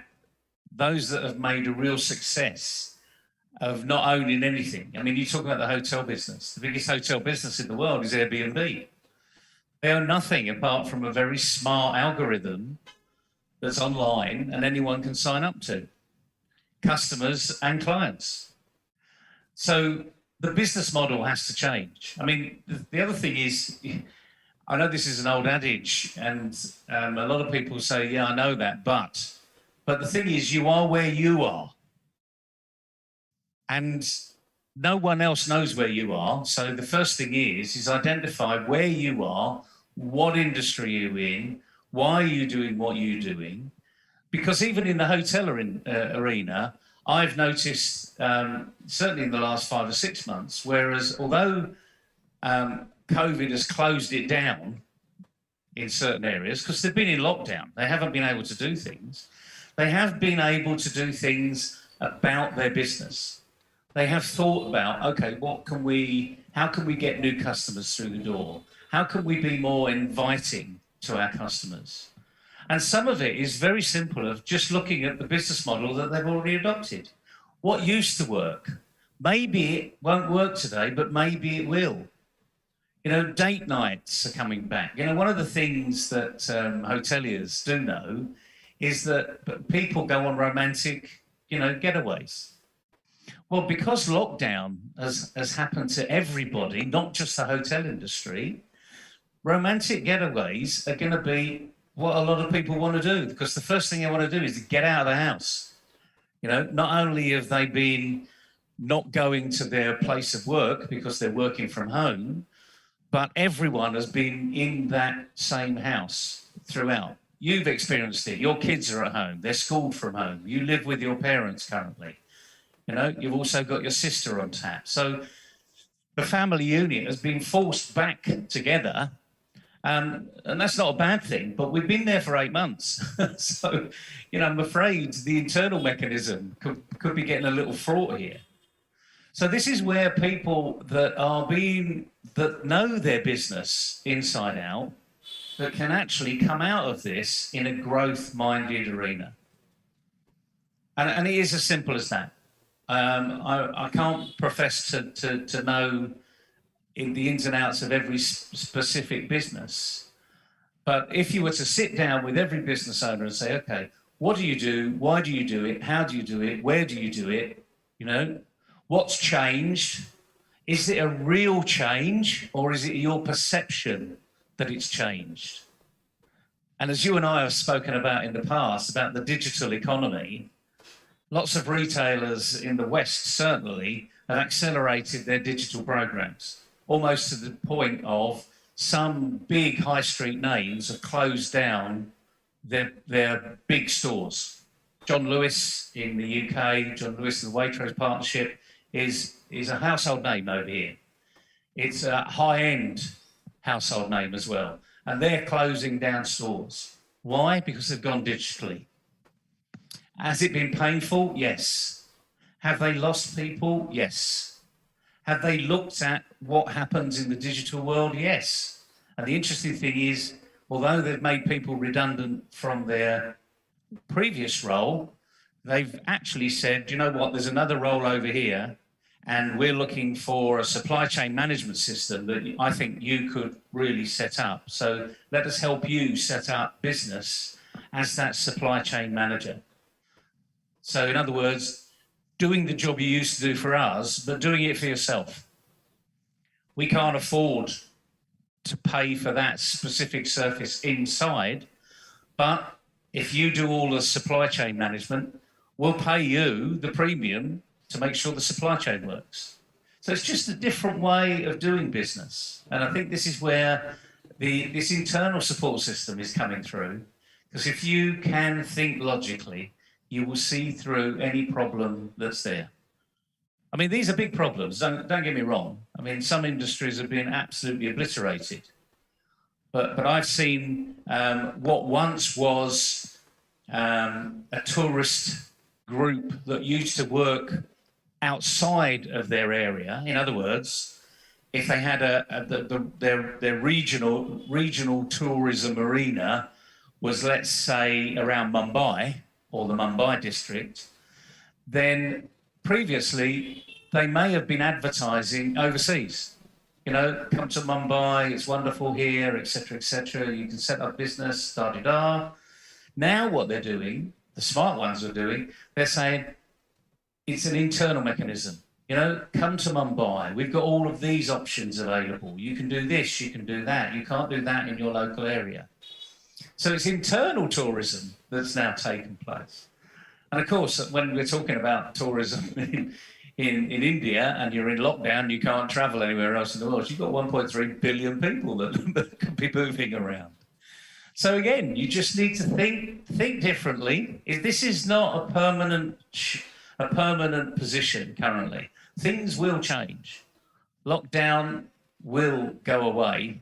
those that have made a real success of not owning anything. I mean, you talk about the hotel business. The biggest hotel business in the world is Airbnb. They own nothing apart from a very smart algorithm that's online and anyone can sign up to, customers and clients. So the business model has to change. I mean, the other thing is, I know this is an old adage, and a lot of people say, yeah, I know that, but the thing is, you are where you are. And no one else knows where you are. So the first thing is identify where you are, what industry you're in, why are you doing what you're doing. Because even in the hotel arena, I've noticed, certainly in the last 5 or 6 months, whereas although COVID has closed it down in certain areas, because they've been in lockdown, they haven't been able to do things, they have been able to do things about their business. They have thought about, okay, how can we get new customers through the door? How can we be more inviting to our customers? And some of it is very simple, of just looking at the business model that they've already adopted. What used to work? Maybe it won't work today, but maybe it will. You know, date nights are coming back. You know, one of the things that hoteliers do know is that people go on romantic, getaways. Well, because lockdown has happened to everybody, not just the hotel industry, romantic getaways are going to be what a lot of people want to do, because the first thing they want to do is to get out of the house. You know, not only have they been not going to their place of work because they're working from home, but everyone has been in that same house throughout. You've experienced it. Your kids are at home. They're schooled from home. You live with your parents currently. You know, you've also got your sister on tap. So the family unit has been forced back together. And that's not a bad thing, but we've been there for 8 months. So, I'm afraid the internal mechanism could be getting a little fraught here. So this is where people that know their business inside out, that can actually come out of this in a growth-minded arena. And it is as simple as that. I can't profess to know in the ins and outs of every specific business. But if you were to sit down with every business owner and say, okay, what do you do? Why do you do it? How do you do it? Where do you do it? What's changed? Is it a real change, or is it your perception that it's changed? And as you and I have spoken about in the past, about the digital economy, lots of retailers in the West certainly have accelerated their digital programs, almost to the point of some big high street names have closed down their big stores. John Lewis in the UK, John Lewis and the Waitrose partnership is a household name over here. It's a high-end household name as well. And they're closing down stores. Why? Because they've gone digitally. Has it been painful? Yes. Have they lost people? Yes. Have they looked at what happens in the digital world? Yes. And the interesting thing is, although they've made people redundant from their previous role, they've actually said, you know what, there's another role over here, and we're looking for a supply chain management system that I think you could really set up. So let us help you set up business as that supply chain manager. So in other words, doing the job you used to do for us, but doing it for yourself. We can't afford to pay for that specific service inside, but if you do all the supply chain management, we'll pay you the premium to make sure the supply chain works. So it's just a different way of doing business. And I think this is where this internal support system is coming through, because if you can think logically, you will see through any problem that's there. I mean, these are big problems, don't get me wrong. I mean, some industries have been absolutely obliterated. But I've seen what once was a tourist group that used to work outside of their area. In other words, if they had their regional tourism arena was, let's say, around Mumbai or the Mumbai district, then previously, they may have been advertising overseas. You know, come to Mumbai, it's wonderful here, etc., etc. You can set up business, da-da-da. Now what they're doing, the smart ones are doing, they're saying, it's an internal mechanism. You know, come to Mumbai. We've got all of these options available. You can do this, you can do that. You can't do that in your local area. So it's internal tourism that's now taken place. And of course, when we're talking about tourism in India and you're in lockdown, you can't travel anywhere else in the world. You've got 1.3 billion people that could be moving around. So again, you just need to think differently. This is not a permanent position currently. Things will change. Lockdown will go away.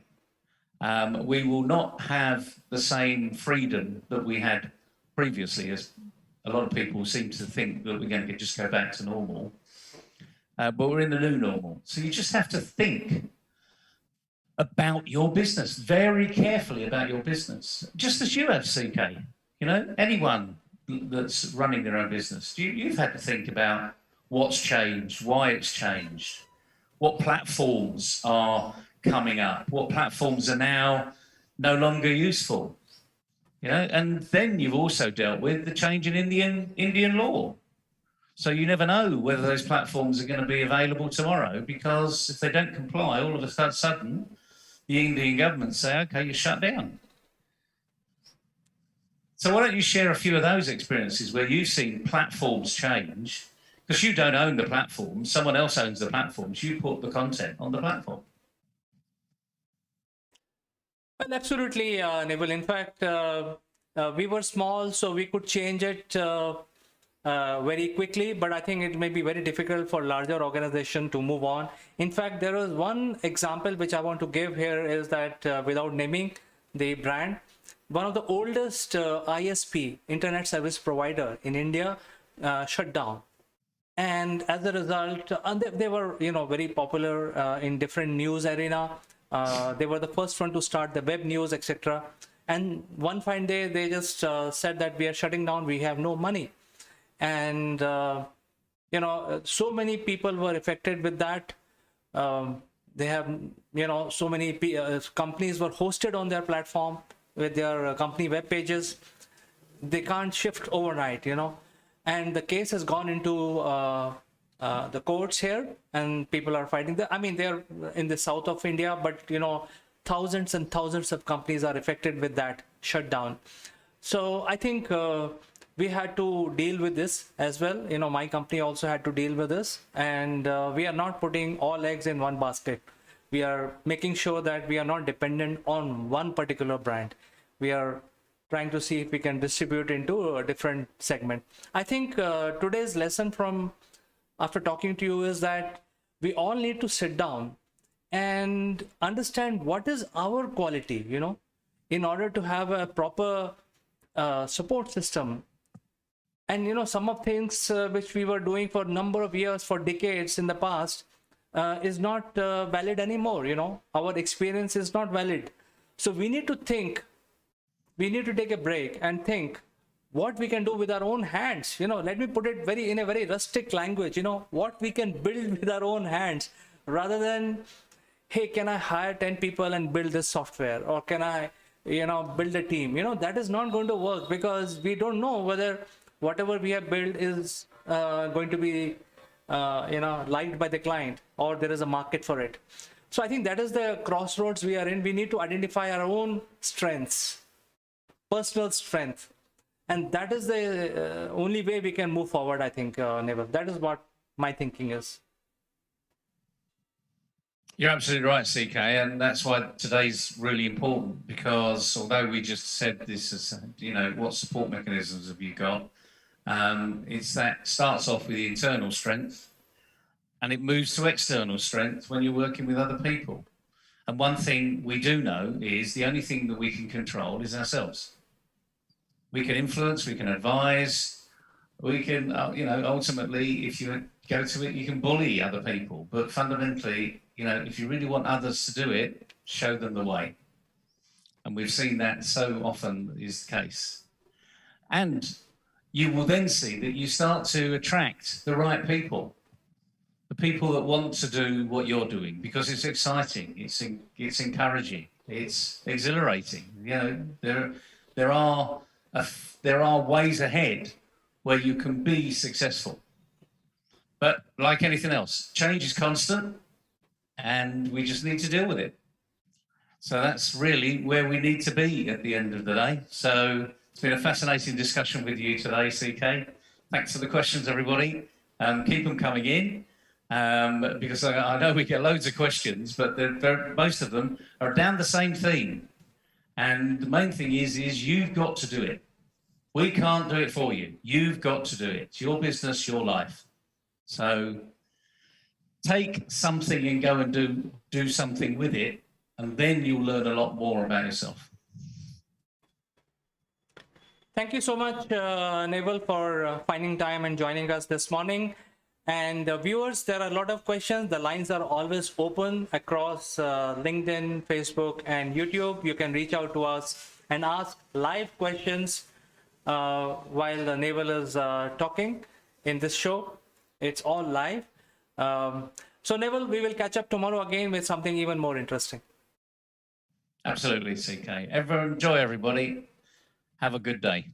We will not have the same freedom that we had previously, as a lot of people seem to think that we're going to just go back to normal. But we're in the new normal. So you just have to think about your business, very carefully about your business, just as you have, CK. You know, anyone that's running their own business, you've had to think about what's changed, why it's changed, what platforms are coming up, what platforms are now no longer useful. You know, and then you've also dealt with the change in Indian law. So you never know whether those platforms are going to be available tomorrow, because if they don't comply, all of a sudden, the Indian government say, okay, you're shut down. So why don't you share a few of those experiences where you've seen platforms change, because you don't own the platform, someone else owns the platforms, you put the content on the platform. Well, absolutely, Neville. In fact, we were small, so we could change it very quickly, but I think it may be very difficult for larger organization to move on. In fact, there was one example which I want to give here, is that without naming the brand, one of the oldest ISP, internet service provider in India, shut down. And as a result, they were, you know, very popular in different news arena. They were the first one to start the web news, etc. And one fine day, they just said that we are shutting down, we have no money. And, you know, so many people were affected with that. They have, you know, so many companies were hosted on their platform with their company web pages. They can't shift overnight, you know. And the case has gone into the courts here, and people are fighting. I mean, they're in the south of India, but, you know, thousands and thousands of companies are affected with that shutdown. So I think we had to deal with this as well. You know, my company also had to deal with this, and we are not putting all eggs in one basket. We are making sure that we are not dependent on one particular brand. We are trying to see if we can distribute into a different segment. I think today's lesson from after talking to you is that we all need to sit down and understand what is our quality, you know, in order to have a proper support system. And, you know, some of things which we were doing for a number of years, for decades in the past, is not valid anymore. You know, our experience is not valid. So we need to think, we need to take a break and think what we can do with our own hands. You know, let me put it in a very rustic language, you know, what we can build with our own hands, rather than, hey, can I hire 10 people and build this software? Or can I, you know, build a team? You know, that is not going to work, because we don't know whether whatever we have built is going to be, you know, liked by the client, or there is a market for it. So I think that is the crossroads we are in. We need to identify our own strengths, personal strength. And that is the only way we can move forward, I think, Neville. That is what my thinking is. You're absolutely right, CK, and that's why today's really important, because although we just said this as, you know, what support mechanisms have you got, it's that starts off with the internal strength and it moves to external strength when you're working with other people. And one thing we do know is the only thing that we can control is ourselves. We can influence, we can advise, we can, you know, ultimately, if you go to it, you can bully other people. But fundamentally, you know, if you really want others to do it, show them the way. And we've seen that so often is the case. And you will then see that you start to attract the right people, the people that want to do what you're doing, because it's exciting, it's encouraging, it's exhilarating. You know, there are ways ahead where you can be successful. But like anything else, change is constant, and we just need to deal with it. So that's really where we need to be at the end of the day. So it's been a fascinating discussion with you today, CK. Thanks for the questions, everybody. Keep them coming in, because I know we get loads of questions, but most of them are down the same theme. And the main thing is you've got to do it. We can't do it for you. You've got to do it. It's your business, your life. So take something and go and do something with it, and then you'll learn a lot more about yourself. Thank you so much, Neville, for finding time and joining us this morning. And viewers, there are a lot of questions. The lines are always open across LinkedIn, Facebook, and YouTube. You can reach out to us and ask live questions while Neville is talking in this show. It's all live. So Neville, we will catch up tomorrow again with something even more interesting. Absolutely, CK. Enjoy, everybody. Have a good day.